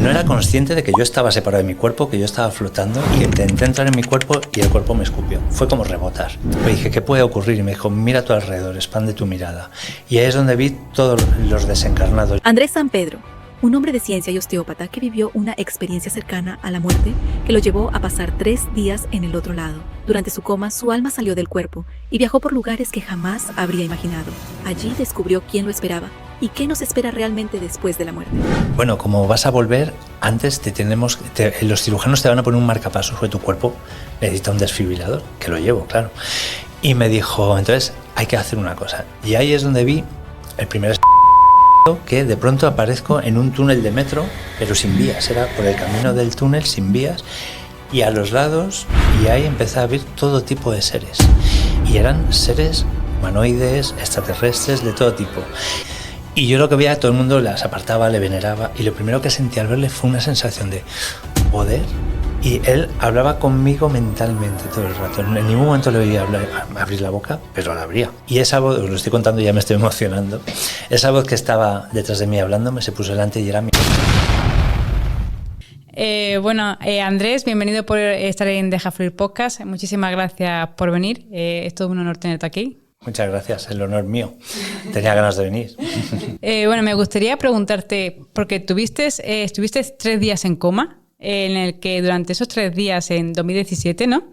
No era consciente de que yo estaba separado de mi cuerpo, que yo estaba flotando, y intenté entrar en mi cuerpo y el cuerpo me escupió. Fue como rebotar. Me dije, ¿qué puede ocurrir? Y me dijo, mira a tu alrededor, expande tu mirada. Y ahí es donde vi todos los desencarnados. Andrés San Pedro, un hombre de ciencia y osteópata que vivió una experiencia cercana a la muerte que lo llevó a pasar 3 días en el otro lado. Durante su coma, su alma salió del cuerpo y viajó por lugares que jamás habría imaginado. Allí descubrió quién lo esperaba y qué nos espera realmente después de la muerte. Bueno, como vas a volver, antes los cirujanos te van a poner un marcapasos sobre tu cuerpo, necesita un desfibrilador, que lo llevo, claro. Y me dijo, entonces hay que hacer una cosa. Y ahí es donde vi el primer que de pronto aparezco en un túnel de metro, pero sin vías, era por el camino del túnel sin vías, y a los lados, y ahí empecé a ver todo tipo de seres. Y eran seres humanoides, extraterrestres, de todo tipo. Y yo lo que veía, todo el mundo las apartaba, le veneraba, y lo primero que sentí al verle fue una sensación de poder. Y él hablaba conmigo mentalmente todo el rato. En ningún momento le oía abrir la boca, pero la abría. Y esa voz, os lo estoy contando y ya me estoy emocionando, esa voz que estaba detrás de mí hablándome se puso delante y era mi... Andrés, bienvenido por estar en Deja Fluir Podcast. Muchísimas gracias por venir. Es todo un honor tenerte aquí. Muchas gracias, el honor mío. Tenía ganas de venir. Me gustaría preguntarte, porque estuviste 3 días en coma, en el que durante esos 3 días en 2017, ¿no?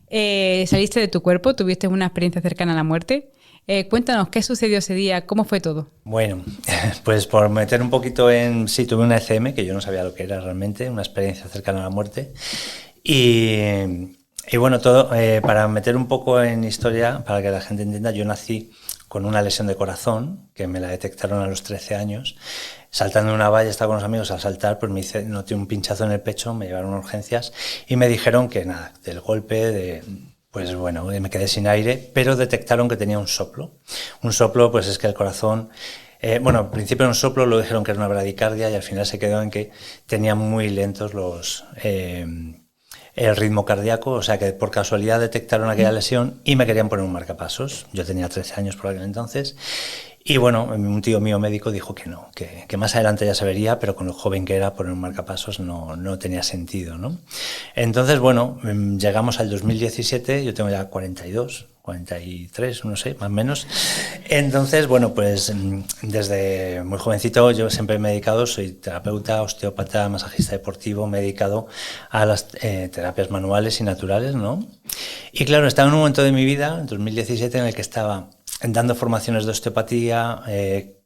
Saliste de tu cuerpo, tuviste una experiencia cercana a la muerte. Cuéntanos, ¿qué sucedió ese día? ¿Cómo fue todo? Bueno, pues por meter un poquito en... Sí, tuve una ECM, que yo no sabía lo que era realmente, una experiencia cercana a la muerte. Y bueno, todo para meter un poco en historia, para que la gente entienda, yo nací con una lesión de corazón, que me la detectaron a los 13 años. Saltando en una valla, estaba con los amigos al saltar, pues noté un pinchazo en el pecho, me llevaron a urgencias y me dijeron que nada, del golpe, pues bueno, me quedé sin aire, pero detectaron que tenía un soplo. Un soplo, pues es que el corazón... al principio era un soplo, luego dijeron que era una bradicardia y al final se quedó en que tenía muy lentos el ritmo cardíaco, o sea que por casualidad detectaron aquella lesión y me querían poner un marcapasos. Yo tenía 13 años por aquel entonces y bueno, un tío mío médico dijo que no, que más adelante ya se vería, pero con lo joven que era poner un marcapasos no tenía sentido, ¿no? Entonces, bueno, llegamos al 2017, yo tengo ya 42, 43, no sé, más o menos. Entonces, bueno, pues desde muy jovencito yo siempre me he dedicado, soy terapeuta, osteópata, masajista deportivo, me he dedicado a las terapias manuales y naturales, ¿no? Y claro, estaba en un momento de mi vida, en 2017, en el que estaba dando formaciones de osteopatía,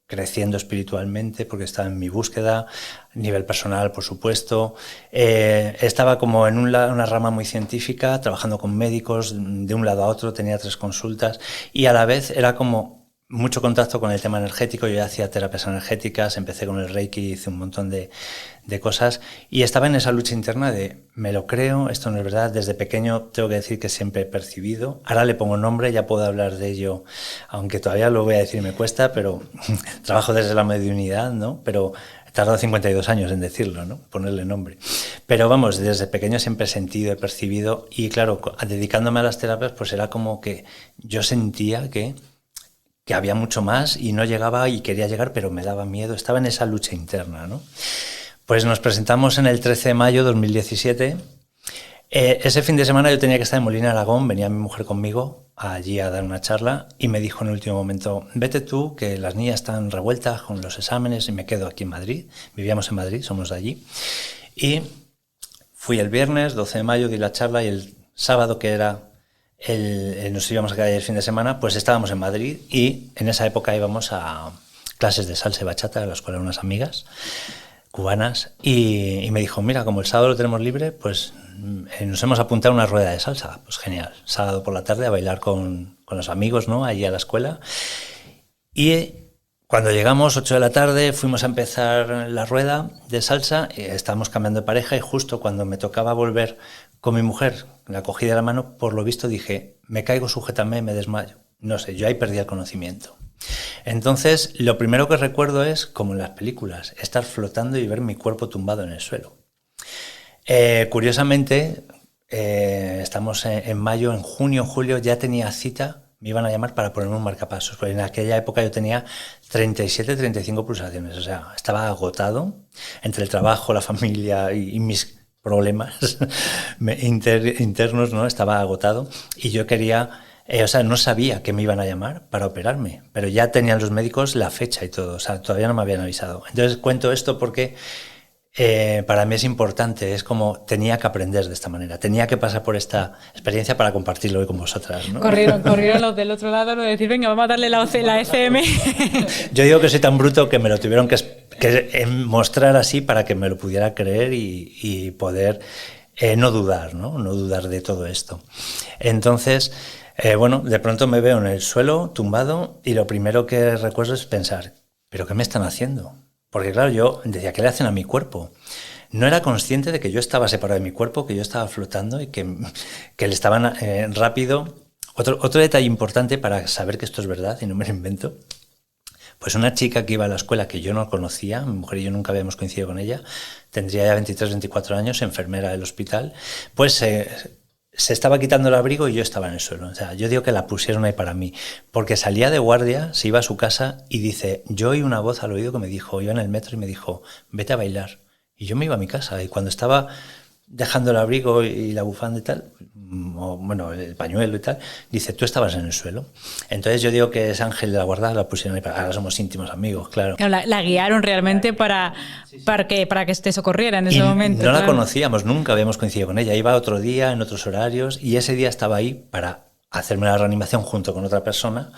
creciendo espiritualmente porque estaba en mi búsqueda, a nivel personal, por supuesto. Estaba como en una rama muy científica, trabajando con médicos, de un lado a otro, tenía 3 consultas y a la vez era como mucho contacto con el tema energético. Yo ya hacía terapias energéticas, empecé con el Reiki, hice un montón de cosas y estaba en esa lucha interna de me lo creo, esto no es verdad. Desde pequeño tengo que decir que siempre he percibido, ahora le pongo nombre, ya puedo hablar de ello, aunque todavía lo voy a decir, me cuesta, pero trabajo desde la mediunidad, ¿no? Pero he tardado 52 años en decirlo, ¿no? Ponerle nombre. Pero vamos, desde pequeño siempre he sentido, he percibido y claro, dedicándome a las terapias pues era como que yo sentía que había mucho más y no llegaba y quería llegar, pero me daba miedo, estaba en esa lucha interna, ¿no? Pues nos presentamos en el 13 de mayo de 2017. Ese fin de semana yo tenía que estar en Molina de Aragón, venía mi mujer conmigo allí a dar una charla y me dijo en el último momento, vete tú, que las niñas están revueltas con los exámenes y me quedo aquí en Madrid. Vivíamos en Madrid, somos de allí. Y fui el viernes, 12 de mayo, di la charla y el sábado, que era nos íbamos a quedar el fin de semana, pues estábamos en Madrid y en esa época íbamos a clases de salsa y bachata a la escuela de unas amigas cubanas y me dijo, mira, como el sábado lo tenemos libre, pues nos hemos apuntado a una rueda de salsa. Pues genial, sábado por la tarde a bailar con los amigos, ¿no? Allí a la escuela. Y cuando llegamos, 8 de la tarde, fuimos a empezar la rueda de salsa, estábamos cambiando de pareja y justo cuando me tocaba volver con mi mujer, la cogí de la mano, por lo visto dije, me caigo, sujétame, me desmayo. No sé, yo ahí perdí el conocimiento. Entonces, lo primero que recuerdo es, como en las películas, estar flotando y ver mi cuerpo tumbado en el suelo. Curiosamente, estamos en mayo, en junio, julio, ya tenía cita me iban a llamar para ponerme un marcapasos, porque en aquella época yo tenía 37, 35 pulsaciones, o sea, estaba agotado entre el trabajo, la familia y mis problemas internos, ¿no? Estaba agotado y yo quería, o sea, no sabía que me iban a llamar para operarme, pero ya tenían los médicos la fecha y todo, o sea, todavía no me habían avisado. Entonces cuento esto porque para mí es importante, es como tenía que aprender de esta manera, tenía que pasar por esta experiencia para compartirlo hoy con vosotras, ¿no? Corrieron los del otro lado, de decir, venga, vamos a darle la ECM. Yo digo que soy tan bruto que me lo tuvieron que mostrar así para que me lo pudiera creer y poder no dudar, ¿no? No dudar de todo esto. Entonces, bueno, de pronto me veo en el suelo, tumbado, y lo primero que recuerdo es pensar, ¿pero qué me están haciendo? Porque claro, yo decía, ¿qué le hacen a mi cuerpo? No era consciente de que yo estaba separado de mi cuerpo, que yo estaba flotando y que le estaban rápido. Otro detalle importante para saber que esto es verdad y no me lo invento, pues una chica que iba a la escuela que yo no conocía, mi mujer y yo nunca habíamos coincidido con ella, tendría ya 23, 24 años, enfermera del hospital, pues se estaba quitando el abrigo y yo estaba en el suelo. O sea, yo digo que la pusieron ahí para mí, porque salía de guardia, se iba a su casa y dice, yo oí una voz al oído que me dijo, iba en el metro y me dijo, vete a bailar. Y yo me iba a mi casa y cuando estaba dejando el abrigo y la bufanda y tal, o bueno, el pañuelo y tal, dice, tú estabas en el suelo. Entonces yo digo que ese ángel de la guarda la pusieron ahí para, ahora somos íntimos amigos, claro. La guiaron realmente para que te socorriera en ese momento. No la conocíamos, nunca habíamos coincidido con ella. Iba otro día, en otros horarios, y ese día estaba ahí para hacerme la reanimación junto con otra persona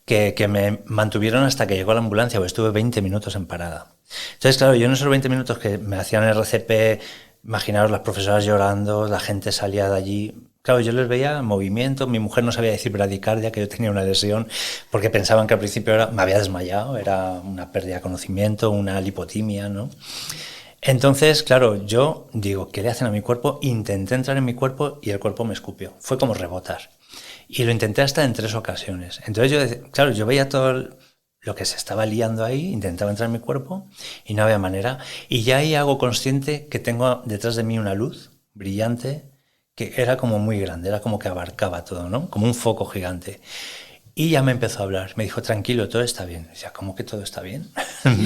que me mantuvieron hasta que llegó la ambulancia, porque estuve 20 minutos en parada. Entonces, claro, yo en esos 20 minutos que me hacían RCP, imaginaros las profesoras llorando, la gente salía de allí. Claro, yo les veía en movimiento, mi mujer no sabía decir bradicardia, que yo tenía una lesión, porque pensaban que al principio me había desmayado, era una pérdida de conocimiento, una lipotimia, ¿no? Entonces, claro, yo digo, ¿qué le hacen a mi cuerpo? Intenté entrar en mi cuerpo y el cuerpo me escupió. Fue como rebotar. Y lo intenté hasta en 3 ocasiones. Entonces, yo veía todo lo que se estaba liando ahí, intentaba entrar en mi cuerpo y no había manera. Y ya ahí hago consciente que tengo detrás de mí una luz brillante que era como muy grande, era como que abarcaba todo, ¿no? Como un foco gigante. Y ya me empezó a hablar, me dijo, tranquilo, todo está bien. Decía, ¿cómo que todo está bien?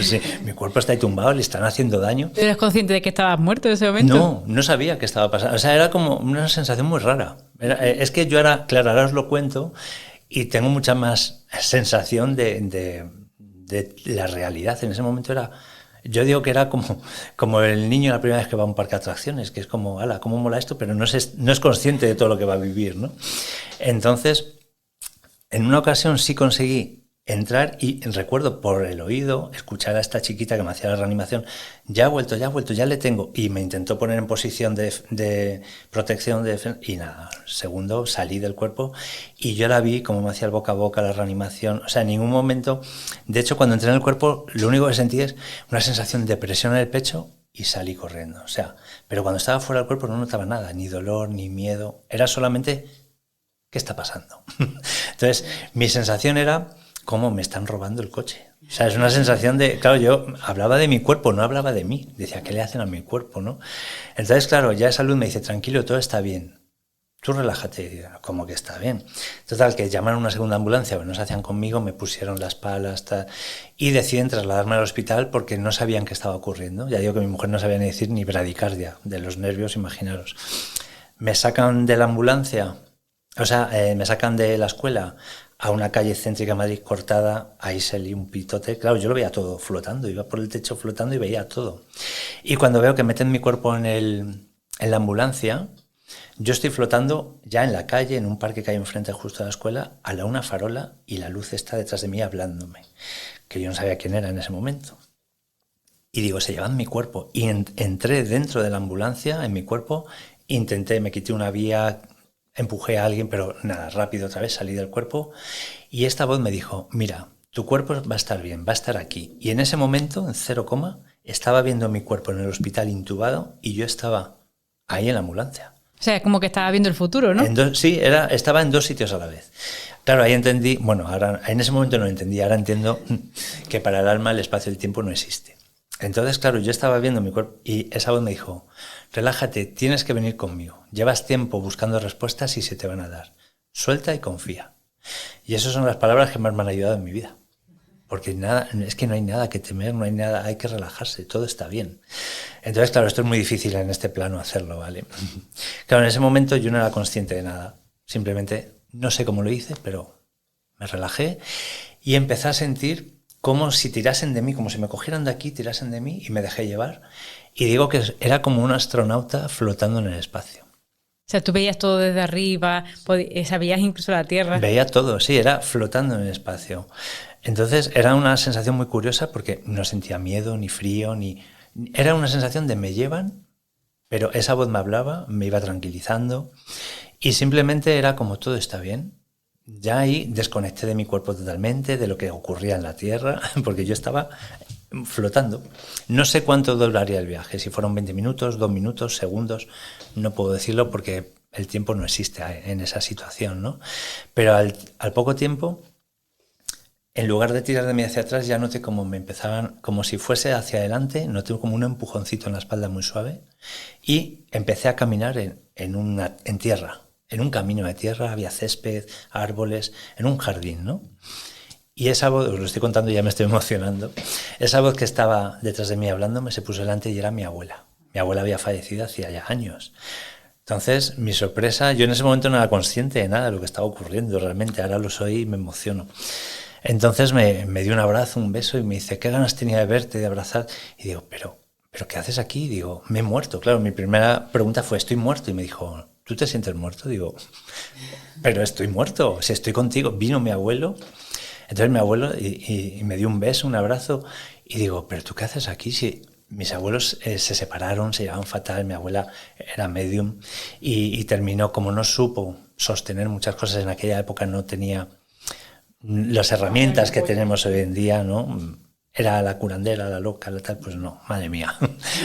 Sí, mi cuerpo está ahí tumbado, le están haciendo daño. ¿Eres consciente de que estabas muerto en ese momento? No, no sabía qué estaba pasando. O sea, era como una sensación muy rara. Es que yo era, claro, ahora os lo cuento y tengo mucha más sensación de la realidad. En ese momento era... Yo digo que era como el niño la primera vez que va a un parque de atracciones, que es como, ala, cómo mola esto, pero no es consciente de todo lo que va a vivir, ¿no? Entonces, en una ocasión sí conseguí entrar y recuerdo por el oído escuchar a esta chiquita que me hacía la reanimación, ya ha vuelto, ya le tengo, y me intentó poner en posición de protección y nada, segundo salí del cuerpo y yo la vi como me hacía el boca a boca la reanimación, o sea, en ningún momento, de hecho cuando entré en el cuerpo lo único que sentí es una sensación de presión en el pecho y salí corriendo, o sea, pero cuando estaba fuera del cuerpo no notaba nada, ni dolor, ni miedo, era solamente ¿qué está pasando? Entonces mi sensación era ¿cómo me están robando el coche? O sea, es una sensación de... Claro, yo hablaba de mi cuerpo, no hablaba de mí. Decía, ¿qué le hacen a mi cuerpo, no? Entonces, claro, ya esa luz me dice, tranquilo, todo está bien. Tú relájate. Y digo, ¿cómo que está bien? Total, que llamaron una segunda ambulancia, pero no se hacían conmigo, me pusieron las palas, tal, y deciden trasladarme al hospital porque no sabían qué estaba ocurriendo. Ya digo que mi mujer no sabía ni decir ni bradicardia, de los nervios, imaginaros. Me sacan de la ambulancia, o sea, me sacan de la escuela a una calle céntrica de Madrid cortada, ahí salí un pitote. Claro, yo lo veía todo flotando, iba por el techo flotando y veía todo. Y cuando veo que meten mi cuerpo en la ambulancia, yo estoy flotando ya en la calle, en un parque que hay enfrente justo de la escuela, a una farola y la luz está detrás de mí hablándome, que yo no sabía quién era en ese momento. Y digo, se llevan mi cuerpo. Y entré dentro de la ambulancia, en mi cuerpo, me quité una vía... Empujé a alguien, pero nada, rápido otra vez salí del cuerpo y esta voz me dijo, mira, tu cuerpo va a estar bien, va a estar aquí. Y en ese momento, en 0, estaba viendo mi cuerpo en el hospital intubado y yo estaba ahí en la ambulancia. O sea, como que estaba viendo el futuro, ¿no? Sí, estaba en 2 sitios a la vez. Claro, ahí entendí, bueno, ahora en ese momento no entendí, ahora entiendo que para el alma el espacio y el tiempo no existe. Entonces, claro, yo estaba viendo mi cuerpo y esa voz me dijo, relájate, tienes que venir conmigo. Llevas tiempo buscando respuestas y se te van a dar. Suelta y confía. Y esas son las palabras que más me han ayudado en mi vida. Porque es que no hay nada que temer, no hay nada, hay que relajarse, todo está bien. Entonces, claro, esto es muy difícil en este plano hacerlo, ¿vale? Claro, en ese momento yo no era consciente de nada. Simplemente, no sé cómo lo hice, pero me relajé y empecé a sentir como si tirasen de mí, como si me cogieran de aquí, tirasen de mí y me dejé llevar. Y digo que era como un astronauta flotando en el espacio. O sea, tú veías todo desde arriba, sabías incluso la Tierra. Veía todo, sí, era flotando en el espacio. Entonces era una sensación muy curiosa porque no sentía miedo, ni frío, ni... Era una sensación de me llevan, pero esa voz me hablaba, me iba tranquilizando y simplemente era como todo está bien. Ya ahí desconecté de mi cuerpo totalmente, de lo que ocurría en la Tierra, porque yo estaba flotando. No sé cuánto duraría el viaje, si fueron 20 minutos, 2 minutos, segundos, no puedo decirlo porque el tiempo no existe en esa situación, ¿no? Pero al poco tiempo, en lugar de tirar de mí hacia atrás, ya noté como me empezaban, como si fuese hacia adelante, noté como un empujoncito en la espalda muy suave y empecé a caminar en tierra, en un camino de tierra, había césped, árboles, en un jardín, ¿no? Y esa voz, os lo estoy contando y ya me estoy emocionando, esa voz que estaba detrás de mí hablándome se puso delante y era mi abuela. Mi abuela había fallecido hacía ya años. Entonces, mi sorpresa, yo en ese momento no era consciente de nada de lo que estaba ocurriendo realmente, ahora lo soy y me emociono. Entonces me dio un abrazo, un beso y me dice, ¿qué ganas tenía de verte, de abrazar? Y digo, ¿pero qué haces aquí? Y digo, me he muerto. Claro, mi primera pregunta fue, ¿estoy muerto? Y me dijo, ¿tú te sientes muerto? Digo, pero estoy muerto, si estoy contigo. Vino mi abuelo, entonces mi abuelo y me dio un beso, un abrazo y digo, ¿pero tú qué haces aquí? Si mis abuelos se separaron, se llevaban fatal, mi abuela era medium y terminó, como no supo sostener muchas cosas en aquella época, no tenía las herramientas que tenemos hoy en día, ¿no? Era la curandera, la loca, la tal, pues no, madre mía,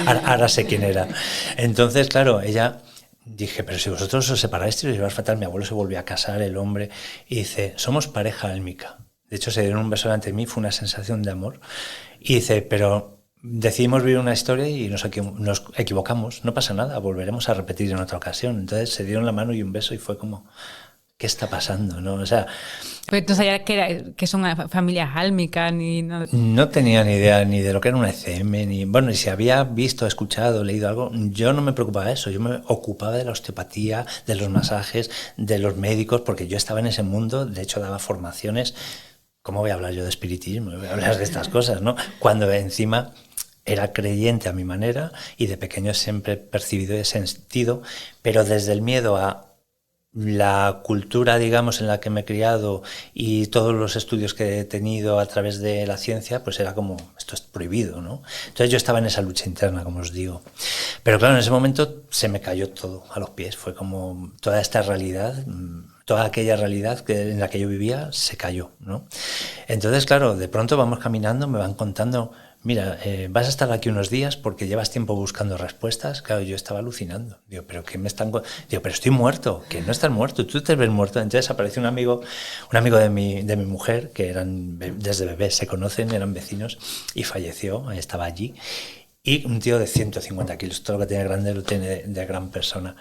ahora sé quién era. Entonces, claro, ella, dije, pero si vosotros os separáis y os lleváis fatal, mi abuelo se volvió a casar, el hombre, y dice, somos pareja álmica. De hecho, se dieron un beso delante de mí, fue una sensación de amor. Y dice, pero decidimos vivir una historia y nos equivocamos, no pasa nada, volveremos a repetir en otra ocasión. Entonces se dieron la mano y un beso y fue como, ¿qué está pasando? ¿No? O sea, pues tú sabías que son familias álmicas ni nada. No tenía ni idea ni de lo que era una ECM, ni bueno, y si había visto, escuchado, leído algo, yo no me preocupaba de eso, yo me ocupaba de la osteopatía, de los masajes, de los médicos, porque yo estaba en ese mundo, de hecho daba formaciones. ¿Cómo voy a hablar yo de espiritismo? Voy a hablar de estas cosas, ¿no? Cuando encima era creyente a mi manera y de pequeño siempre he percibido ese sentido, pero desde el miedo a la cultura, digamos, en la que me he criado y todos los estudios que he tenido a través de la ciencia, pues era como, esto es prohibido, ¿no? Entonces yo estaba en esa lucha interna, como os digo. Pero claro, en ese momento se me cayó todo a los pies. Fue como toda esta realidad, toda aquella realidad en la que yo vivía se cayó, ¿no? Entonces, claro, de pronto vamos caminando, me van contando, mira, vas a estar aquí unos días porque llevas tiempo buscando respuestas. Claro, yo estaba alucinando. Digo, ¿pero qué me están...? Digo, pero estoy muerto, que no estás muerto, tú te ves muerto. Entonces apareció un amigo de mi mujer, que eran desde bebés, se conocen, eran vecinos, y falleció, estaba allí. Y un tío de 150 kilos, todo lo que tiene grande lo tiene de gran persona.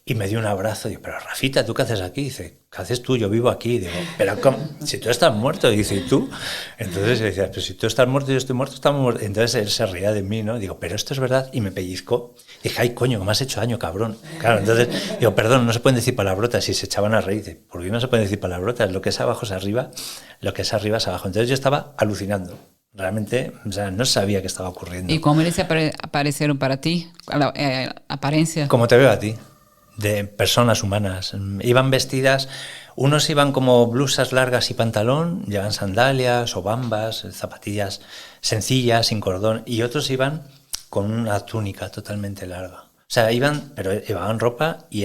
Y me dio un abrazo, digo, pero Rafita, ¿tú qué haces aquí? Dice, ¿qué haces tú? Yo vivo aquí. Digo, pero ¿cómo? Si tú estás muerto. Y dice, ¿y tú? Entonces él decía, pero si tú estás muerto y yo estoy muerto, estamos muertos. Entonces él se reía de mí, ¿no? Digo, pero esto es verdad. Y me pellizcó. Dije, ay, coño, que me has hecho daño, cabrón. Claro, entonces digo, perdón, no se pueden decir palabrotas. Y se echaban a reír. Dice, ¿por qué no se pueden decir palabrotas? Lo que es abajo es arriba, lo que es arriba es abajo. Entonces yo estaba alucinando. Realmente, o sea, no sabía qué estaba ocurriendo. ¿Y cómo eles aparecieron para ti? La apariencia. Como te veo a ti, de personas humanas. Iban vestidas, unos iban como blusas largas y pantalón, llevan sandalias o bambas, zapatillas sencillas, sin cordón, y otros iban con una túnica totalmente larga. O sea, pero llevaban ropa y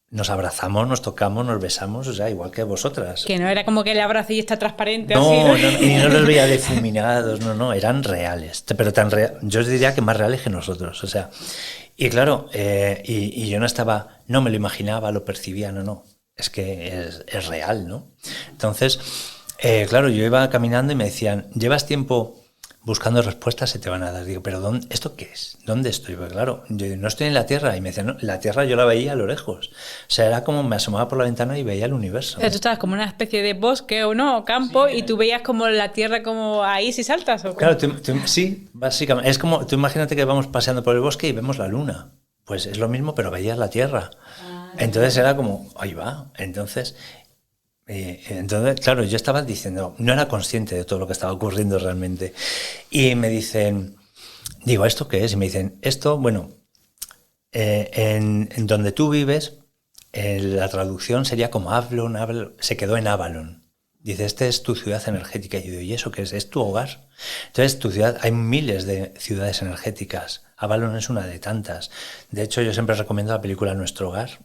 nos abrazamos, nos tocamos, nos besamos, o sea, igual que vosotras. Que no era como que el abrazo y está transparente No, así, ¿no? y no los veía difuminados, no, eran reales. Pero yo os diría que más reales que nosotros, o sea. Y claro, y yo no me lo imaginaba, lo percibía, no. Es que es real, ¿no? Entonces, claro, yo iba caminando y me decían, ¿llevas tiempo buscando respuestas se te van a dar. Digo, pero ¿esto qué es? ¿Dónde estoy? Pues claro, yo no estoy en la Tierra. Y me decían, no, la Tierra yo la veía a lo lejos. O sea, era como me asomaba por la ventana y veía el universo. O sea, tú estabas como en una especie de bosque o no, o campo, y tú veías como la Tierra como ahí si saltas. ¿O claro, sí, básicamente. Es como, tú imagínate que vamos paseando por el bosque y vemos la luna. Pues es lo mismo, pero veías la Tierra. Entonces era como, ahí va. Entonces, claro, yo estaba diciendo, no era consciente de todo lo que estaba ocurriendo realmente. Y me dicen, digo, ¿esto qué es? Y me dicen, esto, bueno, en donde tú vives, la traducción sería como Avalon, se quedó en Avalon. Dice, esta es tu ciudad energética. Y yo digo, ¿y eso qué es? ¿Es tu hogar? Entonces, tu ciudad, hay miles de ciudades energéticas. Avalon es una de tantas. De hecho, yo siempre recomiendo la película Nuestro Hogar.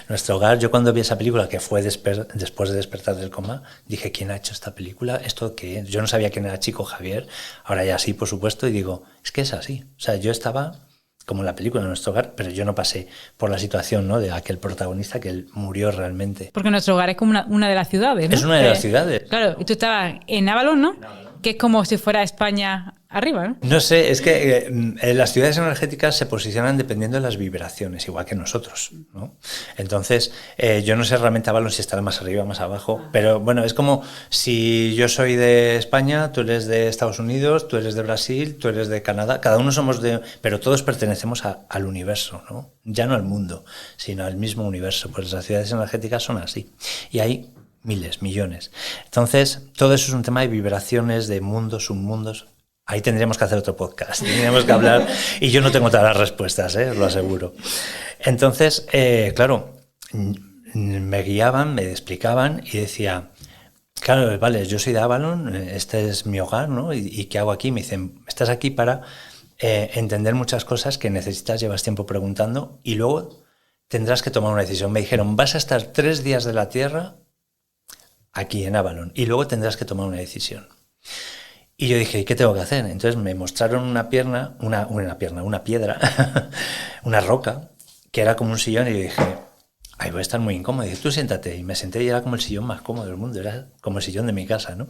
Nuestro Hogar, yo cuando vi esa película, que fue después de despertar del coma, dije, ¿quién ha hecho esta película? ¿Esto qué es? Yo no sabía quién era Chico Javier, ahora ya sí, por supuesto, y digo, es que es así. O sea, yo estaba como en la película Nuestro Hogar, pero yo no pasé por la situación, ¿no?, de aquel protagonista que él murió realmente. Porque Nuestro Hogar es como una de las ciudades, ¿no? Es una de las ciudades. Claro, y tú estabas en Avalon, ¿no? Que es como si fuera España arriba, ¿no? No sé, es que las ciudades energéticas se posicionan dependiendo de las vibraciones, igual que nosotros, ¿no? Entonces, yo no sé realmente Avalon si estará más arriba o más abajo, pero bueno, es como si yo soy de España, tú eres de Estados Unidos, tú eres de Brasil, tú eres de Canadá, cada uno somos pero todos pertenecemos al universo, ¿no? Ya no al mundo, sino al mismo universo, pues las ciudades energéticas son así. Y hay miles, millones. Entonces, todo eso es un tema de vibraciones, de mundos, submundos. Ahí tendríamos que hacer otro podcast, tendríamos que hablar, y yo no tengo todas las respuestas, os lo aseguro. Entonces, claro, me guiaban, me explicaban y decía, claro, vale, yo soy de Avalon, este es mi hogar, ¿no? ¿Y qué hago aquí? Me dicen, estás aquí para entender muchas cosas que necesitas, llevas tiempo preguntando, y luego tendrás que tomar una decisión. Me dijeron, vas a estar 3 días de la Tierra aquí en Avalon, y luego tendrás que tomar una decisión. Y yo dije, ¿y qué tengo que hacer? Entonces me mostraron una piedra, una roca, que era como un sillón, y yo dije, ay, voy a estar muy incómodo. Y dije, tú siéntate. Y me senté y era como el sillón más cómodo del mundo, era como el sillón de mi casa, ¿no?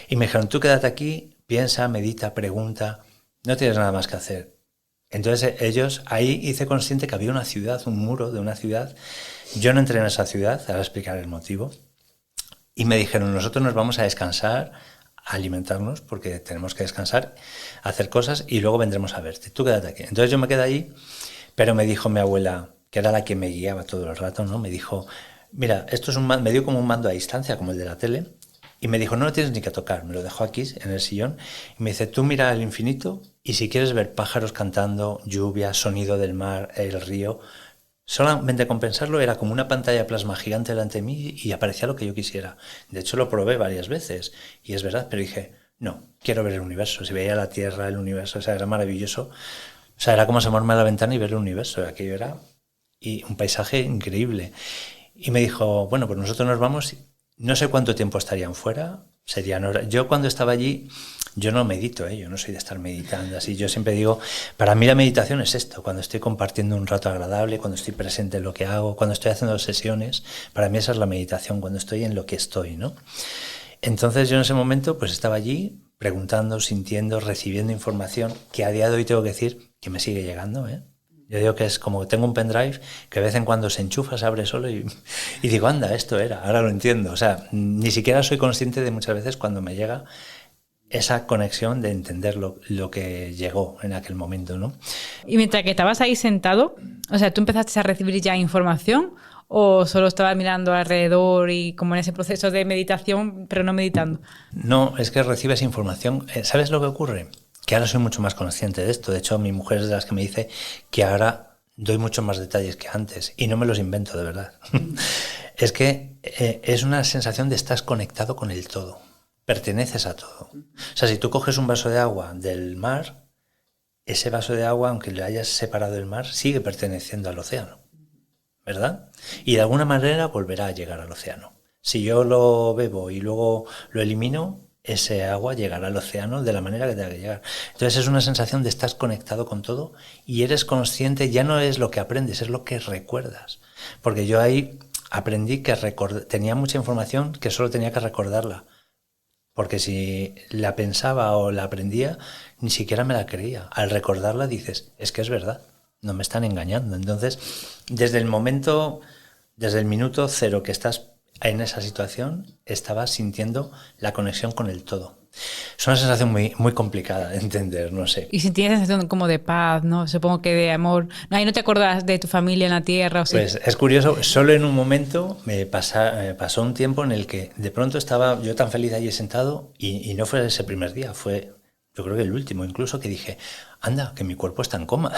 Y me dijeron, tú quédate aquí, piensa, medita, pregunta, no tienes nada más que hacer. Entonces ahí hice consciente que había una ciudad, un muro de una ciudad. Yo no entré en esa ciudad, ahora explicaré el motivo. Y me dijeron, nosotros nos vamos a descansar, a alimentarnos, porque tenemos que descansar, hacer cosas, y luego vendremos a verte. Tú quédate aquí. Entonces yo me quedé allí, pero me dijo mi abuela, que era la que me guiaba todo el rato, ¿no? Me dijo, mira, esto es me dio como un mando a distancia, como el de la tele, y me dijo, no lo tienes ni que tocar. Me lo dejó aquí, en el sillón, y me dice, tú mira al infinito, y si quieres ver pájaros cantando, lluvia, sonido del mar, el río, solamente con pensarlo era como una pantalla de plasma gigante delante de mí y aparecía lo que yo quisiera. De hecho, lo probé varias veces y es verdad, pero dije, no, quiero ver el universo. Si veía la Tierra, el universo, o sea, era maravilloso. O sea, era como asomarme a la ventana y ver el universo. Aquello era un paisaje increíble. Y me dijo, bueno, pues nosotros nos vamos, no sé cuánto tiempo estarían fuera, serían horas. Yo cuando estaba allí, yo no medito, yo no soy de estar meditando así. Yo siempre digo, para mí la meditación es esto, cuando estoy compartiendo un rato agradable, cuando estoy presente en lo que hago, cuando estoy haciendo sesiones, para mí esa es la meditación, cuando estoy en lo que estoy, ¿no? Entonces yo en ese momento pues estaba allí preguntando, sintiendo, recibiendo información que a día de hoy tengo que decir que me sigue llegando, Yo digo que es como tengo un pendrive que de vez en cuando se enchufa, se abre solo y digo, anda, esto era, ahora lo entiendo. O sea, ni siquiera soy consciente de muchas veces cuando me llega esa conexión de entender lo que llegó en aquel momento, ¿no? Y mientras que estabas ahí sentado, o sea, ¿tú empezaste a recibir ya información o solo estabas mirando alrededor y como en ese proceso de meditación, pero no meditando? No, es que recibes información. ¿Sabes lo que ocurre? Que ahora soy mucho más consciente de esto. De hecho, mi mujer es de las que me dice que ahora doy muchos más detalles que antes y no me los invento, de verdad. Es que es una sensación de estar conectado con el todo. Perteneces a todo. O sea, si tú coges un vaso de agua del mar, ese vaso de agua, aunque le hayas separado del mar, sigue perteneciendo al océano, ¿verdad? Y de alguna manera volverá a llegar al océano. Si yo lo bebo y luego lo elimino, ese agua llegará al océano de la manera que tenga que llegar. Entonces es una sensación de estar conectado con todo y eres consciente, ya no es lo que aprendes, es lo que recuerdas. Porque yo ahí aprendí que tenía mucha información que solo tenía que recordarla. porque si la pensaba o la aprendía, ni siquiera me la creía. Al recordarla dices, es que es verdad, no me están engañando. Entonces, desde el minuto cero que estás en esa situación, estabas sintiendo la conexión con el todo. Es una sensación muy, muy complicada de entender, no sé. Y si tienes sensación como de paz, ¿no? Supongo que de amor. No, ahí no te acuerdas de tu familia en la tierra, ¿o sí? Pues es curioso, solo en un momento me pasó un tiempo en el que de pronto estaba yo tan feliz allí sentado y no fue ese primer día, fue yo creo que el último incluso, que dije, anda, que mi cuerpo está en coma.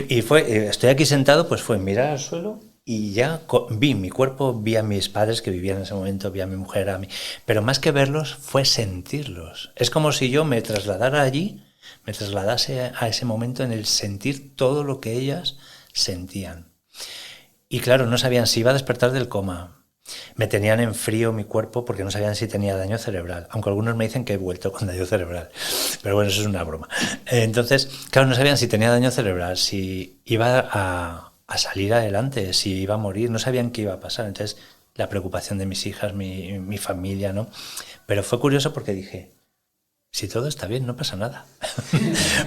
y fue, estoy aquí sentado, pues fue mirar al suelo. Y ya vi mi cuerpo, vi a mis padres que vivían en ese momento, vi a mi mujer, a mí. Pero más que verlos, fue sentirlos. Es como si yo me trasladara allí, me trasladase a ese momento en el sentir todo lo que ellas sentían. Y claro, no sabían si iba a despertar del coma. Me tenían en frío mi cuerpo porque no sabían si tenía daño cerebral. Aunque algunos me dicen que he vuelto con daño cerebral. Pero bueno, eso es una broma. Entonces, claro, no sabían si tenía daño cerebral, si iba a salir adelante, si iba a morir, no sabían qué iba a pasar. Entonces, la preocupación de mis hijas, mi familia, ¿no? Pero fue curioso porque dije, si todo está bien, no pasa nada.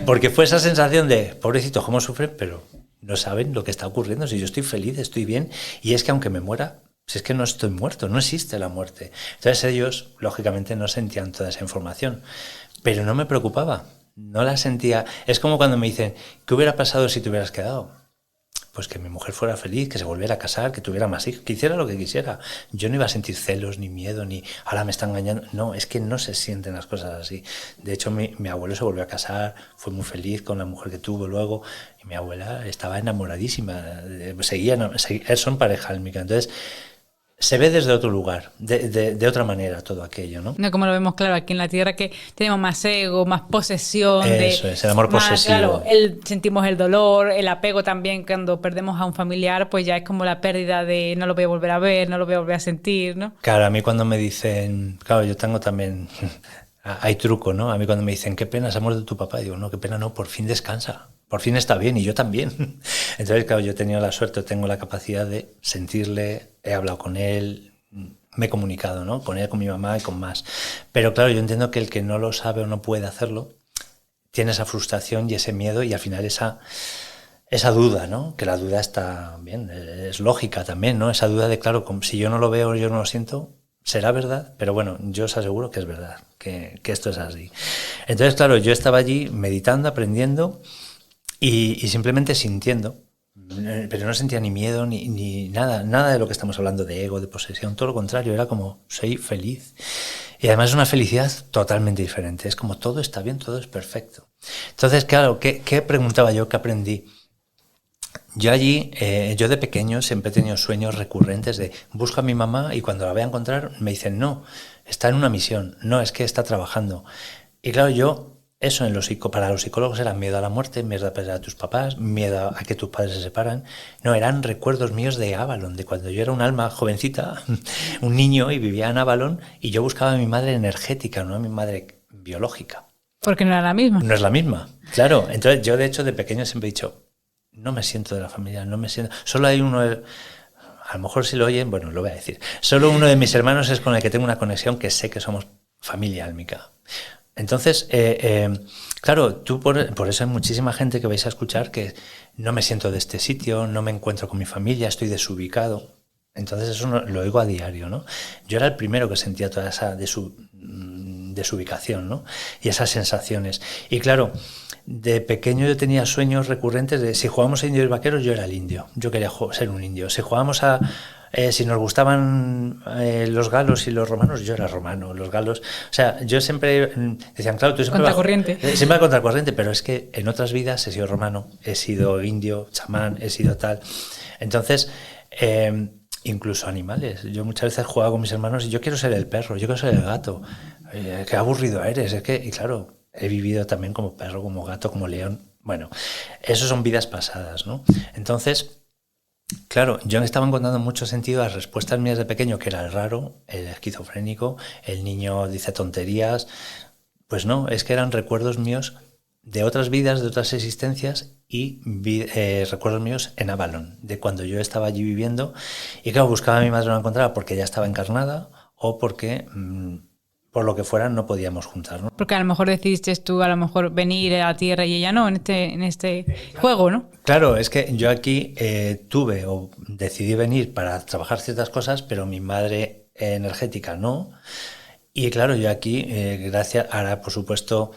Porque fue esa sensación de, pobrecitos, cómo sufren, pero no saben lo que está ocurriendo. Si yo estoy feliz, estoy bien, y es que aunque me muera, si es que no estoy muerto, no existe la muerte. Entonces ellos, lógicamente, no sentían toda esa información, pero no me preocupaba, no la sentía. Es como cuando me dicen, ¿qué hubiera pasado si te hubieras quedado? Pues que mi mujer fuera feliz, que se volviera a casar, que tuviera más hijos, que hiciera lo que quisiera. Yo no iba a sentir celos, ni miedo, ni ahora me está engañando. No, es que no se sienten las cosas así. De hecho, mi abuelo se volvió a casar, fue muy feliz con la mujer que tuvo luego, y mi abuela estaba enamoradísima, son pareja álmica. Entonces, se ve desde otro lugar, de otra manera todo aquello, ¿no? No como lo vemos, claro, aquí en la Tierra, que tenemos más ego, más posesión. Eso es, el amor posesivo. Claro, sentimos el dolor, el apego también cuando perdemos a un familiar, pues ya es como la pérdida de no lo voy a volver a ver, no lo voy a volver a sentir, ¿no? Claro, a mí cuando me dicen, claro, yo tengo también, hay truco, ¿no? A mí cuando me dicen, qué pena, se ha muerto tu papá, digo, no, qué pena, no, por fin descansa. Por fin está bien, y yo también. Entonces, claro, yo he tenido la suerte, tengo la capacidad de sentirle, he hablado con él, me he comunicado, ¿no? Con él, con mi mamá y con más. Pero claro, yo entiendo que el que no lo sabe o no puede hacerlo, tiene esa frustración y ese miedo y al final esa duda, ¿no? Que la duda está bien, es lógica también, ¿no? Esa duda de, claro, si yo no lo veo, yo no lo siento, será verdad, pero bueno, yo os aseguro que es verdad, que esto es así. Entonces, claro, yo estaba allí meditando, aprendiendo y simplemente sintiendo, pero no sentía ni miedo ni nada de lo que estamos hablando de ego, de posesión, todo lo contrario, era como, soy feliz. Y además es una felicidad totalmente diferente, es como todo está bien, todo es perfecto. Entonces, claro, ¿qué preguntaba yo, qué aprendí? Yo allí, yo de pequeño siempre he tenido sueños recurrentes de busco a mi mamá y cuando la voy a encontrar me dicen, no, está en una misión, no, es que está trabajando. Y claro, yo... Eso para los psicólogos era miedo a la muerte, miedo a perder a tus papás, miedo a que tus padres se separan. No, eran recuerdos míos de Avalon, de cuando yo era un alma jovencita, un niño y vivía en Avalon y yo buscaba a mi madre energética, no a mi madre biológica. Porque no era la misma. No es la misma, claro. Entonces yo de hecho de pequeño siempre he dicho, no me siento de la familia, no me siento... Solo hay uno... A lo mejor si lo oyen, bueno, lo voy a decir. Solo uno de mis hermanos es con el que tengo una conexión que sé que somos familia álmica. Entonces, claro, por eso hay muchísima gente que vais a escuchar que no me siento de este sitio, no me encuentro con mi familia, estoy desubicado. Entonces eso lo oigo a diario, ¿no? Yo era el primero que sentía toda esa desubicación, ¿no? Y esas sensaciones. Y claro, de pequeño yo tenía sueños recurrentes de si jugábamos a indios y vaqueros, yo era el indio. Yo quería ser un indio. Si jugábamos si nos gustaban los galos y los romanos, yo era romano, los galos. O sea, yo siempre decían, claro, tú siempre contracorriente. Siempre a contracorriente, pero es que en otras vidas he sido romano, he sido indio, chamán, he sido tal. Entonces, incluso animales. Yo muchas veces jugaba con mis hermanos y yo quiero ser el perro, yo quiero ser el gato. Qué aburrido eres. Es que, y claro, he vivido también como perro, como gato, como león. Bueno, eso son vidas pasadas, ¿no? Entonces... Claro, yo me estaba encontrando mucho sentido a las respuestas mías de pequeño, que era el raro, el esquizofrénico, el niño dice tonterías. Pues no, es que eran recuerdos míos de otras vidas, de otras existencias y recuerdos míos en Avalon, de cuando yo estaba allí viviendo. Y claro, buscaba a mi madre, no la encontraba porque ya estaba encarnada o porque por lo que fuera no podíamos juntarnos. Porque a lo mejor decidiste tú a lo mejor venir a la Tierra y ella no, en este juego, ¿no? Claro, es que yo aquí decidí venir para trabajar ciertas cosas, pero mi madre energética no. Y claro, yo aquí, ahora por supuesto,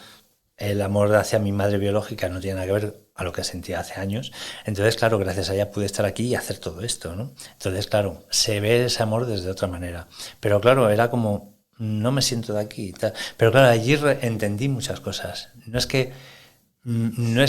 el amor hacia mi madre biológica no tiene nada que ver a lo que sentía hace años. Entonces, claro, gracias a ella pude estar aquí y hacer todo esto, ¿no? Entonces, claro, se ve ese amor desde otra manera. Pero claro, era como, no me siento de aquí y tal. Pero claro, allí entendí muchas cosas. No es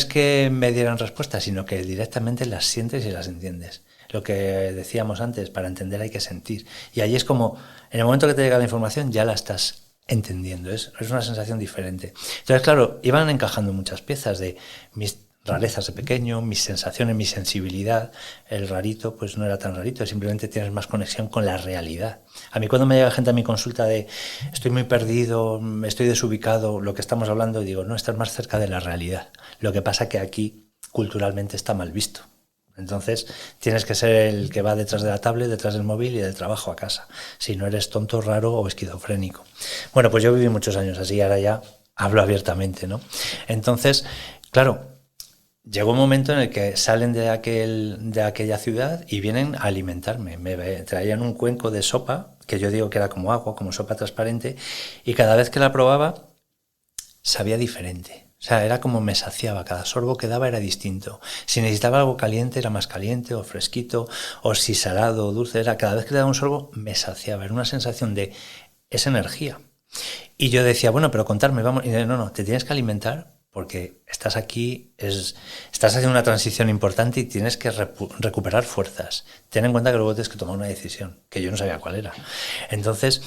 que me dieran respuestas, sino que directamente las sientes y las entiendes. Lo que decíamos antes, para entender hay que sentir. Y allí es como, en el momento que te llega la información, ya la estás entendiendo. Es una sensación diferente. Entonces, claro, iban encajando muchas piezas de mis rarezas de pequeño, mis sensaciones, mi sensibilidad. El rarito, pues no era tan rarito, simplemente tienes más conexión con la realidad. A mí cuando me llega gente a mi consulta de estoy muy perdido, estoy desubicado, lo que estamos hablando, digo, no, estás más cerca de la realidad. Lo que pasa que aquí culturalmente está mal visto. Entonces tienes que ser el que va detrás de la tablet, detrás del móvil y del trabajo a casa. Si no eres tonto, raro o esquizofrénico. Bueno, pues yo viví muchos años así, ahora ya hablo abiertamente, ¿no? Entonces, claro, llegó un momento en el que salen de aquella ciudad y vienen a alimentarme. Me traían un cuenco de sopa, que yo digo que era como agua, como sopa transparente, y cada vez que la probaba sabía diferente. O sea, era como me saciaba, cada sorbo que daba era distinto. Si necesitaba algo caliente era más caliente o fresquito, o si salado o dulce era, cada vez que le daba un sorbo me saciaba, era una sensación de esa energía. Y yo decía, bueno, pero contarme, vamos, y no, te tienes que alimentar porque estás aquí, estás haciendo una transición importante y tienes que recuperar fuerzas. Ten en cuenta que luego tienes que tomar una decisión, que yo no sabía cuál era. Entonces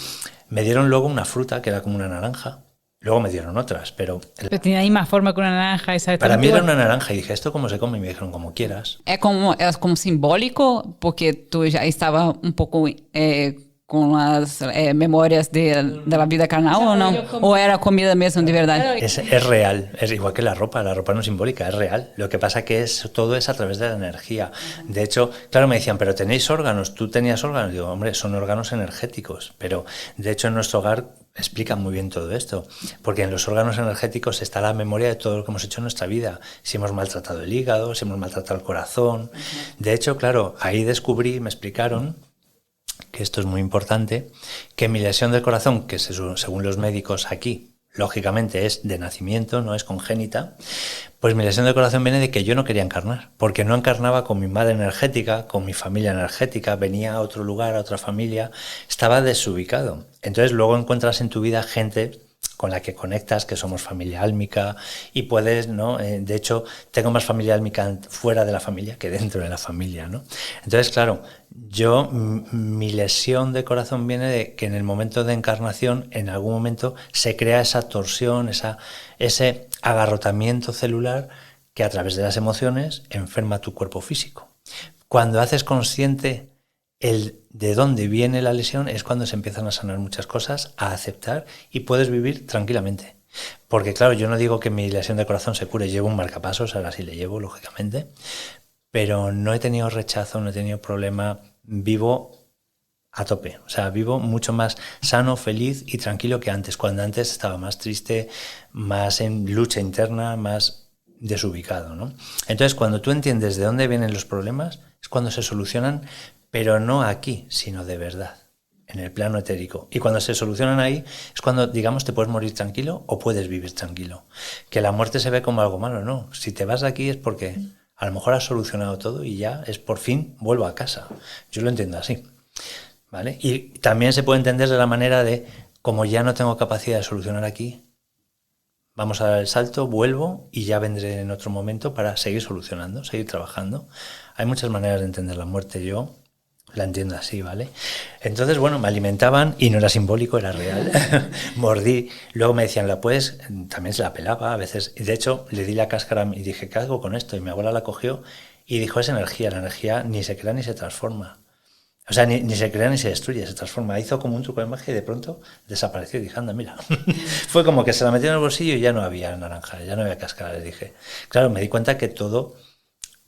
me dieron luego una fruta que era como una naranja. Luego me dieron otras, pero tenía ahí más forma que una naranja. Para mí era una naranja y dije, ¿esto cómo se come? Y me dijeron, como quieras. É como simbólico, porque tú ya estabas un poco con las memorias de la vida carnal, ¿o no? ¿O era comida mismo de verdad? Es real, es igual que la ropa no es simbólica, es real. Lo que pasa que todo es a través de la energía. De hecho, claro, me decían, ¿pero tenéis órganos? ¿Tú tenías órganos? Digo, hombre, son órganos energéticos, pero de hecho en nuestro hogar explican muy bien todo esto, porque en los órganos energéticos está la memoria de todo lo que hemos hecho en nuestra vida, si hemos maltratado el hígado, si hemos maltratado el corazón. De hecho, claro, ahí descubrí, me explicaron, que esto es muy importante, que mi lesión del corazón, que según los médicos aquí, lógicamente es de nacimiento, no es congénita, pues mi lesión del corazón viene de que yo no quería encarnar, porque no encarnaba con mi madre energética, con mi familia energética, venía a otro lugar, a otra familia, estaba desubicado. Entonces luego encuentras en tu vida gente con la que conectas, que somos familia álmica y puedes, ¿no? De hecho, tengo más familia álmica fuera de la familia que dentro de la familia, ¿no? Entonces, claro, mi lesión de corazón viene de que en el momento de encarnación, en algún momento, se crea esa torsión, ese agarrotamiento celular que a través de las emociones enferma tu cuerpo físico. Cuando haces consciente de dónde viene la lesión es cuando se empiezan a sanar muchas cosas, a aceptar y puedes vivir tranquilamente. Porque claro, yo no digo que mi lesión de corazón se cure, llevo un marcapasos, ahora sí le llevo, lógicamente, pero no he tenido rechazo, no he tenido problema, vivo a tope, o sea, vivo mucho más sano, feliz y tranquilo que antes, cuando antes estaba más triste, más en lucha interna, más desubicado, ¿no? Entonces, cuando tú entiendes de dónde vienen los problemas, es cuando se solucionan, pero no aquí, sino de verdad, en el plano etérico. Y cuando se solucionan ahí, es cuando, digamos, te puedes morir tranquilo o puedes vivir tranquilo. Que la muerte se ve como algo malo, no. Si te vas de aquí es porque a lo mejor has solucionado todo y ya es por fin vuelvo a casa. Yo lo entiendo así, ¿vale? Y también se puede entender de la manera de, como ya no tengo capacidad de solucionar aquí, vamos a dar el salto, vuelvo y ya vendré en otro momento para seguir solucionando, seguir trabajando. Hay muchas maneras de entender la muerte. Yo la entiendo así, ¿vale? Entonces, bueno, me alimentaban y no era simbólico, era real. Mordí. Luego me decían, ¿la puedes? También se la pelaba a veces. Y de hecho, le di la cáscara y dije, ¿qué hago con esto? Y mi abuela la cogió y dijo, es energía. La energía ni se crea ni se transforma. O sea, ni se crea ni se destruye, se transforma. Hizo como un truco de magia y de pronto desapareció. Y dije, anda, mira. Fue como que se la metió en el bolsillo y ya no había naranja, ya no había cáscara, le dije. Claro, me di cuenta que todo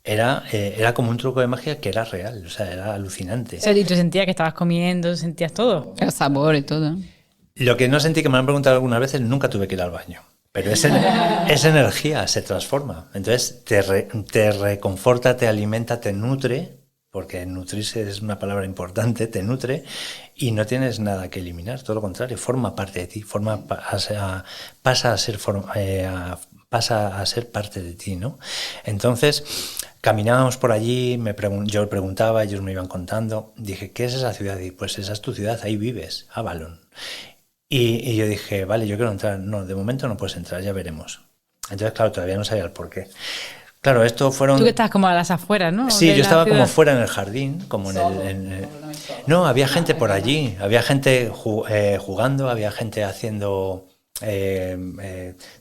era como un truco de magia que era real, o sea, era alucinante. O sea, y tú sentías que estabas comiendo, sentías todo. El sabor y todo. Lo que no sentí, que me han preguntado algunas veces, nunca tuve que ir al baño. Pero esa energía se transforma. Entonces te reconforta, te alimenta, te nutre, porque nutrirse es una palabra importante, te nutre, y no tienes nada que eliminar, todo lo contrario, forma parte de ti, pasa a ser parte de ti, ¿no? Entonces, caminábamos por allí, yo preguntaba, ellos me iban contando, dije, ¿qué es esa ciudad? Y pues esa es tu ciudad, ahí vives, Avalon. Y yo dije, vale, yo quiero entrar. No, de momento no puedes entrar, ya veremos. Entonces, claro, todavía no sabía el porqué. Claro, esto fueron... Tú que estabas como a las afueras, ¿no? Sí, yo estaba como fuera en el jardín, como No, había gente por allí, había gente jugando, había gente haciendo...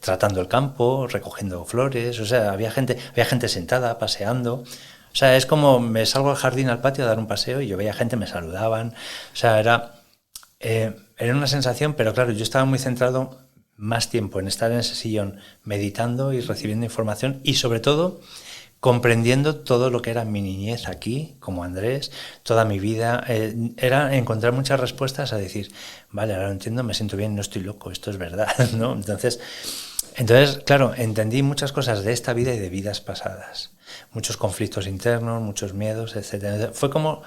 tratando el campo, recogiendo flores, o sea, había gente sentada, paseando. O sea, es como me salgo al jardín, al patio a dar un paseo y yo veía gente, me saludaban. O sea, era una sensación, pero claro, yo estaba muy centrado más tiempo en estar en ese sillón meditando y recibiendo información y sobre todo comprendiendo todo lo que era mi niñez aquí, como Andrés, toda mi vida. Era encontrar muchas respuestas a decir, vale, ahora lo entiendo, me siento bien, no estoy loco, esto es verdad, ¿no? Entonces, claro, entendí muchas cosas de esta vida y de vidas pasadas. Muchos conflictos internos, muchos miedos, etc. Fue como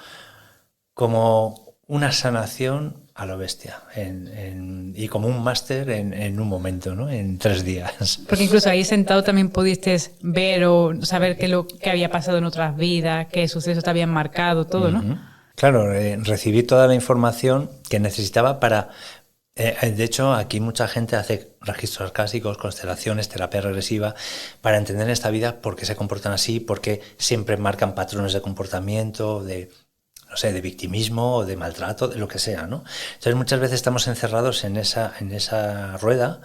una sanación a lo bestia y como un máster en un momento, ¿no? En 3 días. Porque incluso ahí sentado también pudiste ver o saber qué había pasado en otras vidas, qué sucesos te habían marcado, todo, ¿no? Claro, recibí toda la información que necesitaba para... de hecho, aquí mucha gente hace registros acásicos, constelaciones, terapia regresiva, para entender esta vida por qué se comportan así, por qué siempre marcan patrones de comportamiento, de victimismo o de maltrato, de lo que sea, ¿no? Entonces muchas veces estamos encerrados en esa rueda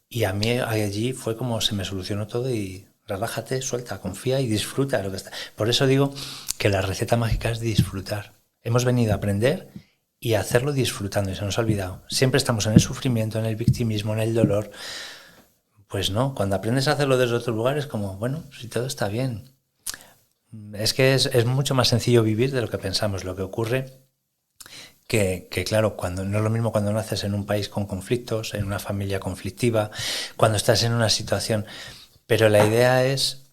y a mí allí fue como se me solucionó todo y relájate, suelta, confía y disfruta de lo que está. Por eso digo que la receta mágica es disfrutar. Hemos venido a aprender y a hacerlo disfrutando y se nos ha olvidado. Siempre estamos en el sufrimiento, en el victimismo, en el dolor. Pues no, cuando aprendes a hacerlo desde otro lugar es como, bueno, si todo está bien. Es que es mucho más sencillo vivir de lo que pensamos. Lo que ocurre que claro, no es lo mismo cuando naces en un país con conflictos, en una familia conflictiva, cuando estás en una situación. Pero la idea es,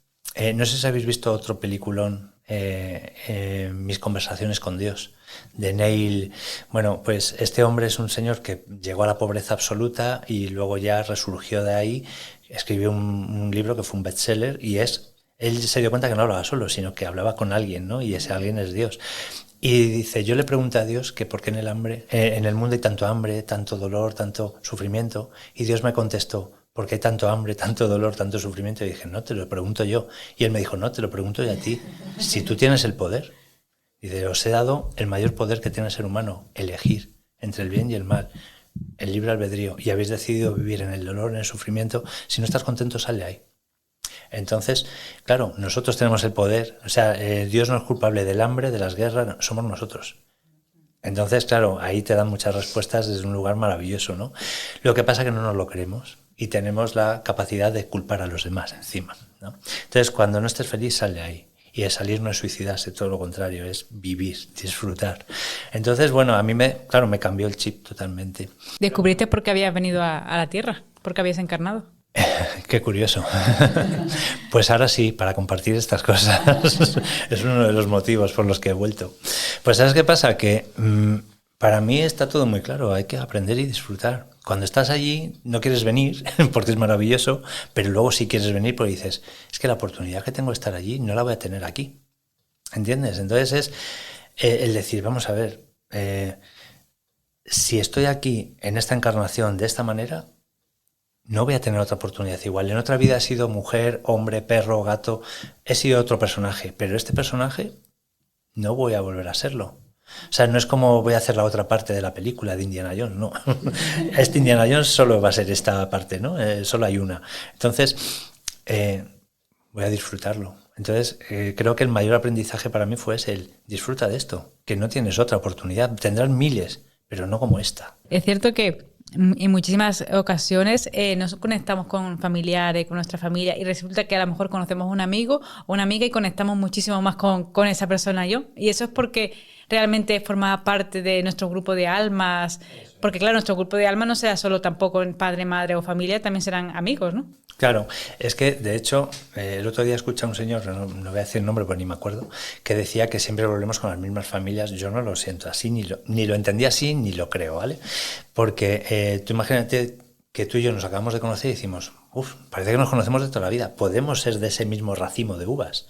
no sé si habéis visto otro peliculón, Mis conversaciones con Dios, de Neil. Bueno, pues este hombre es un señor que llegó a la pobreza absoluta y luego ya resurgió de ahí, escribió un libro que fue un bestseller y él se dio cuenta que no hablaba solo, sino que hablaba con alguien, ¿no? Y ese alguien es Dios. Y dice, yo le pregunté a Dios que por qué en el mundo hay tanto hambre, tanto dolor, tanto sufrimiento. Y Dios me contestó, ¿por qué hay tanto hambre, tanto dolor, tanto sufrimiento? Y dije, no, te lo pregunto yo. Y él me dijo, no, te lo pregunto yo a ti. Si tú tienes el poder. Dice, os he dado el mayor poder que tiene el ser humano, elegir entre el bien y el mal, el libre albedrío. Y habéis decidido vivir en el dolor, en el sufrimiento. Si no estás contento, sal de ahí. Entonces, claro, nosotros tenemos el poder, o sea, Dios no es culpable del hambre, de las guerras, somos nosotros. Entonces, claro, ahí te dan muchas respuestas desde un lugar maravilloso, ¿no? Lo que pasa es que no nos lo creemos y tenemos la capacidad de culpar a los demás encima, ¿no? Entonces, cuando no estés feliz, sal de ahí. Y el salir no es suicidarse, todo lo contrario, es vivir, disfrutar. Entonces, bueno, a mí me cambió el chip totalmente. ¿Descubriste por qué habías venido a la Tierra? ¿Por qué habías encarnado? Qué curioso. Pues ahora sí, para compartir estas cosas. Es uno de los motivos por los que he vuelto. Pues ¿sabes qué pasa? Que para mí está todo muy claro. Hay que aprender y disfrutar. Cuando estás allí no quieres venir porque es maravilloso, pero luego sí quieres venir porque dices, es que la oportunidad que tengo de estar allí no la voy a tener aquí. ¿Entiendes? Entonces es el decir, vamos a ver, si estoy aquí en esta encarnación de esta manera, no voy a tener otra oportunidad igual. En otra vida he sido mujer, hombre, perro, gato, he sido otro personaje, pero este personaje no voy a volver a serlo. O sea, no es como voy a hacer la otra parte de la película de Indiana Jones, no. Este Indiana Jones solo va a ser esta parte, ¿no? Solo hay una. Entonces, voy a disfrutarlo. Entonces, creo que el mayor aprendizaje para mí fue el disfruta de esto, que no tienes otra oportunidad. Tendrás miles, pero no como esta. Es cierto que en muchísimas ocasiones nos conectamos con familiares, con nuestra familia, y resulta que a lo mejor conocemos un amigo o una amiga y conectamos muchísimo más con esa persona y eso es porque realmente forma parte de nuestro grupo de almas, porque claro, nuestro grupo de almas no será solo tampoco padre, madre o familia, también serán amigos, ¿no? Claro, es que de hecho el otro día escuché a un señor, no voy a decir el nombre porque ni me acuerdo, que decía que siempre volvemos con las mismas familias. Yo no lo siento así, ni lo entendí así, ni lo creo, ¿vale? Porque tú imagínate que tú y yo nos acabamos de conocer y decimos, parece que nos conocemos de toda la vida, podemos ser de ese mismo racimo de uvas.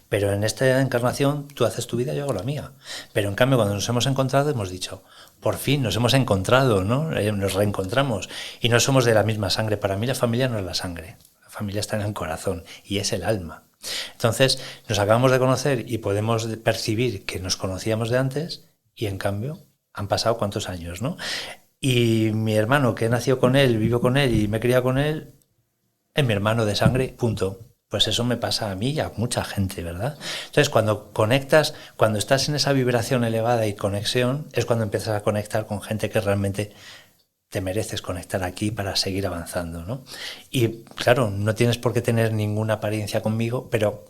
Pero en esta encarnación tú haces tu vida, yo hago la mía. Pero en cambio cuando nos hemos encontrado hemos dicho, por fin nos hemos encontrado, ¿no? Nos reencontramos y no somos de la misma sangre. Para mí la familia no es la sangre, la familia está en el corazón y es el alma. Entonces nos acabamos de conocer y podemos percibir que nos conocíamos de antes y en cambio han pasado cuántos años, ¿no? Y mi hermano que nació con él, vivió con él y me he criado con él, es mi hermano de sangre, punto. Pues eso me pasa a mí y a mucha gente, ¿verdad? Entonces, cuando conectas, cuando estás en esa vibración elevada y conexión, es cuando empiezas a conectar con gente que realmente te mereces conectar aquí para seguir avanzando, ¿no? Y claro, no tienes por qué tener ninguna apariencia conmigo, pero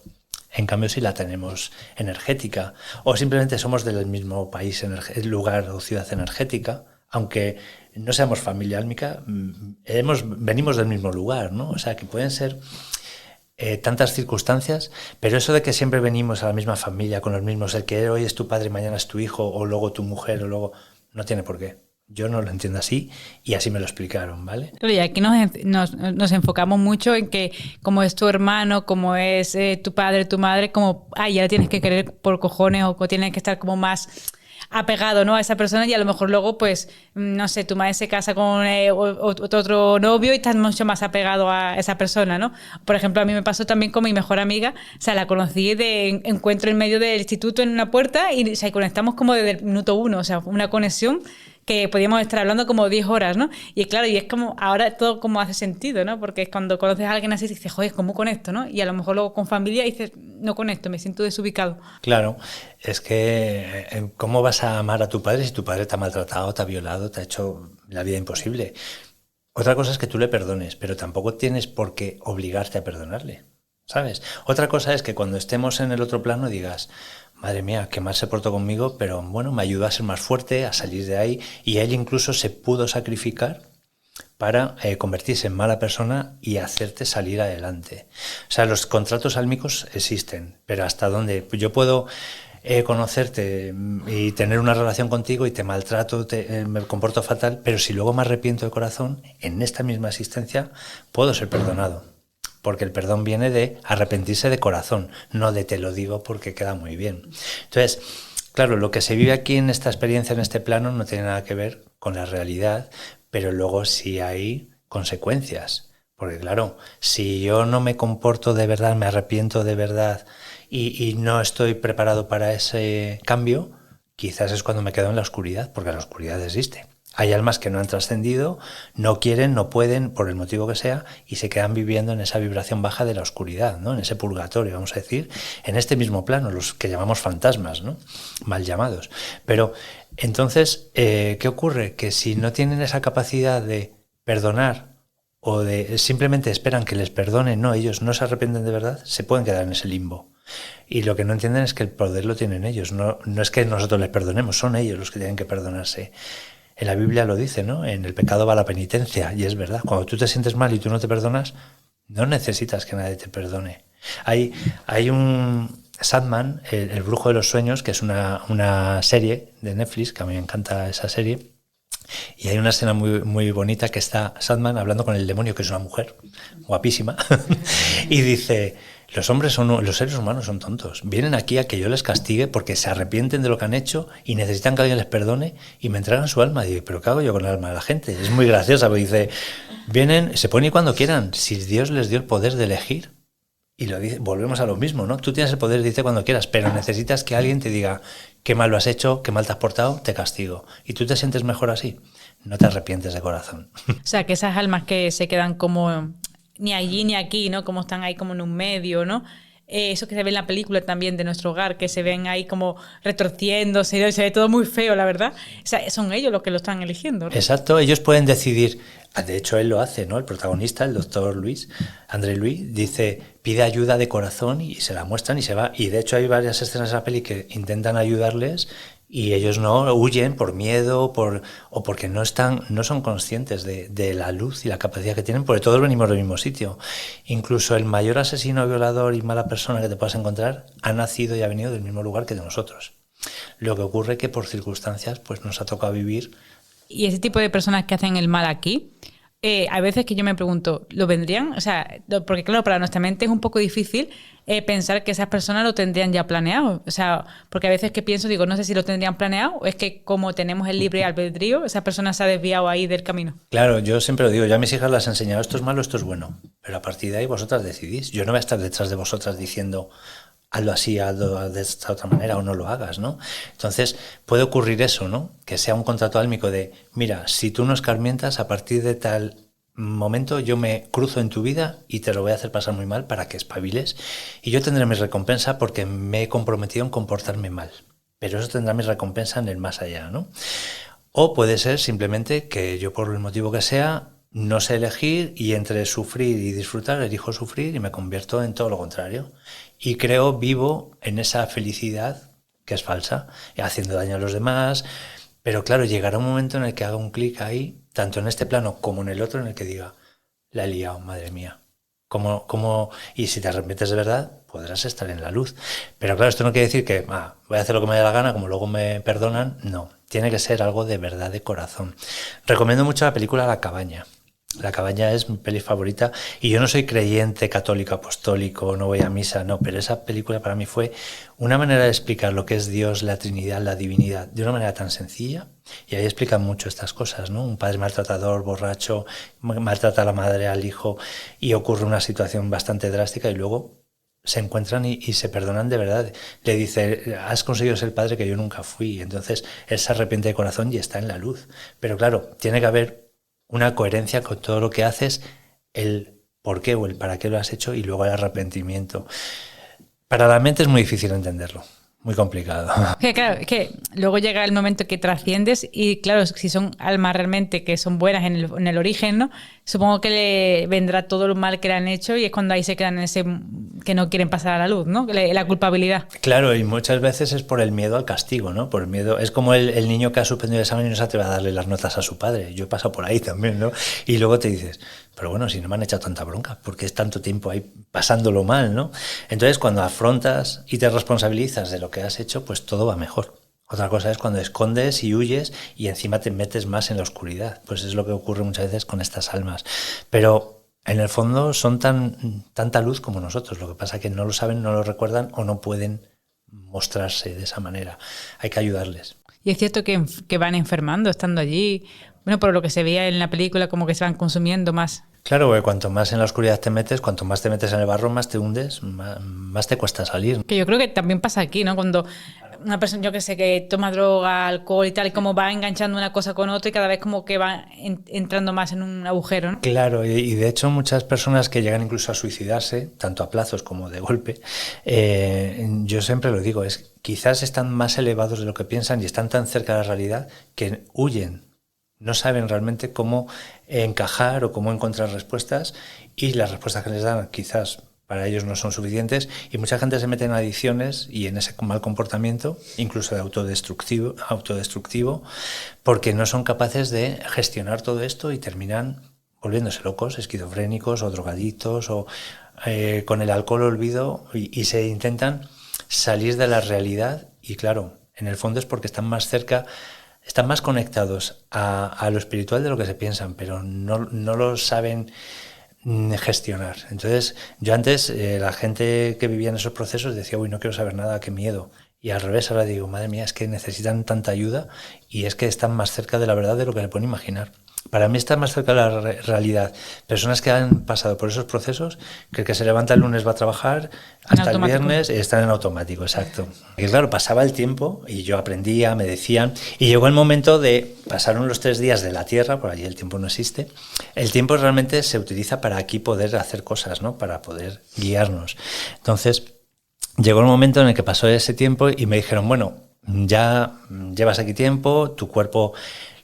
en cambio sí la tenemos energética. O simplemente somos del mismo país, lugar o ciudad energética, aunque no seamos familia álmica, venimos del mismo lugar, ¿no? O sea, que pueden ser tantas circunstancias, pero eso de que siempre venimos a la misma familia, con los mismos, el que hoy es tu padre y mañana es tu hijo, o luego tu mujer, o luego... no tiene por qué. Yo no lo entiendo así y así me lo explicaron, ¿vale? Y aquí nos enfocamos mucho en que como es tu hermano, como es tu padre, tu madre, como, ya le tienes que querer por cojones o tienes que estar como más apegado, ¿no?, a esa persona y a lo mejor luego, pues, no sé, tu madre se casa con otro novio y estás mucho más apegado a esa persona, ¿no? Por ejemplo, a mí me pasó también con mi mejor amiga, o sea, la conocí de encuentro en medio del instituto en una puerta y, o sea, conectamos como desde el minuto 1, o sea, una conexión que podíamos estar hablando como 10 horas, ¿no? Y claro, y es como, ahora todo como hace sentido, ¿no? Porque es cuando conoces a alguien así, dices, joder, ¿cómo conecto, no? Y a lo mejor luego con familia dices, no conecto, me siento desubicado. Claro, es que ¿cómo vas a amar a tu padre si tu padre te ha maltratado, te ha violado, te ha hecho la vida imposible? Otra cosa es que tú le perdones, pero tampoco tienes por qué obligarte a perdonarle, ¿sabes? Otra cosa es que cuando estemos en el otro plano digas, madre mía, qué mal se portó conmigo, pero bueno, me ayudó a ser más fuerte, a salir de ahí, y él incluso se pudo sacrificar para convertirse en mala persona y hacerte salir adelante. O sea, los contratos álmicos existen, pero hasta dónde yo puedo conocerte y tener una relación contigo y te maltrato, me comporto fatal, pero si luego me arrepiento de corazón, en esta misma existencia puedo ser perdonado. Porque el perdón viene de arrepentirse de corazón, no de te lo digo porque queda muy bien. Entonces, claro, lo que se vive aquí en esta experiencia, en este plano, no tiene nada que ver con la realidad, pero luego sí hay consecuencias. Porque claro, si yo no me comporto de verdad, me arrepiento de verdad y no estoy preparado para ese cambio, quizás es cuando me quedo en la oscuridad, porque la oscuridad existe. Hay almas que no han trascendido, no quieren, no pueden, por el motivo que sea, y se quedan viviendo en esa vibración baja de la oscuridad, ¿no? En ese purgatorio, vamos a decir, en este mismo plano, los que llamamos fantasmas, ¿no? Mal llamados. Pero entonces, ¿qué ocurre? Que si no tienen esa capacidad de perdonar o de simplemente esperan que les perdonen, no, ellos no se arrepienten de verdad, se pueden quedar en ese limbo. Y lo que no entienden es que el poder lo tienen ellos, no es que nosotros les perdonemos, son ellos los que tienen que perdonarse. En la Biblia lo dice, ¿no? En el pecado va la penitencia, y es verdad. Cuando tú te sientes mal y tú no te perdonas, no necesitas que nadie te perdone. Hay un Sandman, el brujo de los sueños, que es una serie de Netflix, que a mí me encanta esa serie, y hay una escena muy, muy bonita que está Sandman hablando con el demonio, que es una mujer guapísima, y dice... Los seres humanos son tontos. Vienen aquí a que yo les castigue porque se arrepienten de lo que han hecho y necesitan que alguien les perdone y me entregan su alma. Y digo, ¿pero qué hago yo con el alma de la gente? Es muy graciosa, porque dice, vienen, se pueden ir cuando quieran. Si Dios les dio el poder de elegir, y lo dice, volvemos a lo mismo, ¿no? Tú tienes el poder de irte cuando quieras, pero necesitas que alguien te diga, qué mal lo has hecho, qué mal te has portado, te castigo. ¿Y tú te sientes mejor así? No te arrepientes de corazón. O sea, que esas almas que se quedan como... ni allí ni aquí, ¿no? Como están ahí como en un medio, ¿no? eso que se ve en la película también de Nuestro Hogar, que se ven ahí como retorciéndose, ¿no? Se ve todo muy feo, la verdad. O sea, son ellos los que lo están eligiendo, ¿no? Exacto, ellos pueden decidir. De hecho, él lo hace, ¿no? El protagonista, el doctor Luis, André Luis, dice, pide ayuda de corazón y se la muestran y se va. Y de hecho hay varias escenas de la peli que intentan ayudarles y ellos no, huyen por miedo o porque no son conscientes de la luz y la capacidad que tienen, porque todos venimos del mismo sitio. Incluso el mayor asesino, violador y mala persona que te puedas encontrar ha nacido y ha venido del mismo lugar que de nosotros. Lo que ocurre es que por circunstancias pues nos ha tocado vivir. Y ese tipo de personas que hacen el mal aquí, hay veces que yo me pregunto, ¿lo vendrían? O sea, porque claro, para nuestra mente es un poco difícil pensar que esas personas lo tendrían ya planeado. O sea, porque a veces que pienso, digo, no sé si lo tendrían planeado o es que como tenemos el libre albedrío, esa persona se ha desviado ahí del camino. Claro, yo siempre lo digo, yo a mis hijas las he enseñado, esto es malo, esto es bueno, pero a partir de ahí vosotras decidís. Yo no voy a estar detrás de vosotras diciendo, hazlo así, hazlo de esta otra manera o no lo hagas, ¿no? Entonces puede ocurrir eso, ¿no? Que sea un contrato álmico de, mira, si tú no escarmientas, a partir de tal momento yo me cruzo en tu vida y te lo voy a hacer pasar muy mal para que espabiles y yo tendré mi recompensa porque me he comprometido en comportarme mal, pero eso tendrá mi recompensa en el más allá, ¿no? O puede ser simplemente que yo por el motivo que sea no sé elegir y entre sufrir y disfrutar elijo sufrir y me convierto en todo lo contrario. Y vivo en esa felicidad que es falsa, haciendo daño a los demás. Pero claro, llegará un momento en el que haga un clic ahí, tanto en este plano como en el otro, en el que diga, la he liado, madre mía. Y si te arrepientes de verdad, podrás estar en la luz. Pero claro, esto no quiere decir que voy a hacer lo que me dé la gana, como luego me perdonan. No, tiene que ser algo de verdad, de corazón. Recomiendo mucho la película La Cabaña. La Cabaña es mi peli favorita y yo no soy creyente católico apostólico, no voy a misa, no, pero esa película para mí fue una manera de explicar lo que es Dios, la Trinidad, la divinidad, de una manera tan sencilla y ahí explican mucho estas cosas, ¿no? Un padre maltratador, borracho, maltrata a la madre, al hijo y ocurre una situación bastante drástica y luego se encuentran y se perdonan de verdad. Le dice, has conseguido ser el padre que yo nunca fui, entonces él se arrepiente de corazón y está en la luz. Pero claro, tiene que haber una coherencia con todo lo que haces, el por qué o el para qué lo has hecho y luego el arrepentimiento. Para la mente es muy difícil entenderlo, muy complicado. Claro, es que luego llega el momento que trasciendes y claro, si son almas realmente que son buenas en el origen, ¿no? Supongo que le vendrá todo lo mal que le han hecho y es cuando ahí se quedan en ese que no quieren pasar a la luz, ¿no? La culpabilidad. Claro, y muchas veces es por el miedo al castigo, ¿no? Por el miedo. Es como el niño que ha suspendido el examen y no se atreve a darle las notas a su padre. Yo he pasado por ahí también, ¿no? Y luego te dices, pero bueno, si no me han echado tanta bronca, ¿por qué es tanto tiempo ahí pasándolo mal, ¿no? Entonces, cuando afrontas y te responsabilizas de lo que has hecho, pues todo va mejor. Otra cosa es cuando escondes y huyes y encima te metes más en la oscuridad. Pues es lo que ocurre muchas veces con estas almas. Pero en el fondo son tanta luz como nosotros. Lo que pasa es que no lo saben, no lo recuerdan o no pueden mostrarse de esa manera. Hay que ayudarles. Y es cierto que van enfermando estando allí. Bueno, por lo que se veía en la película, como que se van consumiendo más. Claro, porque cuanto más en la oscuridad te metes, cuanto más te metes en el barro, más te hundes, más te cuesta salir. Que yo creo que también pasa aquí, ¿no? Cuando una persona, yo que sé, que toma droga, alcohol y tal, y como va enganchando una cosa con otra y cada vez como que va entrando más en un agujero, ¿no? Claro, y de hecho muchas personas que llegan incluso a suicidarse, tanto a plazos como de golpe, yo siempre lo digo, quizás están más elevados de lo que piensan y están tan cerca de la realidad que huyen. No saben realmente cómo encajar o cómo encontrar respuestas y las respuestas que les dan quizás para ellos no son suficientes y mucha gente se mete en adicciones y en ese mal comportamiento, incluso de autodestructivo, porque no son capaces de gestionar todo esto y terminan volviéndose locos, esquizofrénicos o drogadictos o con el alcohol olvido y se intentan salir de la realidad y claro, en el fondo es porque están más cerca. Están más conectados a lo espiritual de lo que se piensan, pero no lo saben gestionar. Entonces, yo antes, la gente que vivía en esos procesos decía, uy, no quiero saber nada, qué miedo. Y al revés, ahora digo, madre mía, es que necesitan tanta ayuda y es que están más cerca de la verdad de lo que se pueden imaginar. Para mí está más cerca de la realidad. Personas que han pasado por esos procesos, que el que se levanta el lunes va a trabajar hasta el viernes y están en automático, exacto. Y claro, pasaba el tiempo y yo aprendía, me decían, y llegó el momento pasaron los 3 días de la Tierra, por allí el tiempo no existe, el tiempo realmente se utiliza para aquí poder hacer cosas, ¿no? Para poder guiarnos. Entonces, llegó el momento en el que pasó ese tiempo y me dijeron, bueno, ya llevas aquí tiempo, tu cuerpo,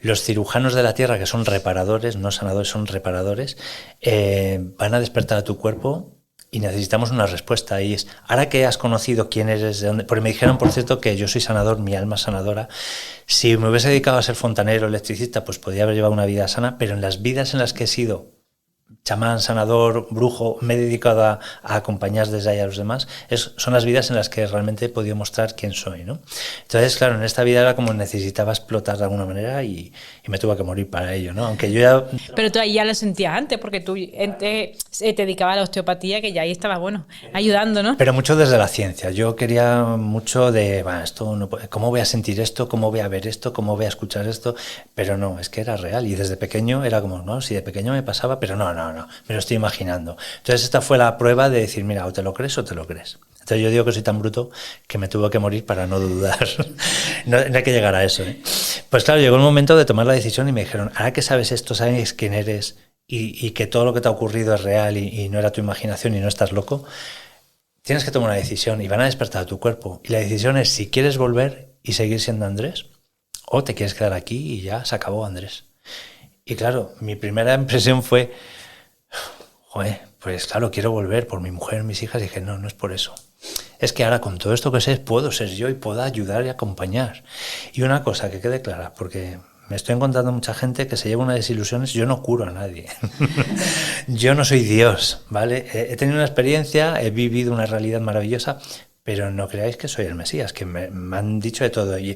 los cirujanos de la tierra, que son reparadores, no sanadores, son reparadores, van a despertar a tu cuerpo y necesitamos una respuesta. Y es, ahora que has conocido quién eres, de dónde... Porque me dijeron, por cierto, que yo soy sanador, mi alma es sanadora. Si me hubiese dedicado a ser fontanero, electricista, pues podría haber llevado una vida sana, pero en las vidas en las que he sido chamán, sanador, brujo, me he dedicado a acompañar desde ahí a los demás, son las vidas en las que realmente he podido mostrar quién soy, ¿no? Entonces, claro, en esta vida era como necesitaba explotar de alguna manera y me tuve que morir para ello, ¿no? Aunque yo ya... Pero tú ahí ya lo sentías antes, porque tú te dedicabas a la osteopatía, que ya ahí estabas, bueno, ayudando, ¿no? Pero mucho desde la ciencia. Yo quería mucho de, esto no, ¿cómo voy a sentir esto? ¿Cómo voy a ver esto? ¿Cómo voy a escuchar esto? Pero no, es que era real. Y desde pequeño era como, no, si de pequeño me pasaba, pero no, me lo estoy imaginando. Entonces esta fue la prueba de decir, mira, o te lo crees o te lo crees. Entonces yo digo que soy tan bruto que me tuve que morir para no dudar. No hay que llegar a eso, ¿eh? Pues claro, llegó el momento de tomar la decisión y me dijeron, ahora que sabes esto, sabes quién eres y que todo lo que te ha ocurrido es real y no era tu imaginación y no estás loco, tienes que tomar una decisión y van a despertar a tu cuerpo. Y la decisión es si quieres volver y seguir siendo Andrés o te quieres quedar aquí y ya se acabó Andrés. Y claro, mi primera impresión fue... Joder, pues claro, quiero volver por mi mujer, mis hijas. Y dije, no es por eso. Es que ahora con todo esto que sé, puedo ser yo y puedo ayudar y acompañar. Y una cosa que quede clara, porque me estoy encontrando mucha gente que se lleva unas desilusiones, yo no curo a nadie. Yo no soy Dios, ¿vale? He tenido una experiencia, he vivido una realidad maravillosa, pero no creáis que soy el Mesías, que me han dicho de todo. Y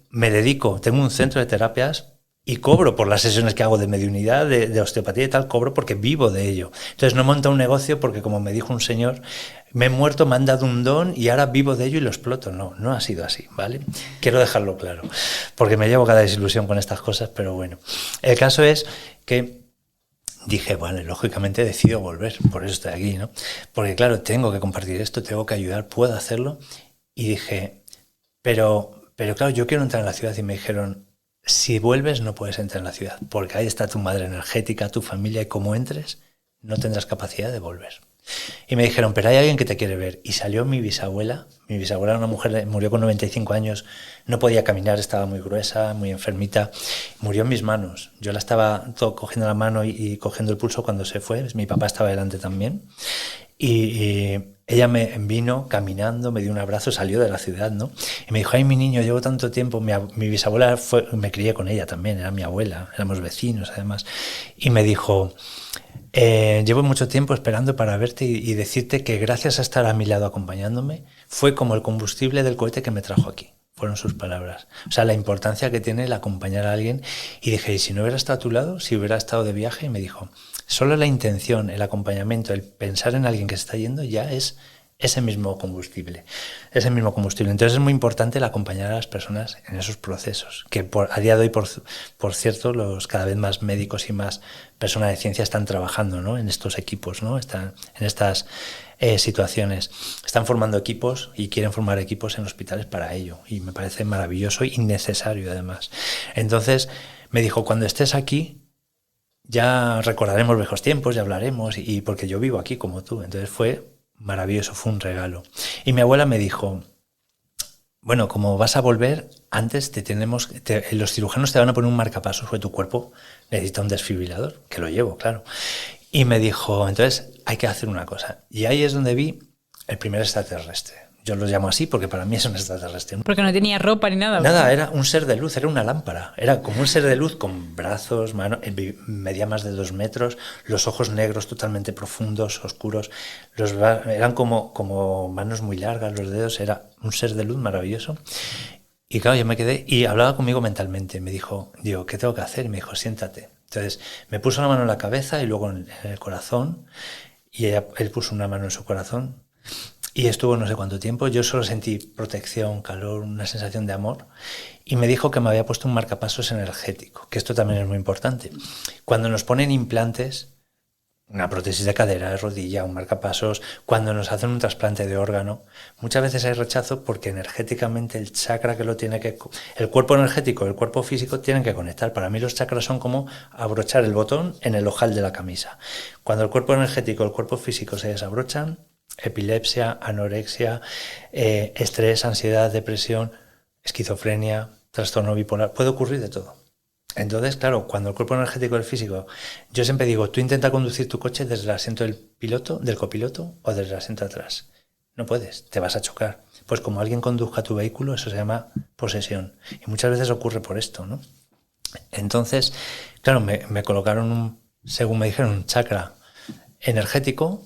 me dedico, tengo un centro de terapias y cobro por las sesiones que hago de mediunidad, de osteopatía y tal, cobro porque vivo de ello. Entonces no monto un negocio porque, como me dijo un señor, me he muerto, me han dado un don y ahora vivo de ello y lo exploto. No ha sido así, ¿vale? Quiero dejarlo claro, porque me llevo cada desilusión con estas cosas, pero bueno. El caso es que dije, vale, lógicamente decido volver, por eso estoy aquí, ¿no? Porque claro, tengo que compartir esto, tengo que ayudar, puedo hacerlo. Y dije, pero claro, yo quiero entrar en la ciudad. Y me dijeron, si vuelves no puedes entrar en la ciudad, porque ahí está tu madre energética, tu familia, y como entres no tendrás capacidad de volver. Y me dijeron, pero hay alguien que te quiere ver. Y salió mi bisabuela. Mi bisabuela era una mujer, murió con 95 años, no podía caminar, estaba muy gruesa, muy enfermita. Murió en mis manos. Yo la estaba cogiendo la mano y cogiendo el pulso cuando se fue. Mi papá estaba delante también. Y ella me vino caminando, me dio un abrazo, salió de la ciudad, ¿no? Y me dijo, ay, mi niño, llevo tanto tiempo. Mi bisabuela me crié con ella también, era mi abuela, éramos vecinos además. Y me dijo, llevo mucho tiempo esperando para verte y decirte que gracias a estar a mi lado acompañándome, fue como el combustible del cohete que me trajo aquí. Fueron sus palabras. O sea, la importancia que tiene el acompañar a alguien. Y dije, ¿y si no hubiera estado a tu lado? Si hubiera estado de viaje. Y me dijo, solo la intención, el acompañamiento, el pensar en alguien que se está yendo ya es ese mismo combustible. Ese mismo combustible. Entonces es muy importante el acompañar a las personas en esos procesos. Que a día de hoy, por cierto, cada vez más médicos y más personas de ciencia están trabajando, ¿no? En estos equipos, ¿no? Están en estas situaciones. Están formando equipos y quieren formar equipos en hospitales para ello. Y me parece maravilloso y necesario además. Entonces me dijo, cuando estés aquí, ya recordaremos viejos tiempos, ya hablaremos, y porque yo vivo aquí como tú. Entonces fue maravilloso, fue un regalo. Y mi abuela me dijo, bueno, como vas a volver, antes los cirujanos te van a poner un marcapasos, porque tu cuerpo necesita un desfibrilador, que lo llevo, claro. Y me dijo, entonces hay que hacer una cosa. Y ahí es donde vi el primer extraterrestre. Yo lo llamo así porque para mí es un extraterrestre. Porque no tenía ropa ni nada. Nada, era un ser de luz, era una lámpara. Era como un ser de luz con brazos, manos, medía más de 2 metros, los ojos negros totalmente profundos, oscuros. Eran como manos muy largas, los dedos. Era un ser de luz maravilloso. Y claro, yo me quedé y hablaba conmigo mentalmente. Me dijo, digo, ¿qué tengo que hacer? Y me dijo, siéntate. Entonces me puso la mano en la cabeza y luego en el corazón. Y él puso una mano en su corazón. Y estuvo no sé cuánto tiempo. Yo solo sentí protección, calor, una sensación de amor. Y me dijo que me había puesto un marcapasos energético, que esto también es muy importante. Cuando nos ponen implantes, una prótesis de cadera, de rodilla, un marcapasos, cuando nos hacen un trasplante de órgano, muchas veces hay rechazo porque energéticamente el chakra que lo tiene que... El cuerpo energético y el cuerpo físico tienen que conectar. Para mí los chakras son como abrochar el botón en el ojal de la camisa. Cuando el cuerpo energético y el cuerpo físico se desabrochan, epilepsia, anorexia, estrés, ansiedad, depresión, esquizofrenia, trastorno bipolar, puede ocurrir de todo. Entonces, claro, cuando el cuerpo energético del físico, yo siempre digo, tú intenta conducir tu coche desde el asiento del piloto, del copiloto o desde el asiento de atrás. No puedes, te vas a chocar. Pues como alguien conduzca tu vehículo, eso se llama posesión. Y muchas veces ocurre por esto, ¿no? Entonces, claro, me colocaron, según me dijeron, un chakra energético,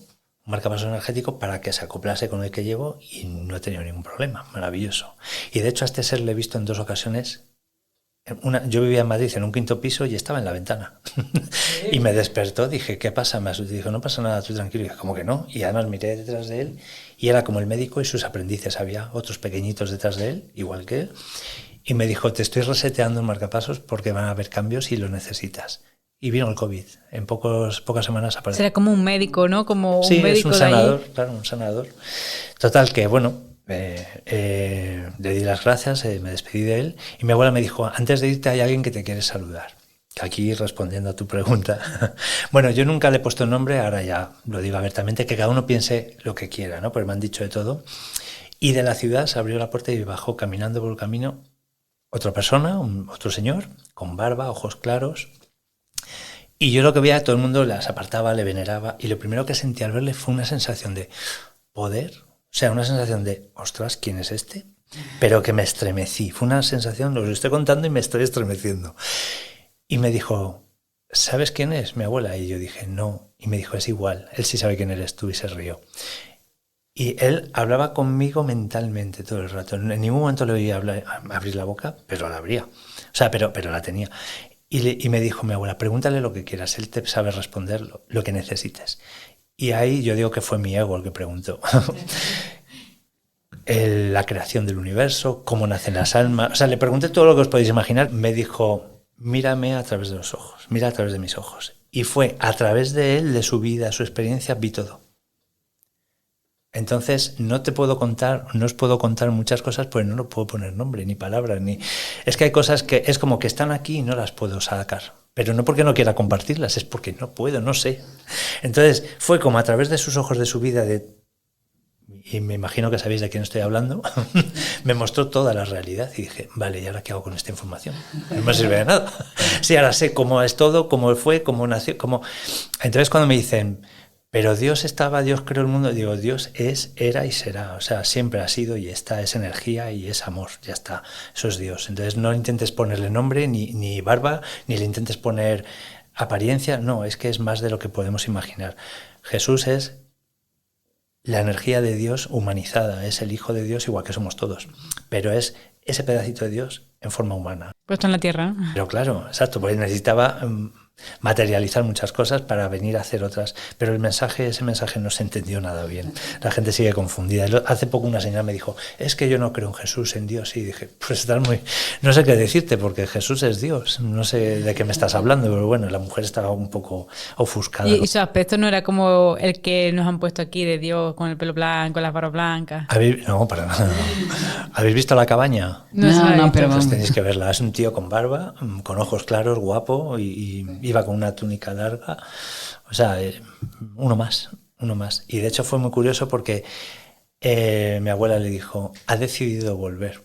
un marcapasos energético para que se acoplase con el que llevo y no he tenido ningún problema. Maravilloso. Y de hecho a este ser le he visto en 2 ocasiones. Yo vivía en Madrid en un 5º piso y estaba en la ventana. Y me despertó, dije, ¿qué pasa? Me asusté, dijo, no pasa nada, tú tranquilo. Y dije, ¿cómo que no? Y además miré detrás de él y era como el médico y sus aprendices. Había otros pequeñitos detrás de él, igual que él. Y me dijo, te estoy reseteando el marcapasos porque van a haber cambios y lo necesitas. Y vino el COVID. En pocas semanas apareció. Será como un médico, ¿no? Como sí, un médico es un sanador, de ahí. claro, un sanador. Total, que bueno, le di las gracias, me despedí de él y mi abuela me dijo, antes de irte hay alguien que te quiere saludar. Aquí respondiendo a tu pregunta. Bueno, yo nunca le he puesto nombre, ahora ya lo digo abiertamente, que cada uno piense lo que quiera, ¿no? Porque me han dicho de todo. Y de la ciudad se abrió la puerta y bajó caminando por el camino otra persona, otro señor, con barba, ojos claros. Y yo lo que veía, todo el mundo las apartaba, le veneraba. Y lo primero que sentí al verle fue una sensación de poder. O sea, una sensación de, ostras, ¿quién es este? Pero que me estremecí. Fue una sensación, lo estoy contando y me estoy estremeciendo. Y me dijo, ¿sabes quién es mi abuela? Y yo dije, no. Y me dijo, es igual, él sí sabe quién eres tú, y se rió. Y él hablaba conmigo mentalmente todo el rato. En ningún momento le oía abrir la boca, pero la abría. O sea, pero la tenía. Y me dijo mi abuela, pregúntale lo que quieras, él te sabe responder lo que necesites. Y ahí yo digo que fue mi ego el que preguntó. La creación del universo, cómo nacen las almas. O sea, le pregunté todo lo que os podéis imaginar. Me dijo, mírame a través de los ojos, mira a través de mis ojos. Y fue a través de él, de su vida, su experiencia, vi todo. Entonces no os puedo contar muchas cosas, pues no lo puedo poner nombre, ni palabras, ni... Es que hay cosas que es como que están aquí y no las puedo sacar. Pero no porque no quiera compartirlas, es porque no puedo, no sé. Entonces fue como a través de sus ojos, de su vida, y me imagino que sabéis de quién estoy hablando, me mostró toda la realidad y dije, vale, ¿y ahora qué hago con esta información? No me sirve de nada. Sí, ahora sé cómo es todo, cómo fue, cómo nació, cómo... Entonces cuando me dicen... Pero Dios estaba, Dios creó el mundo. Digo, Dios es, era y será. O sea, siempre ha sido y está, es energía y es amor. Ya está, eso es Dios. Entonces no intentes ponerle nombre, ni barba, ni le intentes poner apariencia. No, es que es más de lo que podemos imaginar. Jesús es la energía de Dios humanizada. Es el Hijo de Dios igual que somos todos. Pero es ese pedacito de Dios en forma humana. Puesto en la tierra. Pero claro, exacto, porque necesitaba... materializar muchas cosas para venir a hacer otras, pero ese mensaje no se entendió nada bien, la gente sigue confundida. Hace poco una señora me dijo, es que yo no creo en Jesús, en Dios, y dije, pues estás no sé qué decirte, porque Jesús es Dios, no sé de qué me estás hablando, pero bueno, la mujer estaba un poco ofuscada. Y su aspecto no era como el que nos han puesto aquí de Dios, con el pelo blanco, las barbas blancas. No, para nada. ¿Habéis visto La Cabaña? No, pero pues tenéis que verla, es un tío con barba, con ojos claros, guapo, y iba con una túnica larga, o sea, uno más. Y de hecho fue muy curioso porque mi abuela le dijo, ha decidido volver.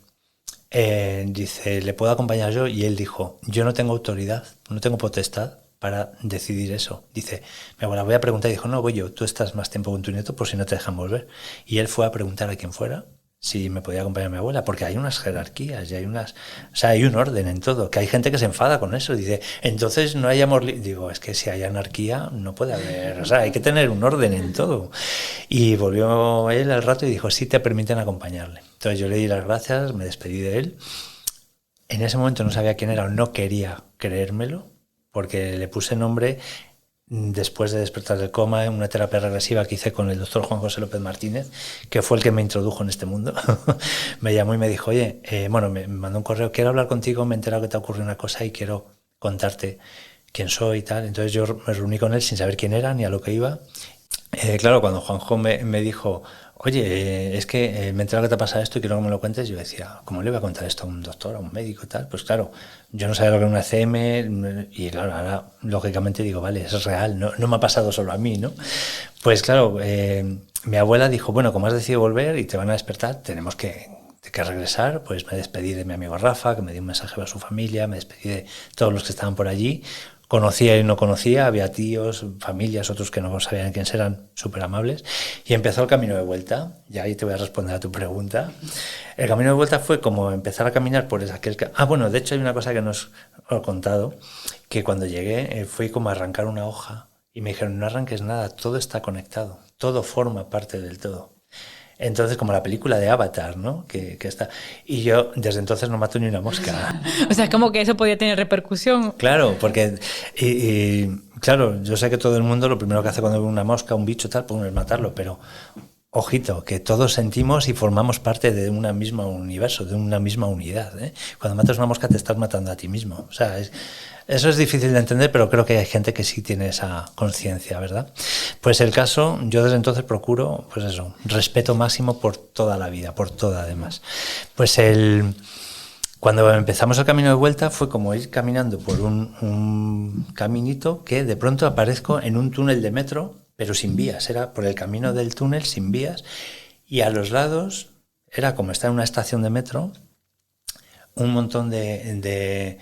Dice, ¿le puedo acompañar yo? Y él dijo, yo no tengo autoridad, no tengo potestad para decidir eso. Dice, mi abuela, voy a preguntar. Y dijo, no, voy yo, tú estás más tiempo con tu nieto por si no te dejan volver. Y él fue a preguntar a quien fuera si me podía acompañar mi abuela, porque hay unas jerarquías y hay un orden en todo, que hay gente que se enfada con eso, dice, entonces no hay amor digo, es que si hay anarquía no puede haber, o sea, hay que tener un orden en todo. Y volvió él al rato y dijo, sí te permiten acompañarle. Entonces yo le di las gracias, me despedí de él. En ese momento no sabía quién era, no quería creérmelo, porque le puse nombre después de despertar del coma, en una terapia regresiva que hice con el doctor Juan José López Martínez, que fue el que me introdujo en este mundo. Me llamó y me dijo, oye, me mandó un correo, quiero hablar contigo, me he enterado que te ocurrió una cosa y quiero contarte quién soy y tal. Entonces yo me reuní con él sin saber quién era ni a lo que iba. Claro, cuando Juanjo me dijo, oye, es que me he enterado que te pasa esto y quiero que me lo cuentes, yo decía, ¿cómo le voy a contar esto a un doctor, a un médico y tal? Pues claro, yo no sabía lo que era una ECM y claro, ahora lógicamente digo, vale, eso es real, no me ha pasado solo a mí, ¿no? Pues claro, mi abuela dijo, bueno, como has decidido volver y te van a despertar, tenemos que regresar. Pues me despedí de mi amigo Rafa, que me dio un mensaje a su familia, me despedí de todos los que estaban por allí. Conocía y no conocía, había tíos, familias, otros que no sabían quiénes eran, súper amables. Y empezó el camino de vuelta. Y ahí te voy a responder a tu pregunta. El camino de vuelta fue como empezar a caminar por aquel... bueno, de hecho hay una cosa que no os he contado, que cuando llegué fui como a arrancar una hoja y me dijeron, no arranques nada, todo está conectado, todo forma parte del todo. Entonces, como la película de Avatar, ¿no? Que está... Y yo desde entonces no mato ni una mosca. O sea, como que eso podía tener repercusión. Claro, porque... claro, yo sé que todo el mundo lo primero que hace cuando ve una mosca, un bicho tal, pues es matarlo, pero... Ojito, que todos sentimos y formamos parte de un mismo universo, de una misma unidad, ¿eh? Cuando matas una mosca te estás matando a ti mismo. O sea, eso es difícil de entender, pero creo que hay gente que sí tiene esa conciencia, ¿verdad? Pues el caso, yo desde entonces procuro, pues eso, respeto máximo por toda la vida, por toda además. Pues cuando empezamos el camino de vuelta fue como ir caminando por un caminito que de pronto aparezco en un túnel de metro, pero sin vías, era por el camino del túnel sin vías, y a los lados era como estar en una estación de metro, un montón de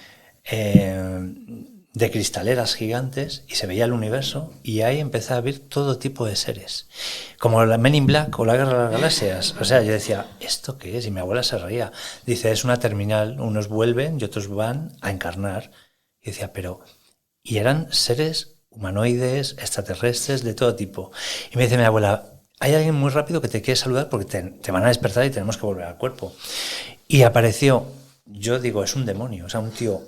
cristaleras gigantes, y se veía el universo, y ahí empecé a ver todo tipo de seres, como la Men in Black o la Guerra de las Galaxias. O sea, yo decía, ¿esto qué es? Y mi abuela se reía. Dice, es una terminal, unos vuelven y otros van a encarnar. Y decía, pero... Y eran seres humanoides, extraterrestres, de todo tipo. Y me dice mi abuela, hay alguien muy rápido que te quiere saludar porque te van a despertar y tenemos que volver al cuerpo. Y apareció, yo digo, es un demonio, o sea, un tío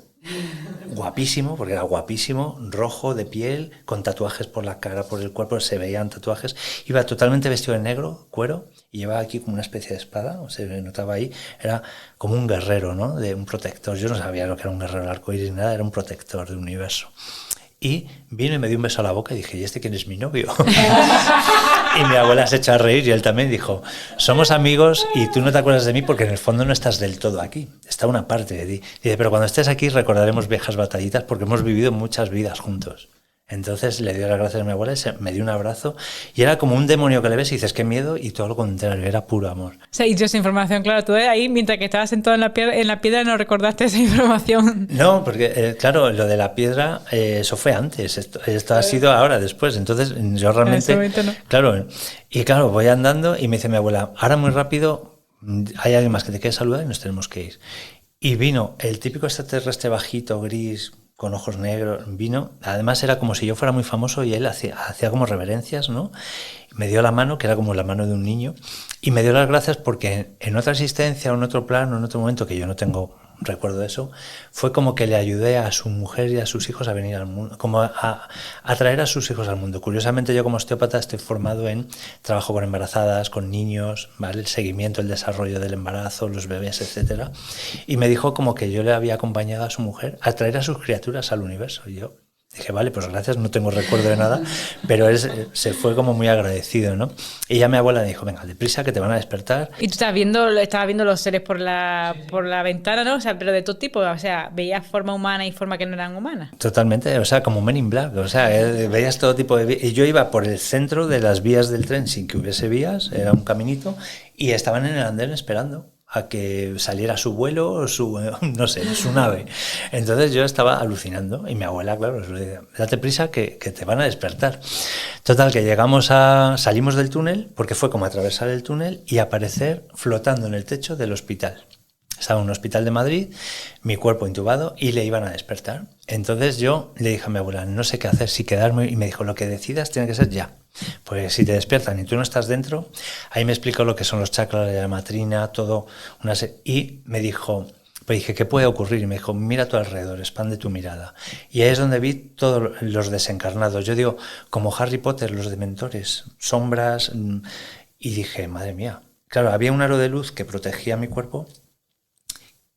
guapísimo, porque era guapísimo, rojo de piel, con tatuajes por la cara, por el cuerpo, se veían tatuajes, iba totalmente vestido de negro, cuero, y llevaba aquí como una especie de espada, o se notaba ahí, era como un guerrero, ¿no? De un protector. Yo no sabía lo que era un guerrero del arcoíris ni nada, era un protector del universo. Y vino y me dio un beso a la boca y dije, ¿y este quién es mi novio? Y mi abuela se echó a reír y él también dijo, somos amigos y tú no te acuerdas de mí porque en el fondo no estás del todo aquí, está una parte de ti. Dice, pero cuando estés aquí recordaremos viejas batallitas porque hemos vivido muchas vidas juntos. Entonces le dio las gracias a mi abuela y me dio un abrazo y era como un demonio que le ves y dices qué miedo, y todo lo contrario, era puro amor. O sea, y yo esa información, claro, tú ahí mientras que estabas sentado en la piedra no recordaste esa información. No, porque claro, lo de la piedra, eso fue antes, esto ha sido ahora, después. Entonces yo realmente... En ese momento no. Claro, y claro, voy andando y me dice mi abuela, ahora muy rápido, hay alguien más que te quiere saludar y nos tenemos que ir. Y vino el típico extraterrestre bajito, gris, con ojos negros, vino, además era como si yo fuera muy famoso y él hacía como reverencias, ¿no? Me dio la mano, que era como la mano de un niño, y me dio las gracias porque en otra existencia, en otro plano, en otro momento, que yo no tengo recuerdo de eso, fue como que le ayudé a su mujer y a sus hijos a venir al mundo, como a traer a sus hijos al mundo. Curiosamente yo como osteópata estoy formado en trabajo con embarazadas, con niños, ¿vale? El seguimiento, el desarrollo del embarazo, los bebés, etcétera. Y me dijo como que yo le había acompañado a su mujer a traer a sus criaturas al universo. Y yo dije, vale, pues gracias, no tengo recuerdo de nada, pero se fue como muy agradecido, ¿no? Y ya mi abuela me dijo, venga, deprisa que te van a despertar. Y tú estabas viendo los seres por la ventana, ¿no? O sea, pero de todo tipo, o sea, veías forma humana y forma que no eran humanas. Totalmente, o sea, como Men in Black, o sea, veías todo tipo de... Y yo iba por el centro de las vías del tren sin que hubiese vías, era un caminito, y estaban en el andén esperando a que saliera su vuelo o su nave. Entonces yo estaba alucinando y mi abuela, claro, le decía, date prisa que te van a despertar. Total, que salimos del túnel, porque fue como atravesar el túnel y aparecer flotando en el techo del hospital. Estaba en un hospital de Madrid, mi cuerpo intubado, y le iban a despertar. Entonces yo le dije a mi abuela, no sé qué hacer, si quedarme, y me dijo, lo que decidas tiene que ser ya. Pues si te despiertan y tú no estás dentro, ahí me explicó lo que son los chakras de la matrina, todo, y me dijo, pues dije, ¿qué puede ocurrir? Y me dijo, mira a tu alrededor, expande tu mirada. Y ahí es donde vi todos los desencarnados. Yo digo, como Harry Potter, los dementores, sombras, y dije, madre mía. Claro, había un aro de luz que protegía mi cuerpo,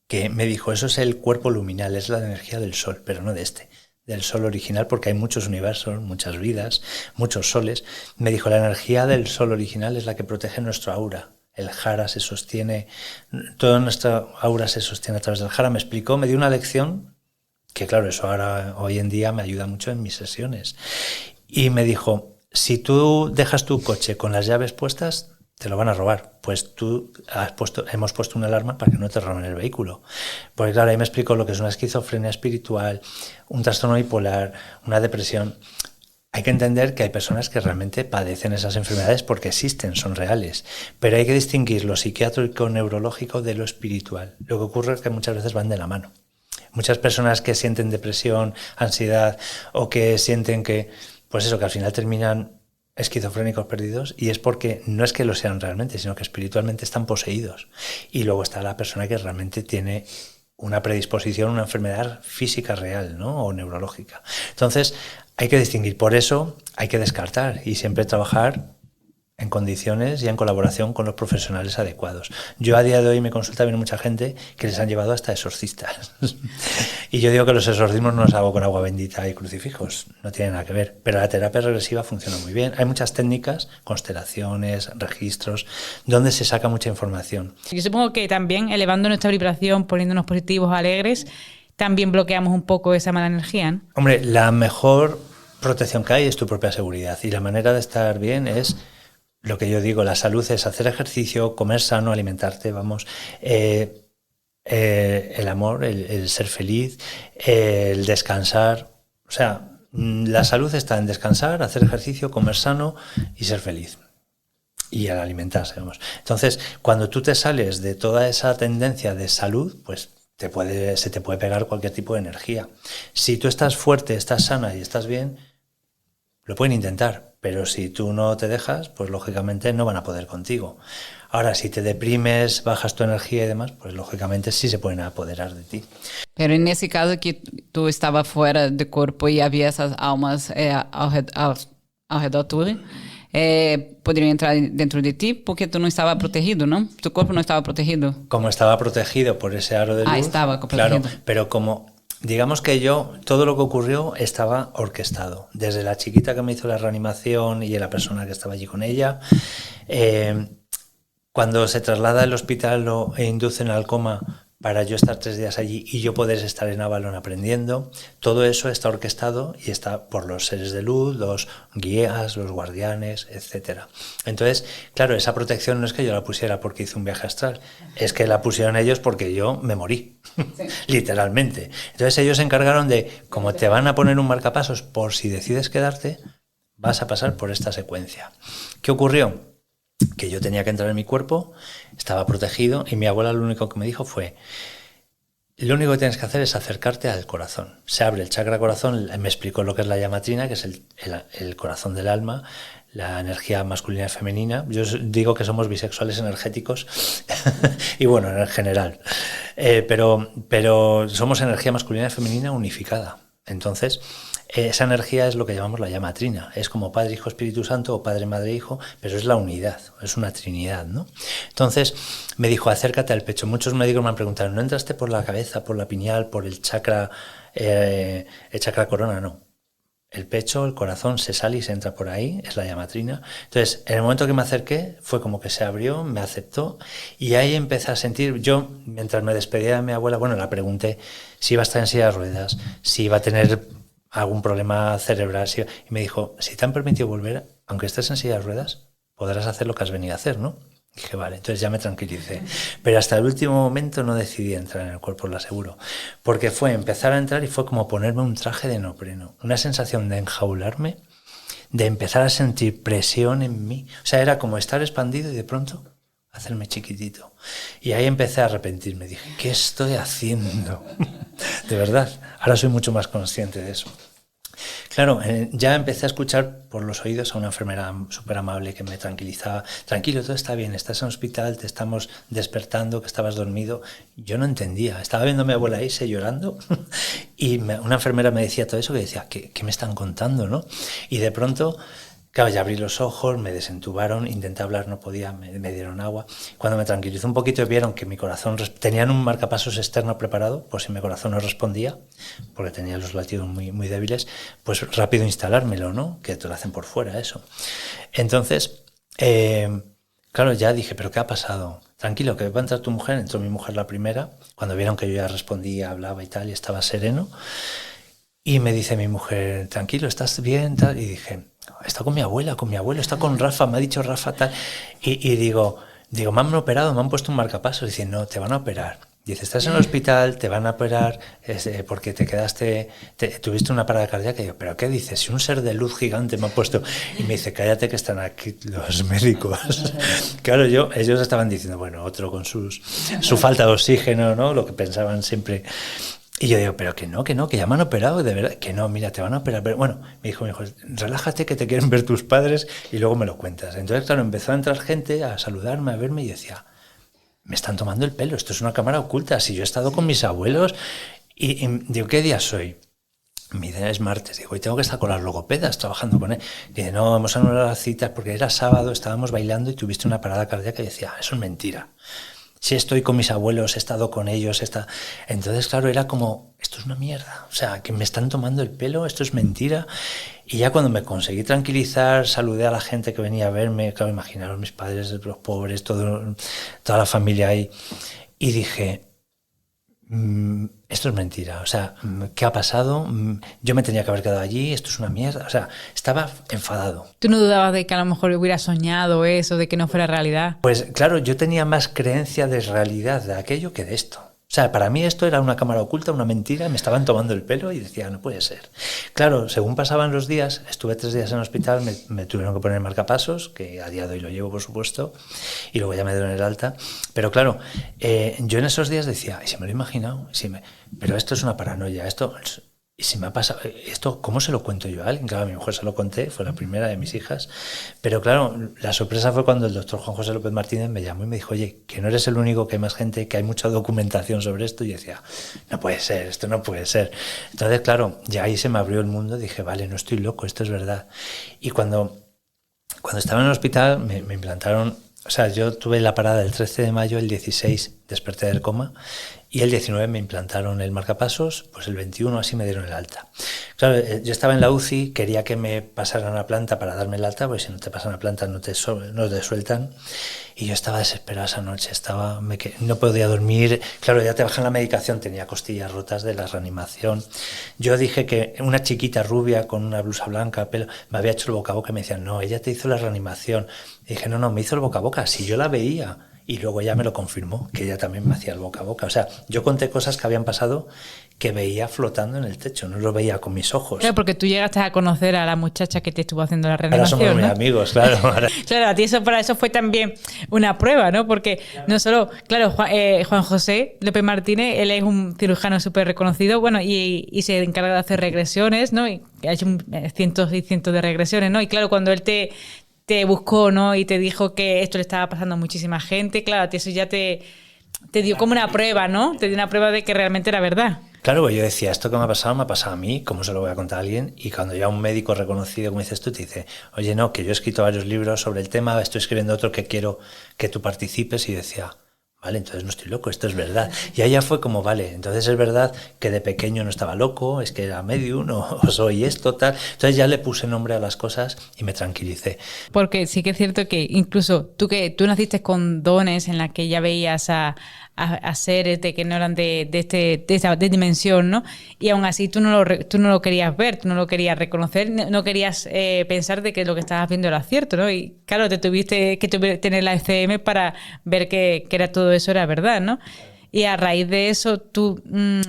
que me dijo, eso es el cuerpo luminal, es la energía del sol, pero no de este. del sol original, porque hay muchos universos, muchas vidas, muchos soles. Me dijo, la energía del sol original es la que protege nuestro aura. El jara se sostiene, toda nuestra aura se sostiene a través del jara. Me explicó, me dio una lección, que claro, eso ahora, hoy en día me ayuda mucho en mis sesiones. Y me dijo, si tú dejas tu coche con las llaves puestas, te lo van a robar. Pues tú hemos puesto una alarma para que no te roben el vehículo. Porque claro, ahí me explicó lo que es una esquizofrenia espiritual, un trastorno bipolar, una depresión. Hay que entender que hay personas que realmente padecen esas enfermedades porque existen, son reales. Pero hay que distinguir lo psiquiátrico neurológico de lo espiritual. Lo que ocurre es que muchas veces van de la mano. Muchas personas que sienten depresión, ansiedad o que sienten que, pues eso, que al final terminan esquizofrénicos perdidos, y es porque no es que lo sean realmente, sino que espiritualmente están poseídos. Y luego está la persona que realmente tiene una predisposición, una enfermedad física real, ¿no? O neurológica. Entonces, hay que distinguir. Por eso hay que descartar y siempre trabajar en condiciones y en colaboración con los profesionales adecuados. Yo a día de hoy me consulta, viene mucha gente que les han llevado hasta exorcistas. Y yo digo que los exorcismos no los hago con agua bendita y crucifijos, no tiene nada que ver. Pero la terapia regresiva funciona muy bien. Hay muchas técnicas, constelaciones, registros, donde se saca mucha información. Yo supongo que también elevando nuestra vibración, poniéndonos positivos, alegres, también bloqueamos un poco esa mala energía, ¿no? Hombre, la mejor protección que hay es tu propia seguridad. Y la manera de estar bien es... Lo que yo digo, la salud es hacer ejercicio, comer sano, alimentarte, vamos, el amor, el ser feliz, el descansar. O sea, la salud está en descansar, hacer ejercicio, comer sano y ser feliz. Y al alimentarse, vamos. Entonces, cuando tú te sales de toda esa tendencia de salud, pues se te puede pegar cualquier tipo de energía. Si tú estás fuerte, estás sana y estás bien, lo pueden intentar, pero si tú no te dejas, pues lógicamente no van a poder contigo. Ahora, si te deprimes, bajas tu energía y demás, pues lógicamente sí se pueden apoderar de ti. Pero en ese caso que tú estabas fuera de cuerpo y había esas almas alrededor tuyo, podrían entrar dentro de ti porque tú no estabas protegido, ¿no? Tu cuerpo no estaba protegido. Como estaba protegido por ese aro de luz. Estaba protegido. Claro, pero como... Digamos que todo lo que ocurrió estaba orquestado. Desde la chiquita que me hizo la reanimación y la persona que estaba allí con ella. Cuando se traslada al hospital e inducen al coma para yo estar 3 días allí y yo poder estar en Avalon aprendiendo, todo eso está orquestado y está por los seres de luz, los guías, los guardianes, etc. Entonces, claro, esa protección no es que yo la pusiera porque hice un viaje astral, es que la pusieron ellos porque yo me morí, sí. Literalmente. Entonces ellos se encargaron de, como te van a poner un marcapasos por si decides quedarte, vas a pasar por esta secuencia. ¿Qué ocurrió? Que yo tenía que entrar en mi cuerpo, estaba protegido y mi abuela lo único que me dijo fue: lo único que tienes que hacer es acercarte al corazón. Se abre el chakra corazón, me explicó lo que es la llama trina, que es el corazón del alma, la energía masculina y femenina. Yo digo que somos bisexuales energéticos y bueno, en general, pero somos energía masculina y femenina unificada. Entonces, esa energía es lo que llamamos la llama trina. Es como Padre, Hijo, Espíritu Santo o Padre, Madre, Hijo, pero es la unidad, es una trinidad, ¿no? Entonces me dijo, acércate al pecho. Muchos médicos me han preguntado, ¿no entraste por la cabeza, por la pineal, por el chakra corona? No. El pecho, el corazón se sale y se entra por ahí, es la llama trina. Entonces, en el momento que me acerqué, fue como que se abrió, me aceptó y ahí empecé a sentir, yo, mientras me despedía de mi abuela, bueno, la pregunté si iba a estar en silla de ruedas, si iba a tener algún problema cerebral, y me dijo, si te han permitido volver, aunque estés en silla de ruedas, podrás hacer lo que has venido a hacer, ¿no? Y dije, vale, entonces ya me tranquilicé. Pero hasta el último momento no decidí entrar en el cuerpo, lo aseguro. Porque fue empezar a entrar y fue como ponerme un traje de neopreno. Una sensación de enjaularme, de empezar a sentir presión en mí. O sea, era como estar expandido y de pronto hacerme chiquitito. Y ahí empecé a arrepentirme. Dije, ¿qué estoy haciendo? De verdad, ahora soy mucho más consciente de eso. Claro, ya empecé a escuchar por los oídos a una enfermera súper amable que me tranquilizaba. Tranquilo, todo está bien, estás en hospital, te estamos despertando, que estabas dormido. Yo no entendía, estaba viendo a mi abuela irse llorando y una enfermera me decía todo eso, que decía, ¿qué me están contando, no? Y de pronto, Claro, ya abrí los ojos, me desentubaron, intenté hablar, no podía, me dieron agua. Cuando me tranquilizó un poquito vieron que mi corazón... Tenían un marcapasos externo preparado, por si mi corazón no respondía, porque tenía los latidos muy, muy débiles, pues rápido instalármelo, ¿no? Que te lo hacen por fuera, eso. Entonces, claro, ya dije, ¿pero qué ha pasado? Tranquilo, que va a entrar tu mujer. Entró mi mujer la primera, cuando vieron que yo ya respondía, hablaba y tal, y estaba sereno. Y me dice mi mujer, tranquilo, ¿estás bien? Tal. Y dije, está con mi abuela, con mi abuelo, está con Rafa, me ha dicho Rafa tal. Y digo, me han operado, me han puesto un marcapasos. Dice, no, te van a operar. Dice, estás en el hospital, te van a operar porque tuviste una parada cardíaca. Y yo, ¿pero qué dices? Si un ser de luz gigante me ha puesto... Y me dice, cállate que están aquí los médicos. Claro, ellos estaban diciendo, bueno, otro con su falta de oxígeno, ¿no? Lo que pensaban siempre... Y yo digo, pero que no, que ya me han operado, de verdad, que no, mira, te van a operar. Pero bueno, me dijo, relájate que te quieren ver tus padres y luego me lo cuentas. Entonces, claro, empezó a entrar gente a saludarme, a verme y decía, me están tomando el pelo, esto es una cámara oculta, si yo he estado con mis abuelos y digo, ¿qué día soy? Me dice, es martes, digo, y tengo que estar con las logopedas trabajando con él. Dice, no, hemos anulado las citas porque era sábado, estábamos bailando y tuviste una parada cardíaca y decía, eso es mentira. Si estoy con mis abuelos, he estado con ellos, entonces claro, era como, esto es una mierda, o sea, que me están tomando el pelo, esto es mentira. Y ya cuando me conseguí tranquilizar, saludé a la gente que venía a verme, claro, imaginaros mis padres, los pobres, toda la familia ahí, y dije, esto es mentira, o sea, ¿qué ha pasado? Yo me tenía que haber quedado allí, esto es una mierda, o sea, estaba enfadado. ¿Tú no dudabas de que a lo mejor hubiera soñado eso, de que no fuera realidad? Pues claro, yo tenía más creencia de realidad de aquello que de esto. O sea, para mí esto era una cámara oculta, una mentira, me estaban tomando el pelo y decía, no puede ser. Claro, según pasaban los días, estuve 3 días en el hospital, me tuvieron que poner marcapasos, que a día de hoy lo llevo, por supuesto, y luego ya me dieron el alta. Pero claro, yo en esos días decía, y si me lo he imaginado, pero esto es una paranoia, y si me ha pasado, esto, ¿cómo se lo cuento yo a alguien? Claro, a mi mujer se lo conté, fue la primera de mis hijas. Pero claro, la sorpresa fue cuando el doctor Juan José López Martínez me llamó y me dijo, oye, que no eres el único, que hay más gente, que hay mucha documentación sobre esto. Y yo decía, no puede ser, esto no puede ser. Entonces, claro, ya ahí se me abrió el mundo, dije, vale, no estoy loco, esto es verdad. Y cuando estaba en el hospital me implantaron, o sea, yo tuve la parada el 13 de mayo, el 16 desperté del coma y el 19 me implantaron el marcapasos, pues el 21 así me dieron el alta. Claro, yo estaba en la UCI, quería que me pasaran a la planta para darme el alta, porque si no te pasan a la planta no te sueltan. Y yo estaba desesperado esa noche, no podía dormir. Claro, ya te bajan la medicación, tenía costillas rotas de la reanimación. Yo dije que una chiquita rubia con una blusa blanca, pelo, me había hecho el boca a boca y me decían, no, ella te hizo la reanimación. Y dije, no, me hizo el boca a boca, si yo la veía. Y luego ella me lo confirmó, que ella también me hacía el boca a boca. O sea, yo conté cosas que habían pasado que veía flotando en el techo, no lo veía con mis ojos. Claro, porque tú llegaste a conocer a la muchacha que te estuvo haciendo la reanimación, ahora somos ¿no? muy amigos, claro. Claro, a ti para eso fue también una prueba, ¿no? Porque no solo, claro, Juan José López Martínez, él es un cirujano súper reconocido, bueno, y se encarga de hacer regresiones, ¿no? Y ha hecho cientos y cientos de regresiones, ¿no? Y claro, cuando él te buscó, ¿no? Y te dijo que esto le estaba pasando a muchísima gente, claro, a ti eso ya te dio como una prueba, ¿no? Te dio una prueba de que realmente era verdad. Claro, pues yo decía, esto que me ha pasado a mí, ¿cómo se lo voy a contar a alguien? Y cuando ya un médico reconocido, como dices tú, te dice, oye, no, que yo he escrito varios libros sobre el tema, estoy escribiendo otro que quiero que tú participes, y decía, vale, entonces no estoy loco, esto es verdad. Y allá fue como, vale, entonces es verdad que de pequeño no estaba loco, es que era medium, o soy esto, tal. Entonces ya le puse nombre a las cosas y me tranquilicé. Porque sí que es cierto que incluso tú naciste con dones en las que ya veías a seres que no eran de esta dimensión, ¿no? Y aún así tú no lo querías ver, tú no lo querías reconocer, no querías pensar de que lo que estabas viendo era cierto, ¿no? Y claro, te tuviste que tener la ECM para ver que era todo eso era verdad, ¿no? Y a raíz de eso, ¿tú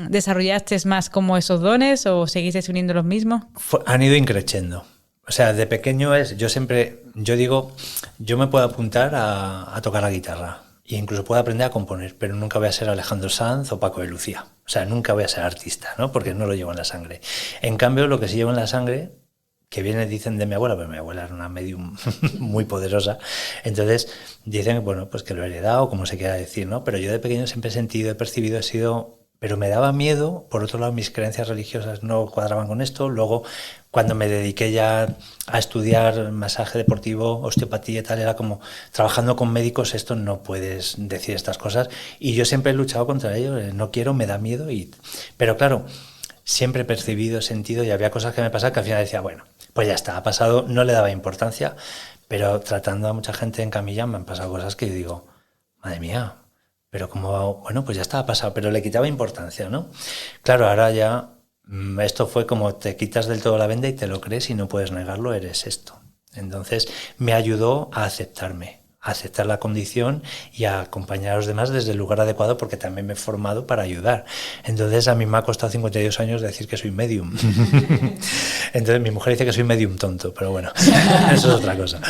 desarrollaste más como esos dones o seguiste uniendo los mismos? Han ido increciendo. O sea, de pequeño yo digo, yo me puedo apuntar a tocar la guitarra. Y incluso puedo aprender a componer, pero nunca voy a ser Alejandro Sanz o Paco de Lucía. O sea, nunca voy a ser artista, ¿no? Porque no lo llevo en la sangre. En cambio, lo que sí llevo en la sangre, que dicen de mi abuela, pero mi abuela era una medium muy poderosa, entonces dicen, bueno, pues que lo he heredado, como se quiera decir, ¿no? Pero yo de pequeño siempre he percibido, he sido pero me daba miedo. Por otro lado, mis creencias religiosas no cuadraban con esto. Luego, cuando me dediqué ya a estudiar masaje deportivo, osteopatía y tal, era como, trabajando con médicos, esto no puedes decir estas cosas. Y yo siempre he luchado contra ello, no quiero, me da miedo. Pero claro, siempre he percibido, sentido, y había cosas que me pasaban que al final decía, bueno, pues ya está, ha pasado, no le daba importancia, pero tratando a mucha gente en camilla me han pasado cosas que yo digo, madre mía, pero como, bueno, pues ya estaba pasado, pero le quitaba importancia, ¿no? Claro, ahora ya esto fue como te quitas del todo la venda y te lo crees y no puedes negarlo, eres esto. Entonces me ayudó a aceptarme, a aceptar la condición y a acompañar a los demás desde el lugar adecuado, porque también me he formado para ayudar. Entonces a mí me ha costado 52 años decir que soy medium. Entonces mi mujer dice que soy medium tonto, pero bueno, eso es otra cosa.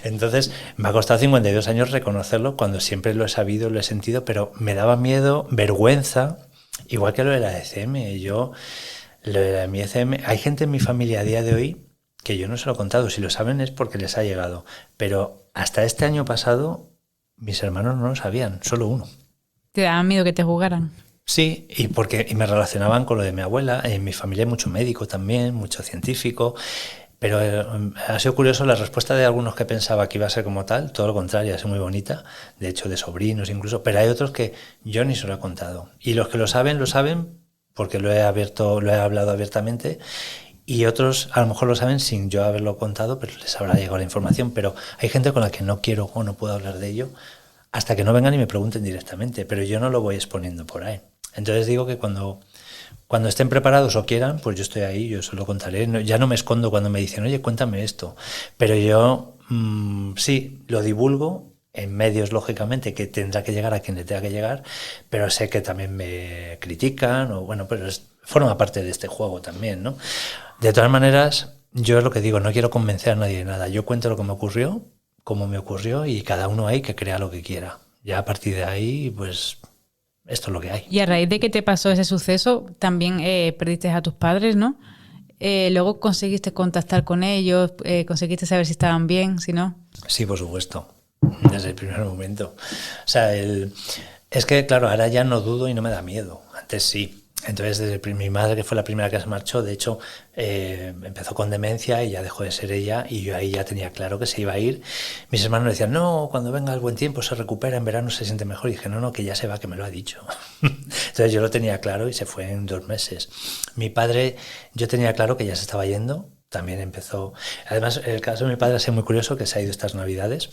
Entonces me ha costado 52 años reconocerlo, cuando siempre lo he sabido, lo he sentido, pero me daba miedo, vergüenza, igual que lo de la ECM. Yo, lo de mi ECM, hay gente en mi familia a día de hoy que yo no se lo he contado, si lo saben es porque les ha llegado, pero hasta este año pasado mis hermanos no lo sabían, solo uno. ¿Te daba miedo que te jugaran? Sí, y me relacionaban con lo de mi abuela. En mi familia hay mucho médico también, mucho científico, pero ha sido curioso la respuesta de algunos que pensaba que iba a ser como tal, todo lo contrario, ha sido muy bonita, de hecho de sobrinos incluso, pero hay otros que yo ni se lo he contado. Y los que lo saben porque lo he hablado abiertamente. Y otros a lo mejor lo saben sin yo haberlo contado, pero les habrá llegado la información. Pero hay gente con la que no quiero o no puedo hablar de ello hasta que no vengan y me pregunten directamente, pero yo no lo voy exponiendo por ahí. Entonces digo que cuando estén preparados o quieran, pues yo estoy ahí, yo se lo contaré. Ya no me escondo cuando me dicen, oye, cuéntame esto. Pero yo sí, lo divulgo en medios, lógicamente, que tendrá que llegar a quien le tenga que llegar, pero sé que también me critican, o bueno, pero forma parte de este juego también, ¿no? De todas maneras, yo es lo que digo, no quiero convencer a nadie de nada. Yo cuento lo que me ocurrió, cómo me ocurrió, y cada uno ahí que crea lo que quiera. Ya a partir de ahí, pues esto es lo que hay. Y a raíz de que te pasó ese suceso, también perdiste a tus padres, ¿no? Luego conseguiste contactar con ellos, conseguiste saber si estaban bien, si no. Sí, por supuesto, desde el primer momento. O sea, es que, claro, ahora ya no dudo y no me da miedo. Antes sí. Entonces, mi madre, que fue la primera que se marchó, de hecho, empezó con demencia y ya dejó de ser ella, y yo ahí ya tenía claro que se iba a ir. Mis hermanos decían, no, cuando venga el buen tiempo se recupera, en verano se siente mejor. Y dije, no, que ya se va, que me lo ha dicho. Entonces yo lo tenía claro y se fue en 2 meses. Mi padre, yo tenía claro que ya se estaba yendo, también empezó. Además, el caso de mi padre ha sido muy curioso, que se ha ido estas Navidades,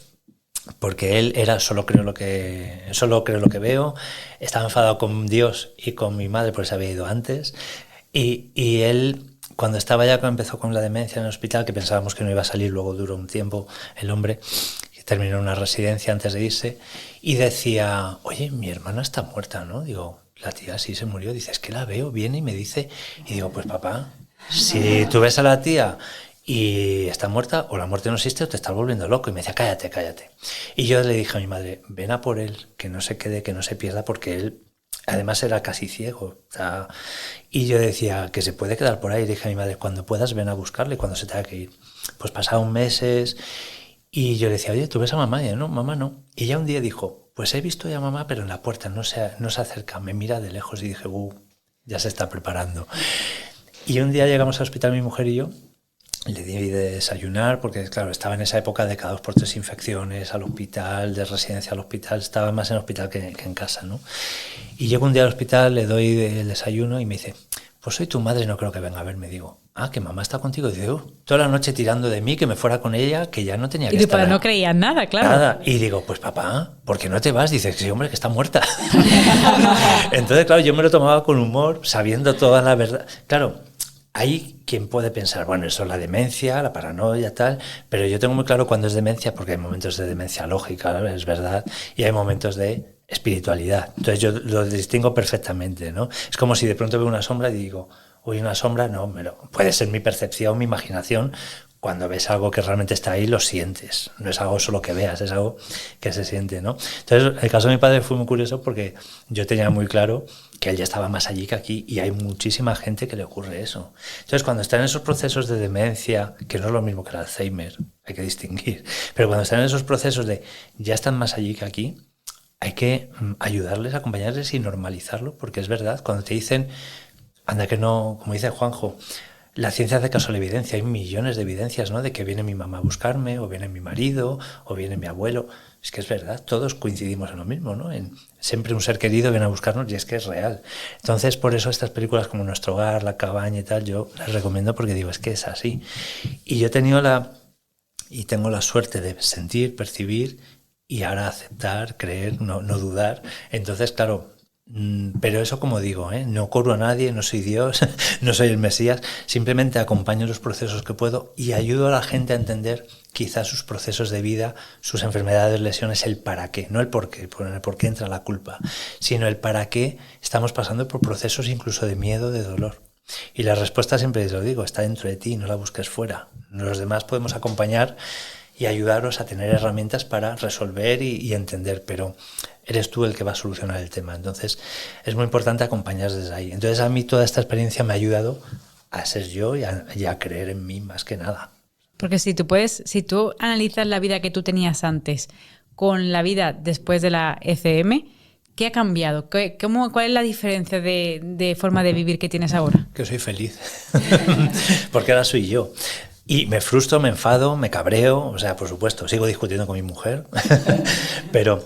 porque él era solo creo lo que veo, estaba enfadado con Dios y con mi madre porque se había ido antes, y él, cuando estaba ya, empezó con la demencia en el hospital, que pensábamos que no iba a salir, luego duró un tiempo el hombre, terminó en una residencia antes de irse, y decía, oye, mi hermana está muerta, ¿no? Digo, la tía sí se murió. Dice, es que la veo, viene y me dice, y digo, pues papá, si tú ves a la tía y está muerta, o la muerte no existe, o te estás volviendo loco. Y me decía, cállate. Y yo le dije a mi madre, ven a por él, que no se quede, que no se pierda, porque él además era casi ciego. O sea, y yo decía, que se puede quedar por ahí. Y dije a mi madre, cuando puedas ven a buscarle, cuando se tenga que ir. Pues pasaron meses y yo le decía, oye, ¿tú ves a mamá? Y ella, no, mamá no. Y ya un día dijo, pues he visto ya a mamá, pero en la puerta, no se acerca, me mira de lejos. Y dije, ya se está preparando. Y un día llegamos al hospital, mi mujer y yo, le di de desayunar, porque claro, estaba en esa época de cada 2 por 3 infecciones al hospital, de residencia al hospital, estaba más en el hospital que en casa, ¿no? Y llego un día al hospital, le doy el desayuno y me dice, pues soy tu madre, no creo que venga a verme. Digo, que mamá está contigo. Y digo, toda la noche tirando de mí, que me fuera con ella, que ya no tenía que estar. Y tu padre no creía nada, claro. Nada. Y digo, pues papá, ¿por qué no te vas? Dice, sí, hombre, que está muerta. Entonces, claro, yo me lo tomaba con humor, sabiendo toda la verdad. Claro, hay quien puede pensar, bueno, eso es la demencia, la paranoia, tal, pero yo tengo muy claro cuándo es demencia, porque hay momentos de demencia lógica, es verdad, y hay momentos de espiritualidad. Entonces yo lo distingo perfectamente, ¿no? Es como si de pronto veo una sombra y digo, uy, una sombra, no, puede ser mi percepción, mi imaginación. Cuando ves algo que realmente está ahí, lo sientes. No es algo solo que veas, es algo que se siente, ¿no? Entonces, el caso de mi padre fue muy curioso porque yo tenía muy claro que él ya estaba más allí que aquí, y hay muchísima gente que le ocurre eso. Entonces, cuando están en esos procesos de demencia, que no es lo mismo que el Alzheimer, hay que distinguir, pero cuando están en esos procesos de ya están más allí que aquí, hay que ayudarles, acompañarles y normalizarlo, porque es verdad, cuando te dicen, anda que no, como dice Juanjo, la ciencia hace caso a la evidencia, hay millones de evidencias, ¿no? De que viene mi mamá a buscarme, o viene mi marido, o viene mi abuelo. Es que es verdad, todos coincidimos en lo mismo, ¿no? Siempre un ser querido viene a buscarnos y es que es real. Entonces, por eso estas películas como Nuestro Hogar, La Cabaña y tal, yo las recomiendo porque digo, es que es así. Y yo he tenido tengo la suerte de sentir, percibir y ahora aceptar, creer, no dudar. Entonces, claro, pero eso, como digo, no curo a nadie, no soy Dios, no soy el Mesías, simplemente acompaño los procesos que puedo y ayudo a la gente a entender quizás sus procesos de vida, sus enfermedades, lesiones, el para qué, no el por qué, por el por qué entra la culpa, sino el para qué estamos pasando por procesos incluso de miedo, de dolor. Y la respuesta, siempre lo digo, está dentro de ti, no la busques fuera. Los demás podemos acompañar y ayudaros a tener herramientas para resolver y entender, pero eres tú el que va a solucionar el tema. Entonces es muy importante acompañar desde ahí. Entonces a mí toda esta experiencia me ha ayudado a ser yo y a creer en mí más que nada. Porque si tú analizas la vida que tú tenías antes con la vida después de la ECM, ¿qué ha cambiado? ¿Cuál es la diferencia de forma de vivir que tienes ahora? Que soy feliz, porque ahora soy yo. Y me frustro, me enfado, me cabreo, o sea, por supuesto, sigo discutiendo con mi mujer, pero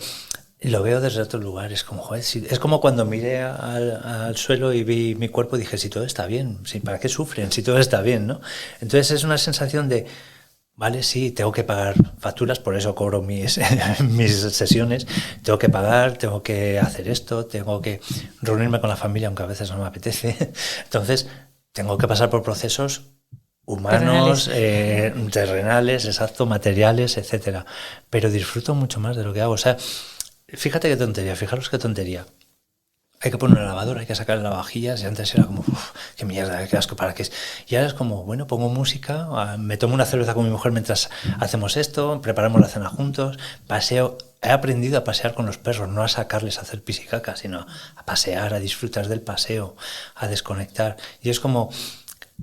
lo veo desde otros lugares, como, joder, es como cuando miré al suelo y vi mi cuerpo y dije, si todo está bien, ¿para qué sufren? Si todo está bien, ¿no? Entonces es una sensación de, vale, sí, tengo que pagar facturas, por eso cobro mis sesiones, tengo que pagar, tengo que hacer esto, tengo que reunirme con la familia, aunque a veces no me apetece, entonces tengo que pasar por procesos humanos, terrenales, exacto, materiales, etcétera. Pero disfruto mucho más de lo que hago. O sea, fíjate qué tontería, fijaros qué tontería. Hay que poner una lavadora, hay que sacar las vajillas, y antes era como, qué mierda, qué asco, ¿para qué es? Y ahora es como, bueno, pongo música, me tomo una cerveza con mi mujer mientras hacemos esto, preparamos la cena juntos, paseo. He aprendido a pasear con los perros, no a sacarles a hacer pis y caca, sino a pasear, a disfrutar del paseo, a desconectar. Y es como,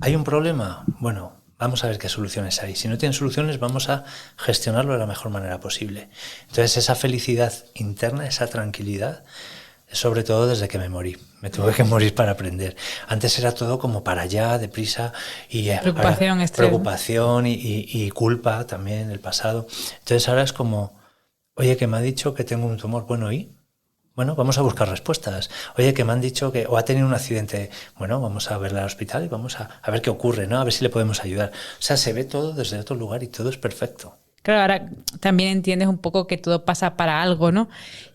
¿hay un problema? Bueno, vamos a ver qué soluciones hay. Si no tienen soluciones, vamos a gestionarlo de la mejor manera posible. Entonces, esa felicidad interna, esa tranquilidad, sobre todo desde que me morí. Me tuve que morir para aprender. Antes era todo como para allá, deprisa, y preocupación y culpa también, el pasado. Entonces ahora es como, oye, que me ha dicho que tengo un tumor, bueno, ¿y? Bueno, vamos a buscar respuestas. Oye, que me han dicho que o ha tenido un accidente. Bueno, vamos a verla al hospital y vamos a ver qué ocurre, ¿no? A ver si le podemos ayudar. O sea, se ve todo desde otro lugar y todo es perfecto. Claro, ahora también entiendes un poco que todo pasa para algo, ¿no?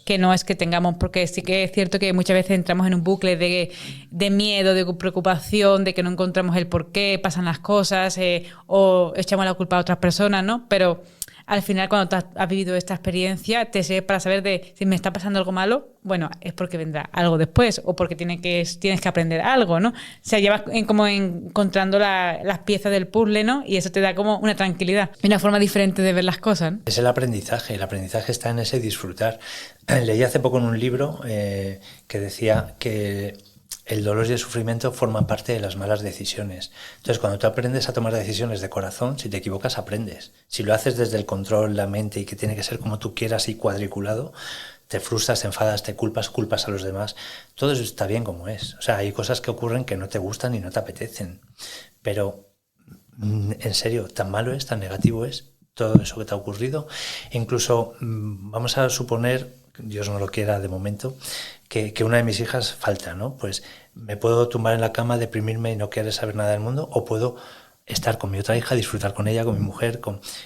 Que no es que tengamos, porque sí que es cierto que muchas veces entramos en un bucle de miedo, de preocupación, de que no encontramos el por qué pasan las cosas o echamos la culpa a otras personas, ¿no? Pero al final, cuando has vivido esta experiencia, te sirve para saber de si me está pasando algo malo, bueno, es porque vendrá algo después o porque tienes que aprender algo, ¿no? O sea, llevas como encontrando las piezas del puzzle, ¿no? Y eso te da como una tranquilidad y una forma diferente de ver las cosas, ¿no? Es el aprendizaje está en ese disfrutar. Leí hace poco en un libro que decía que el dolor y el sufrimiento forman parte de las malas decisiones. Entonces, cuando tú aprendes a tomar decisiones de corazón, si te equivocas, aprendes. Si lo haces desde el control, la mente, y que tiene que ser como tú quieras y cuadriculado, te frustras, te enfadas, te culpas a los demás. Todo eso está bien como es. O sea, hay cosas que ocurren que no te gustan y no te apetecen. Pero, en serio, tan malo es, tan negativo es todo eso que te ha ocurrido. Incluso, vamos a suponer, Dios no lo quiera de momento, que una de mis hijas falta, ¿no? Pues me puedo tumbar en la cama, deprimirme y no querer saber nada del mundo, o puedo estar con mi otra hija, disfrutar con ella, con mi mujer,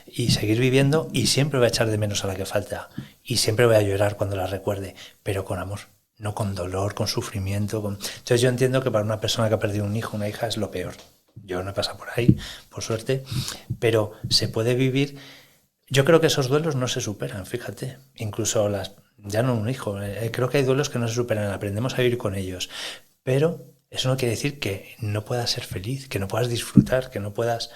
y seguir viviendo, y siempre voy a echar de menos a la que falta, y siempre voy a llorar cuando la recuerde, pero con amor, no con dolor, con sufrimiento. Entonces yo entiendo que para una persona que ha perdido un hijo, una hija, es lo peor. Yo no he pasado por ahí, por suerte, pero se puede vivir. Yo creo que esos duelos no se superan, fíjate, incluso ya no un hijo, creo que hay duelos que no se superan, aprendemos a vivir con ellos, pero eso no quiere decir que no puedas ser feliz, que no puedas disfrutar, que no puedas,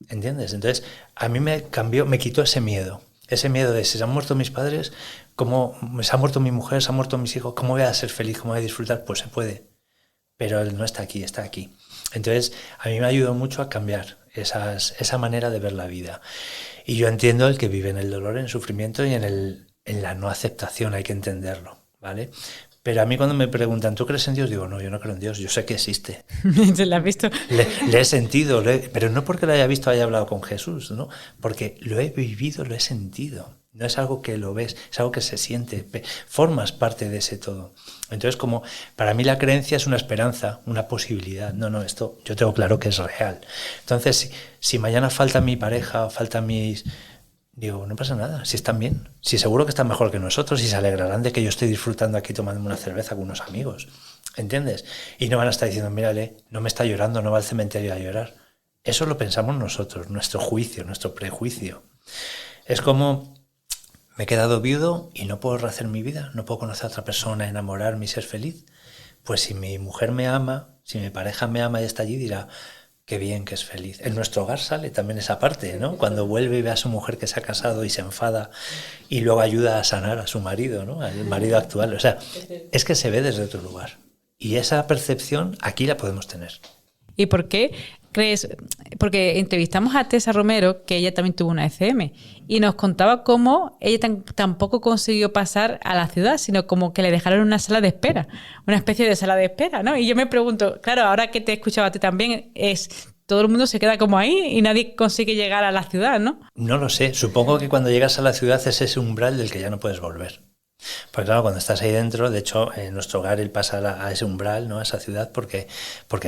¿entiendes? Entonces a mí me quitó ese miedo de si se han muerto mis padres, como se ha muerto mi mujer, se han muerto mis hijos, ¿cómo voy a ser feliz, cómo voy a disfrutar? Pues se puede, pero él no está aquí, está aquí. Entonces a mí me ayudó mucho a cambiar esa manera de ver la vida. Y yo entiendo el que vive en el dolor, en el sufrimiento y en el en la no aceptación, hay que entenderlo, ¿vale? Pero a mí cuando me preguntan, ¿tú crees en Dios? Digo, no, yo no creo en Dios, yo sé que existe. ¿Se la has visto? Le he sentido, pero no porque lo haya visto, haya hablado con Jesús, ¿no? Porque lo he vivido, lo he sentido. No es algo que lo ves, es algo que se siente, formas parte de ese todo. Entonces, como para mí la creencia es una esperanza, una posibilidad. No, esto yo tengo claro que es real. Entonces, si mañana falta mi pareja, falta mis... Digo, no pasa nada, si están bien, si seguro que están mejor que nosotros y se alegrarán de que yo estoy disfrutando aquí tomándome una cerveza con unos amigos, ¿entiendes? Y no van a estar diciendo, mírale, no me está llorando, no va al cementerio a llorar. Eso lo pensamos nosotros, nuestro juicio, nuestro prejuicio. Es como, me he quedado viudo y no puedo rehacer mi vida, no puedo conocer a otra persona, enamorarme y ser feliz. Pues si mi mujer me ama, si mi pareja me ama y está allí, dirá, qué bien que es feliz. En nuestro hogar sale también esa parte, ¿no? Cuando vuelve y ve a su mujer que se ha casado y se enfada y luego ayuda a sanar a su marido, ¿no? Al marido actual. O sea, es que se ve desde otro lugar. Y esa percepción aquí la podemos tener. ¿Y por qué crees? Porque entrevistamos a Tessa Romero, que ella también tuvo una ECM, y nos contaba cómo ella tampoco consiguió pasar a la ciudad, sino como que le dejaron una sala de espera, una especie de sala de espera, ¿no? Y yo me pregunto, claro, ahora que te he escuchado a ti también, todo el mundo se queda como ahí y nadie consigue llegar a la ciudad, ¿no? No lo sé. Supongo que cuando llegas a la ciudad es ese umbral del que ya no puedes volver. Pues claro, cuando estás ahí dentro, de hecho, en nuestro hogar él pasa a ese umbral, ¿no? A esa ciudad porque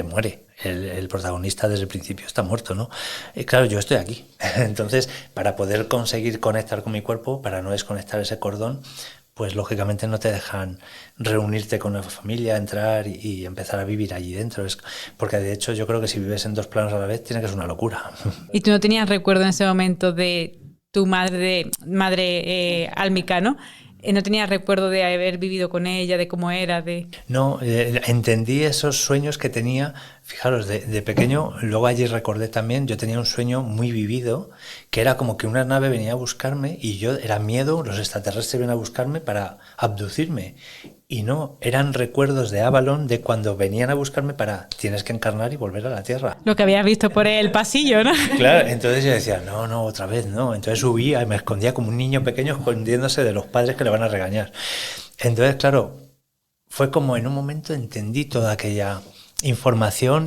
muere. El protagonista desde el principio está muerto, ¿no? Y claro, yo estoy aquí. Entonces, para poder conseguir conectar con mi cuerpo, para no desconectar ese cordón, pues lógicamente no te dejan reunirte con la familia, entrar y empezar a vivir allí dentro. Porque de hecho yo creo que si vives en dos planos a la vez, tiene que ser una locura. ¿Y tú no tenías recuerdo en ese momento de tu madre álmica, ¿no? ¿No tenías recuerdo de haber vivido con ella, de cómo era? No, entendí esos sueños que tenía, fijaros, de pequeño. Luego allí recordé también, yo tenía un sueño muy vivido, que era como que una nave venía a buscarme y yo era miedo, los extraterrestres venían a buscarme para abducirme. Y no, eran recuerdos de Avalon de cuando venían a buscarme para tienes que encarnar y volver a la Tierra. Lo que habías visto por el pasillo, ¿no? Claro, entonces yo decía, no, otra vez no. Entonces subía y me escondía como un niño pequeño escondiéndose de los padres que le van a regañar. Entonces, claro, fue como en un momento entendí toda aquella información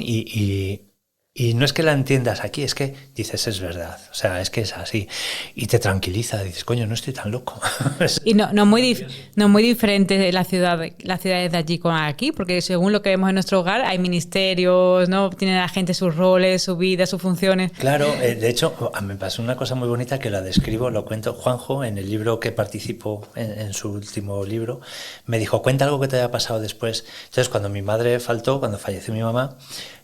y no es que la entiendas aquí, es que dices, es verdad, o sea, es que es así. Y te tranquiliza, dices, coño, no estoy tan loco. Y no muy diferente las ciudades de allí con aquí, porque según lo que vemos en nuestro hogar, hay ministerios, ¿no? Tiene la gente sus roles, su vida, sus funciones. Claro, de hecho, me pasó una cosa muy bonita que la describo, lo cuento. Juanjo, en el libro que participó, en su último libro, me dijo, cuenta algo que te haya pasado después. Entonces, cuando mi madre faltó, cuando falleció mi mamá,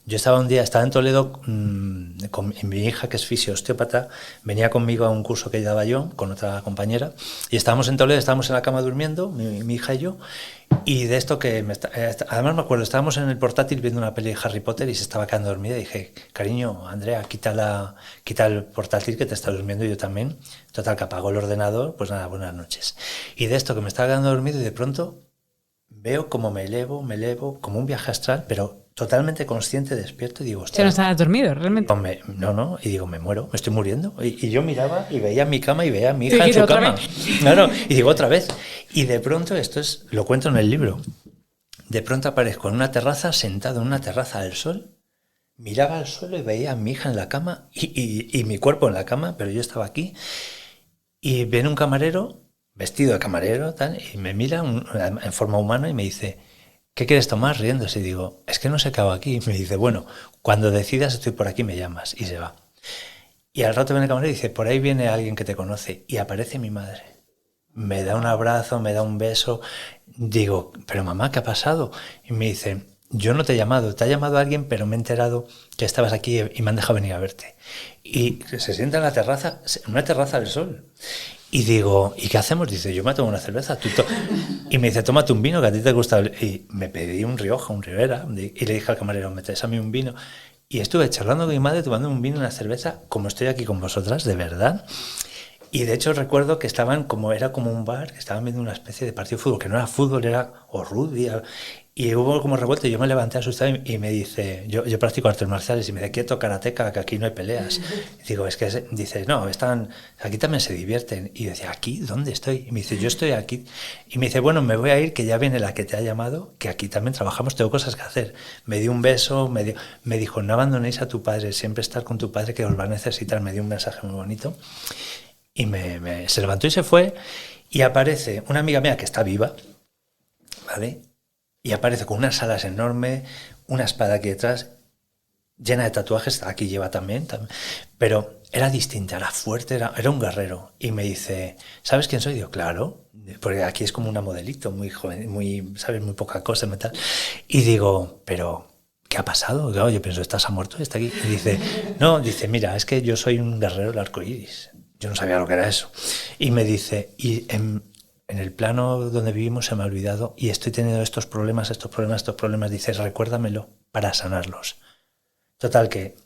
yo estaba en Toledo con mi hija, que es fisio-osteópata, venía conmigo a un curso que daba yo, con otra compañera, y estábamos en Toledo, estábamos en la cama durmiendo, mi hija y yo, y de esto además me acuerdo, estábamos en el portátil viendo una peli de Harry Potter y se estaba quedando dormida, y dije, cariño, Andrea, quita el portátil que te está durmiendo, y yo también. Total, que apagó el ordenador, pues nada, buenas noches. Y de esto que me estaba quedando dormido y de pronto veo como me elevo, como un viaje astral, pero totalmente consciente, despierto, y digo, hostia. ¿No estabas dormido, realmente? No, y digo, me muero, me estoy muriendo. Y yo miraba y veía mi cama y veía a mi hija en su cama. Claro, y digo, otra vez. Y de pronto, lo cuento en el libro, de pronto aparezco en una terraza, sentado en una terraza al sol, miraba al suelo y veía a mi hija en la cama y mi cuerpo en la cama, pero yo estaba aquí. Y viene un camarero, vestido de camarero, y me mira en forma humana y me dice, ¿qué quieres tomar? Riéndose. Y digo, es que no sé qué hago aquí. Y me dice, bueno, cuando decidas estoy por aquí, me llamas. Y se va. Y al rato viene el camarero y dice, por ahí viene alguien que te conoce. Y aparece mi madre. Me da un abrazo, me da un beso. Digo, pero mamá, ¿qué ha pasado? Y me dice, yo no te he llamado, te ha llamado alguien, pero me he enterado que estabas aquí y me han dejado venir a verte. Y se sienta en la terraza, en una terraza del sol. Y digo, ¿y qué hacemos? Dice, yo me tomo una cerveza. Y me dice, tómate un vino que a ti te gusta. Y me pedí un Rioja, un Rivera. Y le dije al camarero, me traes a mí un vino. Y estuve charlando con mi madre, tomando un vino y una cerveza, como estoy aquí con vosotras, de verdad. Y de hecho recuerdo que era como un bar, que estaban viendo una especie de partido de fútbol, que no era fútbol, era o rugby. Y hubo como revuelto, y yo me levanté asustado y me dice, yo practico artes marciales, y me dice, quieto, karateca, que aquí no hay peleas. Y digo, es que, dice, no, aquí también se divierten. Y decía, ¿aquí? ¿Dónde estoy? Y me dice, yo estoy aquí. Y me dice, bueno, me voy a ir, que ya viene la que te ha llamado, que aquí también trabajamos, tengo cosas que hacer. Me dio un beso, me dijo, no abandonéis a tu padre, siempre estar con tu padre, que os va a necesitar. Me dio un mensaje muy bonito. Y se levantó y se fue, y aparece una amiga mía que está viva, ¿vale? Y aparece con unas alas enormes, una espada aquí detrás, llena de tatuajes, aquí lleva también, pero era distinta, era fuerte, era un guerrero. Y me dice, ¿sabes quién soy? Digo, claro, porque aquí es como una modelito, muy joven, ¿sabes? Muy poca cosa, tal. Y digo, pero ¿qué ha pasado? Digo, yo pienso, ¿estás muerto? ¿Está aquí? Y dice, no, dice, mira, es que yo soy un guerrero del arco iris. Yo no sabía lo que era eso. Y me dice, y en el plano donde vivimos se me ha olvidado y estoy teniendo estos problemas. Dice, recuérdamelo para sanarlos. Total que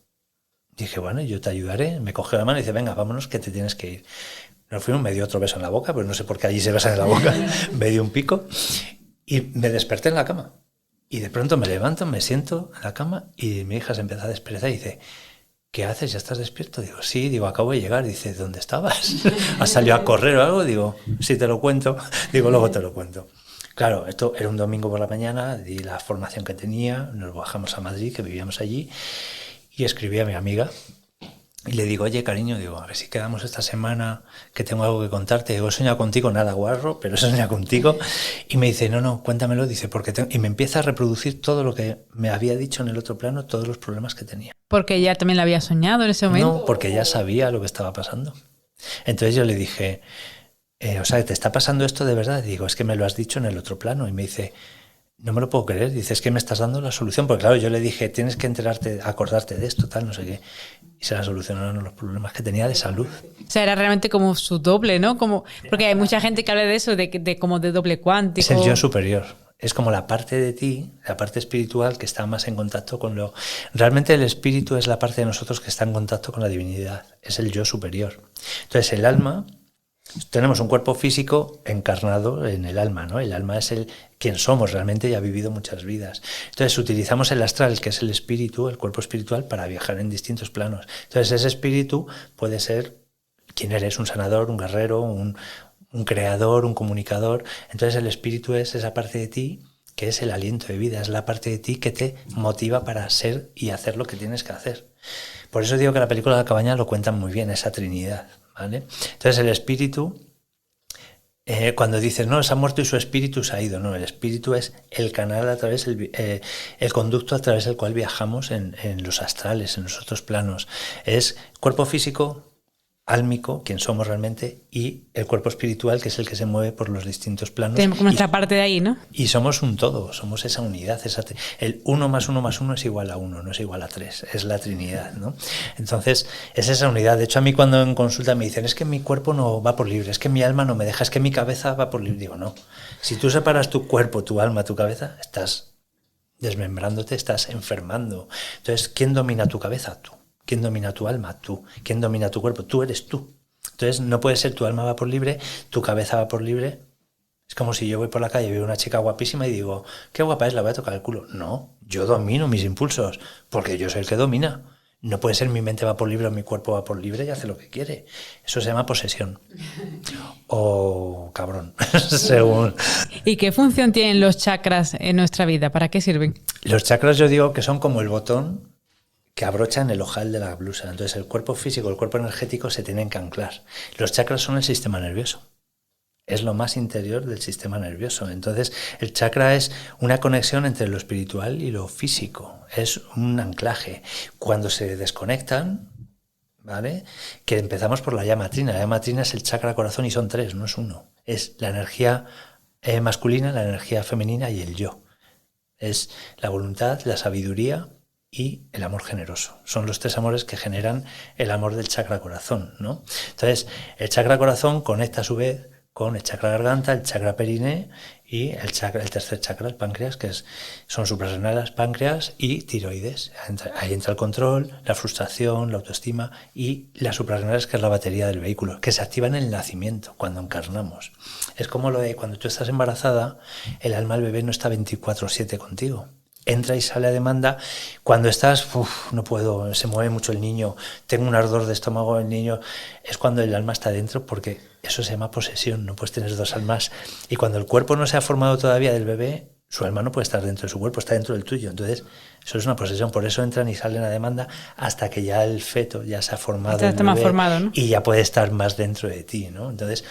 dije, bueno, yo te ayudaré. Me cogió la mano y dice, venga, vámonos que te tienes que ir. Nos fuimos, me dio otro beso en la boca, pero no sé por qué allí se besan en la boca. Me dio un pico y me desperté en la cama. Y de pronto me levanto, me siento en la cama y mi hija se empieza a desperezar y dice, ¿qué haces? ¿Ya estás despierto? Digo, sí, digo, acabo de llegar. Dice, ¿dónde estabas? ¿Has salido a correr o algo? Digo, sí, te lo cuento. Digo, luego te lo cuento. Claro, esto era un domingo por la mañana, di la formación que tenía, nos bajamos a Madrid, que vivíamos allí, y escribí a mi amiga. Y le digo, oye, cariño, digo, a ver si quedamos esta semana, que tengo algo que contarte. Digo, he soñado contigo, nada guarro, pero he soñado contigo. Y me dice, no, cuéntamelo. Dice, y me empieza a reproducir todo lo que me había dicho en el otro plano, todos los problemas que tenía. ¿Porque ya también la había soñado en ese momento? No, porque ya sabía lo que estaba pasando. Entonces yo le dije, o sea, ¿te está pasando esto de verdad? Digo, es que me lo has dicho en el otro plano. Y me dice, no me lo puedo creer. Dice, es que me estás dando la solución. Porque claro, yo le dije, tienes que acordarte de esto, tal, no sé qué. Y se la solucionaron los problemas que tenía de salud. O sea, era realmente como su doble, ¿no? Porque hay mucha gente que habla de eso, de como de doble cuántico. Es el yo superior. Es como la parte de ti, la parte espiritual que está más en contacto con lo... Realmente el espíritu es la parte de nosotros que está en contacto con la divinidad. Es el yo superior. Entonces el alma... Tenemos un cuerpo físico encarnado en el alma, ¿no? El alma es quien somos realmente y ha vivido muchas vidas. Entonces utilizamos el astral, que es el espíritu, el cuerpo espiritual, para viajar en distintos planos. Entonces ese espíritu puede ser quien eres, un sanador, un guerrero, un creador, un comunicador. Entonces el espíritu es esa parte de ti que es el aliento de vida, es la parte de ti que te motiva para ser y hacer lo que tienes que hacer. Por eso digo que la película de La cabaña lo cuentan muy bien, esa trinidad, ¿vale? Entonces el espíritu, cuando dices, no, se ha muerto y su espíritu se ha ido, no, el espíritu es el canal a través, el conducto a través del cual viajamos en los astrales, en los otros planos. Es cuerpo físico, álmico, quien somos realmente, y el cuerpo espiritual, que es el que se mueve por los distintos planos. Tenemos como nuestra parte de ahí, ¿no? Y somos un todo, somos esa unidad. El 1 más 1 más 1 es igual a 1, no es igual a 3, es la Trinidad, ¿no? Entonces, es esa unidad. De hecho, a mí cuando en consulta me dicen, es que mi cuerpo no va por libre, es que mi alma no me deja, es que mi cabeza va por libre. Digo, no. Si tú separas tu cuerpo, tu alma, tu cabeza, estás desmembrándote, estás enfermando. Entonces, ¿quién domina tu cabeza? Tú. ¿Quién domina tu alma? Tú. ¿Quién domina tu cuerpo? Tú eres tú. Entonces no puede ser tu alma va por libre, tu cabeza va por libre. Es como si yo voy por la calle y veo una chica guapísima y digo, qué guapa es, la voy a tocar el culo. No, yo domino mis impulsos, porque yo soy el que domina. No puede ser mi mente va por libre o mi cuerpo va por libre y hace lo que quiere. Eso se llama posesión. O cabrón, según... ¿Y qué función tienen los chakras en nuestra vida? ¿Para qué sirven? Los chakras yo digo que son como el botón que abrochan el ojal de la blusa. Entonces el cuerpo físico, el cuerpo energético se tienen que anclar. Los chakras son el sistema nervioso. Es lo más interior del sistema nervioso. Entonces el chakra es una conexión entre lo espiritual y lo físico. Es un anclaje. Cuando se desconectan, ¿vale? Que empezamos por la llama trina. La llama trina es el chakra corazón y son 3, no es 1. Es la energía masculina, la energía femenina y el yo. Es la voluntad, la sabiduría y el amor generoso. Son los 3 amores que generan el amor del chakra corazón, ¿no? Entonces, el chakra corazón conecta a su vez con el chakra garganta, el chakra periné y el tercer chakra, el páncreas, son suprarrenales, páncreas y tiroides. Ahí entra el control, la frustración, la autoestima y las suprarrenales, que es la batería del vehículo, que se activa en el nacimiento, cuando encarnamos. Es como lo de cuando tú estás embarazada, el alma del bebé no está 24/7 contigo. Entra y sale a demanda. Cuando estás, no puedo, se mueve mucho el niño, tengo un ardor de estómago, el niño, es cuando el alma está dentro, porque eso se llama posesión, no puedes tener dos almas. Y cuando el cuerpo no se ha formado todavía del bebé, su alma no puede estar dentro de su cuerpo, está dentro del tuyo. Entonces, eso es una posesión, por eso entran y salen a demanda hasta que ya el feto ya se ha formado, está más formado, ¿no? Y ya puede estar más dentro de ti, ¿no? Entonces,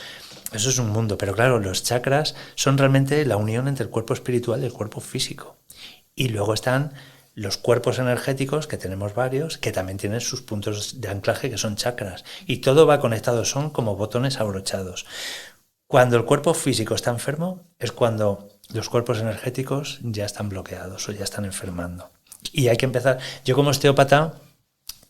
eso es un mundo. Pero claro, los chakras son realmente la unión entre el cuerpo espiritual y el cuerpo físico. Y luego están los cuerpos energéticos, que tenemos varios, que también tienen sus puntos de anclaje, que son chakras. Y todo va conectado, son como botones abrochados. Cuando el cuerpo físico está enfermo, es cuando los cuerpos energéticos ya están bloqueados o ya están enfermando. Y hay que empezar. Yo como osteópata,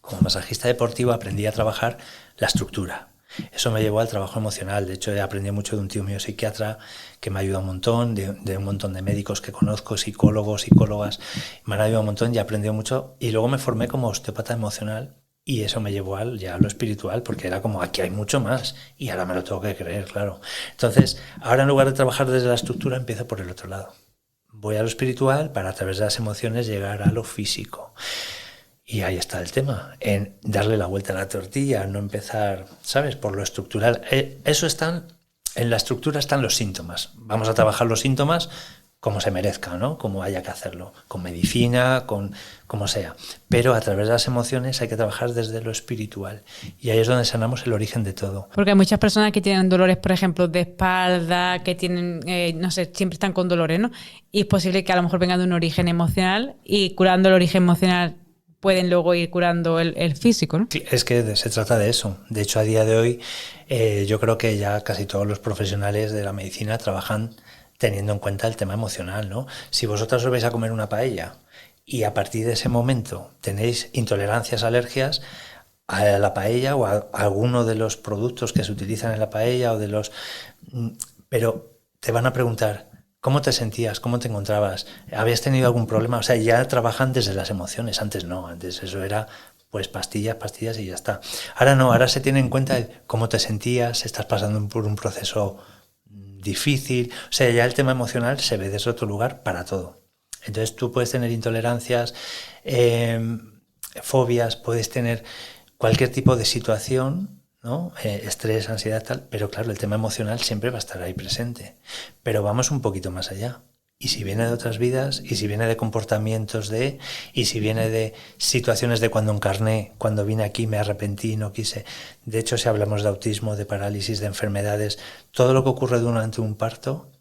como masajista deportivo, aprendí a trabajar la estructura. Eso me llevó al trabajo emocional. De hecho, he aprendido mucho de un tío mío psiquiatra que me ayuda un montón, de un montón de médicos que conozco, psicólogos, psicólogas. Me han ayudado un montón y he aprendido mucho. Y luego me formé como osteópata emocional y eso me llevó ya a lo espiritual, porque era como, aquí hay mucho más y ahora me lo tengo que creer, claro. Entonces, ahora en lugar de trabajar desde la estructura, empiezo por el otro lado. Voy a lo espiritual para, a través de las emociones, llegar a lo físico. Y ahí está el tema, en darle la vuelta a la tortilla, no empezar, ¿sabes?, por lo estructural. En la estructura están los síntomas. Vamos a trabajar los síntomas como se merezca, ¿no? Como haya que hacerlo, con medicina, como sea. Pero a través de las emociones hay que trabajar desde lo espiritual. Y ahí es donde sanamos el origen de todo. Porque hay muchas personas que tienen dolores, por ejemplo, de espalda, que tienen, no sé, siempre están con dolores, ¿no? Y es posible que a lo mejor vengan de un origen emocional y curando el origen emocional pueden luego ir curando el físico, ¿no? Es que se trata de eso. De hecho, a día de hoy, yo creo que ya casi todos los profesionales de la medicina trabajan teniendo en cuenta el tema emocional, ¿no? Si vosotros os vais a comer una paella y a partir de ese momento tenéis intolerancias, alergias a la paella o a alguno de los productos que se utilizan en la paella pero te van a preguntar, ¿cómo te sentías? ¿Cómo te encontrabas? ¿Habías tenido algún problema? O sea, ya trabajan desde las emociones. Antes no, antes eso era pues pastillas y ya está. Ahora no, ahora se tiene en cuenta cómo te sentías, estás pasando por un proceso difícil. O sea, ya el tema emocional se ve desde otro lugar para todo. Entonces tú puedes tener intolerancias, fobias, puedes tener cualquier tipo de situación, ¿no? Estrés, ansiedad, tal, pero claro, el tema emocional siempre va a estar ahí presente. Pero vamos un poquito más allá. Y si viene de otras vidas, y si viene de comportamientos y si viene de situaciones de cuando encarné, cuando vine aquí me arrepentí, no quise. De hecho, si hablamos de autismo, de parálisis, de enfermedades, todo lo que ocurre durante un parto,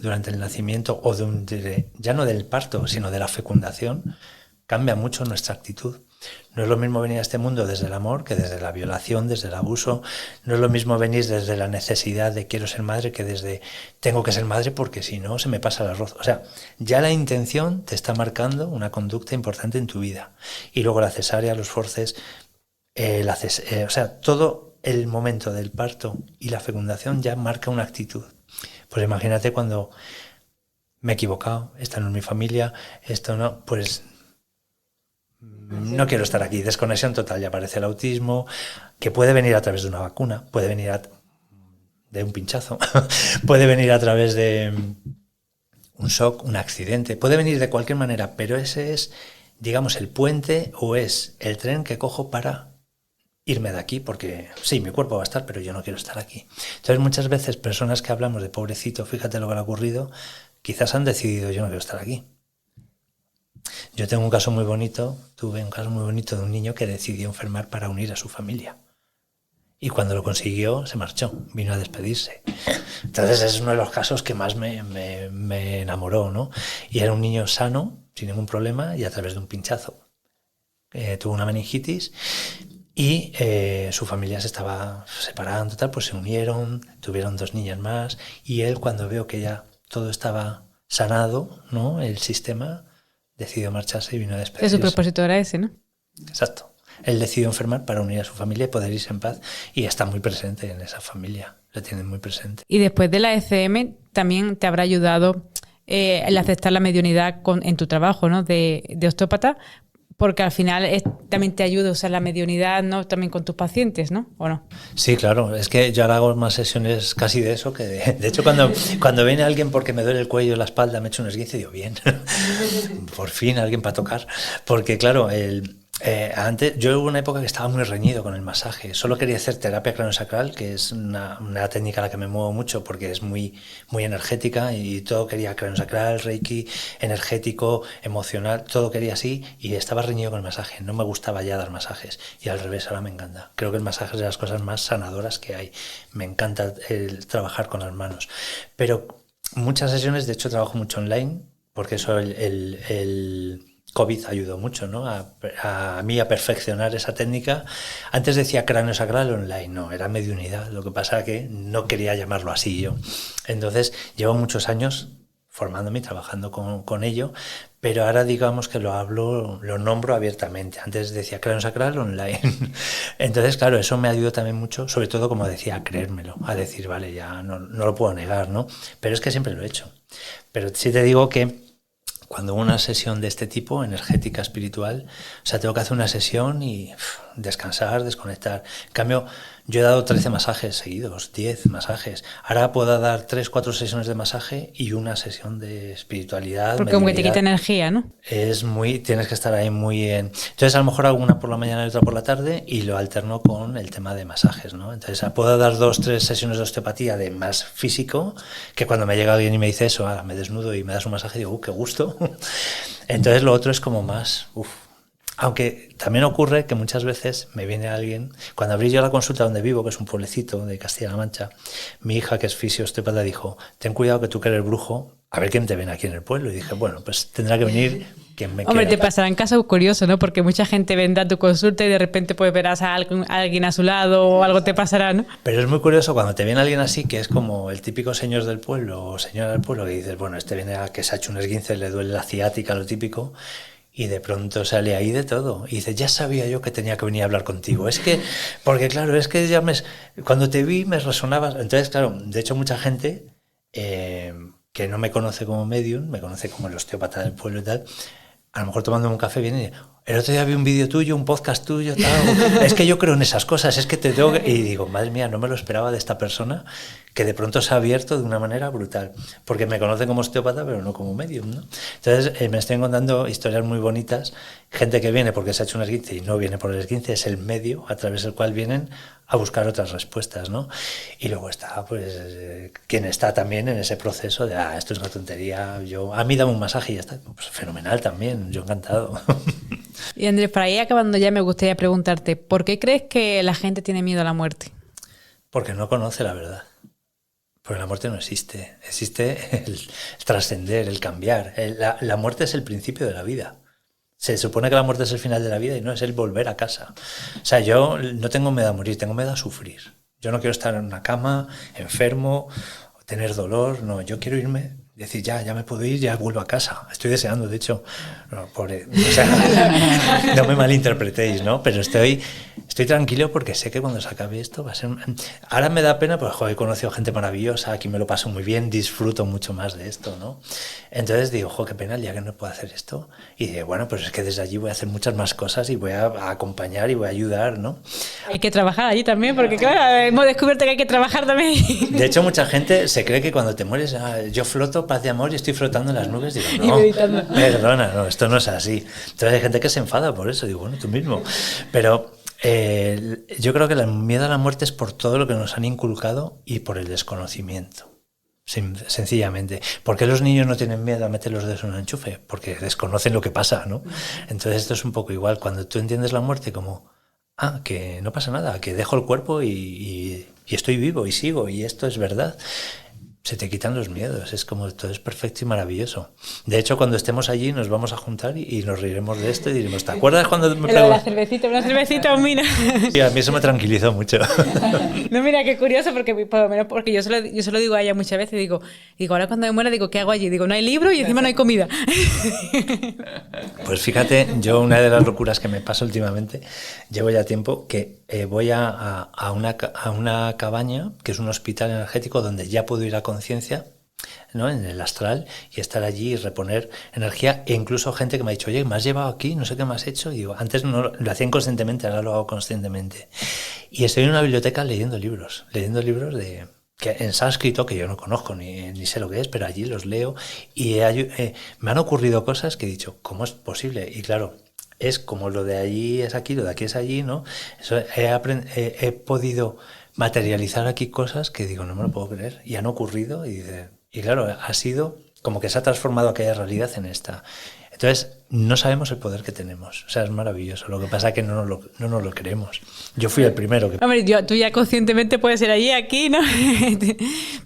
durante el nacimiento, o ya no del parto, sino de la fecundación, cambia mucho nuestra actitud. No es lo mismo venir a este mundo desde el amor que desde la violación, desde el abuso. No es lo mismo venir desde la necesidad de quiero ser madre que desde tengo que ser madre porque si no se me pasa el arroz. O sea, ya la intención te está marcando una conducta importante en tu vida. Y luego la cesárea, los forces, o sea, todo el momento del parto y la fecundación ya marca una actitud. Pues imagínate cuando me he equivocado, esta no es mi familia, esto no, pues no quiero estar aquí, desconexión total, ya aparece el autismo, que puede venir a través de una vacuna, puede venir de un pinchazo, puede venir a través de un shock, un accidente, puede venir de cualquier manera, pero ese es, digamos, el puente o es el tren que cojo para irme de aquí, porque sí, mi cuerpo va a estar, pero yo no quiero estar aquí. Entonces muchas veces personas que hablamos de pobrecito, fíjate lo que le ha ocurrido, quizás han decidido yo no quiero estar aquí. Yo tengo un caso muy bonito, tuve un caso muy bonito de un niño que decidió enfermar para unir a su familia. Y cuando lo consiguió, se marchó, vino a despedirse. Entonces es uno de los casos que más me enamoró, ¿no? Y era un niño sano, sin ningún problema, y a través de un pinchazo. Tuvo una meningitis y su familia se estaba separando, tal, pues se unieron, tuvieron 2 niñas más, y él, cuando vio que ya todo estaba sanado, ¿no? El sistema decidió marcharse y vino a despedirse. Su propósito era ese, ¿no? Exacto. Él decidió enfermar para unir a su familia y poder irse en paz, y está muy presente en esa familia. la tienen muy presente. Y después de la ECM también te habrá ayudado el aceptar la mediunidad en tu trabajo, ¿no? de osteópata, porque al final también te ayuda a usar la mediunidad, ¿no? También con tus pacientes, ¿no? ¿O no? Sí, claro. Es que yo ahora hago más sesiones casi de eso que de hecho, cuando viene alguien porque me duele el cuello, la espalda, me echo un esguince y digo, bien, por fin alguien para tocar. Porque claro, antes yo hubo una época que estaba muy reñido con el masaje. Solo quería hacer terapia craniosacral, que es una técnica a la que me muevo mucho porque es muy, muy energética y todo quería craniosacral, reiki, energético, emocional, todo quería así y estaba reñido con el masaje. No me gustaba ya dar masajes y al revés, ahora me encanta. Creo que el masaje es de las cosas más sanadoras que hay. Me encanta trabajar con las manos. Pero muchas sesiones, de hecho trabajo mucho online porque eso el COVID ayudó mucho, ¿no? A mí a perfeccionar esa técnica. Antes decía craniosacral online, no, era mediunidad. Lo que pasa que no quería llamarlo así yo. Entonces, llevo muchos años formándome y trabajando con ello, pero ahora digamos que lo nombro abiertamente. Antes decía craniosacral online. Entonces, claro, eso me ayudó también mucho, sobre todo, como decía, a creérmelo, a decir, vale, ya no lo puedo negar, ¿no? Pero es que siempre lo he hecho. Pero sí te digo que cuando una sesión de este tipo, energética, espiritual, o sea, tengo que hacer una sesión y descansar, desconectar. En cambio, yo he dado 13 masajes seguidos, 10 masajes. Ahora puedo dar 3, 4 sesiones de masaje y una sesión de espiritualidad. Porque como que te quita energía, ¿no? Tienes que estar ahí muy en... Entonces, a lo mejor hago una por la mañana y otra por la tarde y lo alterno con el tema de masajes, ¿no? Entonces, puedo dar 2, 3 sesiones de osteopatía de más físico, que cuando me llega alguien y me dice eso, me desnudo y me das un masaje, digo, qué gusto. Entonces, lo otro es como más... Aunque también ocurre que muchas veces me viene alguien, cuando abrí yo la consulta donde vivo, que es un pueblecito de Castilla-La Mancha, mi hija, que es fisio-osteópata, dijo, ten cuidado que tú que eres brujo, a ver quién te viene aquí en el pueblo. Y dije, bueno, pues tendrá que venir quien me quiera. Hombre, te pasarán casos curiosos, ¿no? Porque mucha gente vendrá a tu consulta y de repente pues verás a alguien a su lado o algo te pasará, ¿no? Pero es muy curioso cuando te viene alguien así, que es como el típico señor del pueblo o señora del pueblo, que dices, bueno, este viene a que se ha hecho un esguince, le duele la ciática, lo típico. Y de pronto sale ahí de todo. Y dice, ya sabía yo que tenía que venir a hablar contigo. Es que, porque claro, es que ya cuando te vi me resonabas. Entonces, claro, de hecho mucha gente que no me conoce como medium, me conoce como el osteópata del pueblo y tal, a lo mejor tomando un café viene y dice, el otro día vi un vídeo tuyo, un podcast tuyo, tal. Es que yo creo en esas cosas, es que te tengo que... Y digo, madre mía, no me lo esperaba de esta persona, que de pronto se ha abierto de una manera brutal, porque me conoce como osteópata, pero no como medium, ¿no? Entonces me estoy encontrando historias muy bonitas, gente que viene porque se ha hecho un esguince y no viene por el esguince, es el medio a través del cual vienen a buscar otras respuestas, ¿no? Y luego está, pues, quien está también en ese proceso de, esto es una tontería, a mí dame un masaje y ya está, pues fenomenal también, yo encantado. Y Andrés, para ir acabando ya, me gustaría preguntarte, ¿por qué crees que la gente tiene miedo a la muerte? Porque no conoce la verdad. Porque la muerte no existe. Existe el trascender, el cambiar. La muerte es el principio de la vida. Se supone que la muerte es el final de la vida y no, es el volver a casa. O sea, yo no tengo miedo a morir, tengo miedo a sufrir. Yo no quiero estar en una cama, enfermo, tener dolor. No, yo quiero irme, decir, ya me puedo ir, ya vuelvo a casa. Estoy deseando, de hecho. No, no me malinterpretéis, ¿no? Pero estoy tranquilo porque sé que cuando se acabe esto va a ser... Ahora me da pena, pues he conocido gente maravillosa, aquí me lo paso muy bien, disfruto mucho más de esto, ¿no? Entonces digo, qué pena el día que no puedo hacer esto. Y digo, bueno, pues es que desde allí voy a hacer muchas más cosas y voy a acompañar y voy a ayudar, ¿no? Hay que trabajar allí también, porque claro, hemos descubierto que hay que trabajar también. De hecho, mucha gente se cree que cuando te mueres, yo floto, paz de amor, y estoy flotando en las nubes. Digo, no, perdona, no, esto no es así. Entonces hay gente que se enfada por eso. Digo, bueno, tú mismo. Pero yo creo que el miedo a la muerte es por todo lo que nos han inculcado y por el desconocimiento. Sencillamente. ¿Por qué los niños no tienen miedo a meter los dedos en un enchufe? Porque desconocen lo que pasa, ¿no? Entonces esto es un poco igual. Cuando tú entiendes la muerte como, que no pasa nada, que dejo el cuerpo y estoy vivo y sigo y esto es verdad, se te quitan los miedos, es como todo es perfecto y maravilloso. De hecho, cuando estemos allí nos vamos a juntar y nos reiremos de esto y diremos, ¿te acuerdas cuando me pegó? La cervecita, una cervecita, mira. Sí, a mí eso me tranquilizó mucho. No, mira, qué curioso, porque por lo menos porque yo se lo digo a ella muchas veces, digo, ahora cuando me muera, digo, ¿qué hago allí? Digo, no hay libro y encima no hay comida. Pues fíjate, yo una de las locuras que me pasa últimamente, llevo ya tiempo que voy a una cabaña, que es un hospital energético, donde ya puedo ir a conciencia, ¿no? En el astral, y estar allí y reponer energía, e incluso gente que me ha dicho, oye, me has llevado aquí, no sé qué me has hecho, y digo, antes no lo hacía inconscientemente, ahora lo hago conscientemente. Y estoy en una biblioteca leyendo libros en sánscrito, que yo no conozco ni sé lo que es, pero allí los leo, y me han ocurrido cosas que he dicho, ¿cómo es posible? Y claro, es como lo de allí es aquí, lo de aquí es allí, ¿no? Eso he podido materializar aquí cosas que digo, no me lo puedo creer, y han ocurrido, y claro, ha sido como que se ha transformado aquella realidad en esta. Entonces, no sabemos el poder que tenemos. O sea, es maravilloso. Lo que pasa es que no nos lo creemos. Yo fui el primero que... Hombre, tú ya conscientemente puedes ser allí, aquí, ¿no?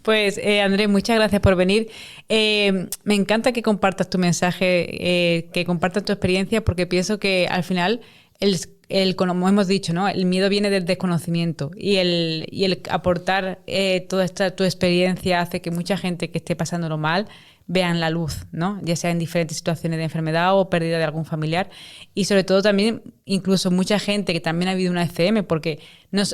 Pues, Andrés, muchas gracias por venir. Me encanta que compartas tu mensaje, que compartas tu experiencia, porque pienso que al final, como hemos dicho, ¿no? El miedo viene del desconocimiento, y el aportar toda tu experiencia hace que mucha gente que esté pasándolo mal vean la luz, ¿no? Ya sea en diferentes situaciones de enfermedad o pérdida de algún familiar, y sobre todo también incluso mucha gente que también ha vivido una ECM, porque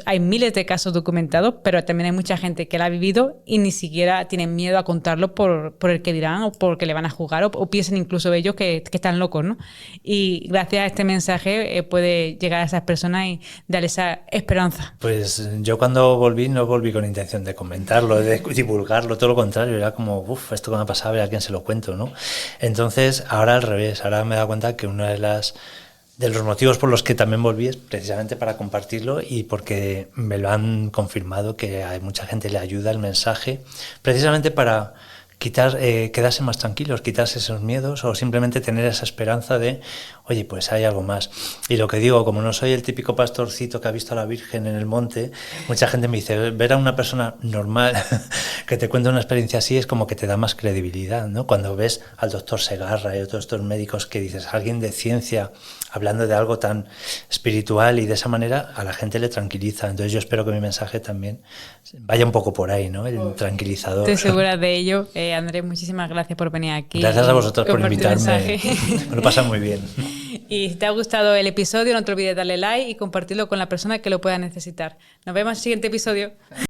hay miles de casos documentados, pero también hay mucha gente que la ha vivido y ni siquiera tienen miedo a contarlo por el que dirán, o porque le van a juzgar, o piensan incluso ellos que están locos, ¿no? Y gracias a este mensaje puede llegar a esas personas y darle esa esperanza. Pues yo cuando no volví con intención de comentarlo, de divulgarlo, todo lo contrario, era como, uff, esto que me ha pasado, a ver a quién se lo cuento, ¿no? Entonces, ahora al revés, ahora me he dado cuenta que una de los motivos por los que también volví es precisamente para compartirlo, y porque me lo han confirmado, que a mucha gente le ayuda el mensaje, precisamente para quedarse más tranquilos, quitarse esos miedos, o simplemente tener esa esperanza de, oye, pues hay algo más. Y lo que digo, como no soy el típico pastorcito que ha visto a la Virgen en el monte, mucha gente me dice, ver a una persona normal que te cuenta una experiencia así es como que te da más credibilidad, ¿no? Cuando ves al doctor Segarra y a todos estos médicos que dices, alguien de ciencia hablando de algo tan espiritual, y de esa manera a la gente le tranquiliza. Entonces yo espero que mi mensaje también vaya un poco por ahí, ¿no? El tranquilizador. Estoy segura de ello. Andrés, muchísimas gracias por venir aquí. Gracias a vosotros por invitarme. Me lo pasa muy bien. Y si te ha gustado el episodio, no te olvides darle like y compartirlo con la persona que lo pueda necesitar. Nos vemos en el siguiente episodio.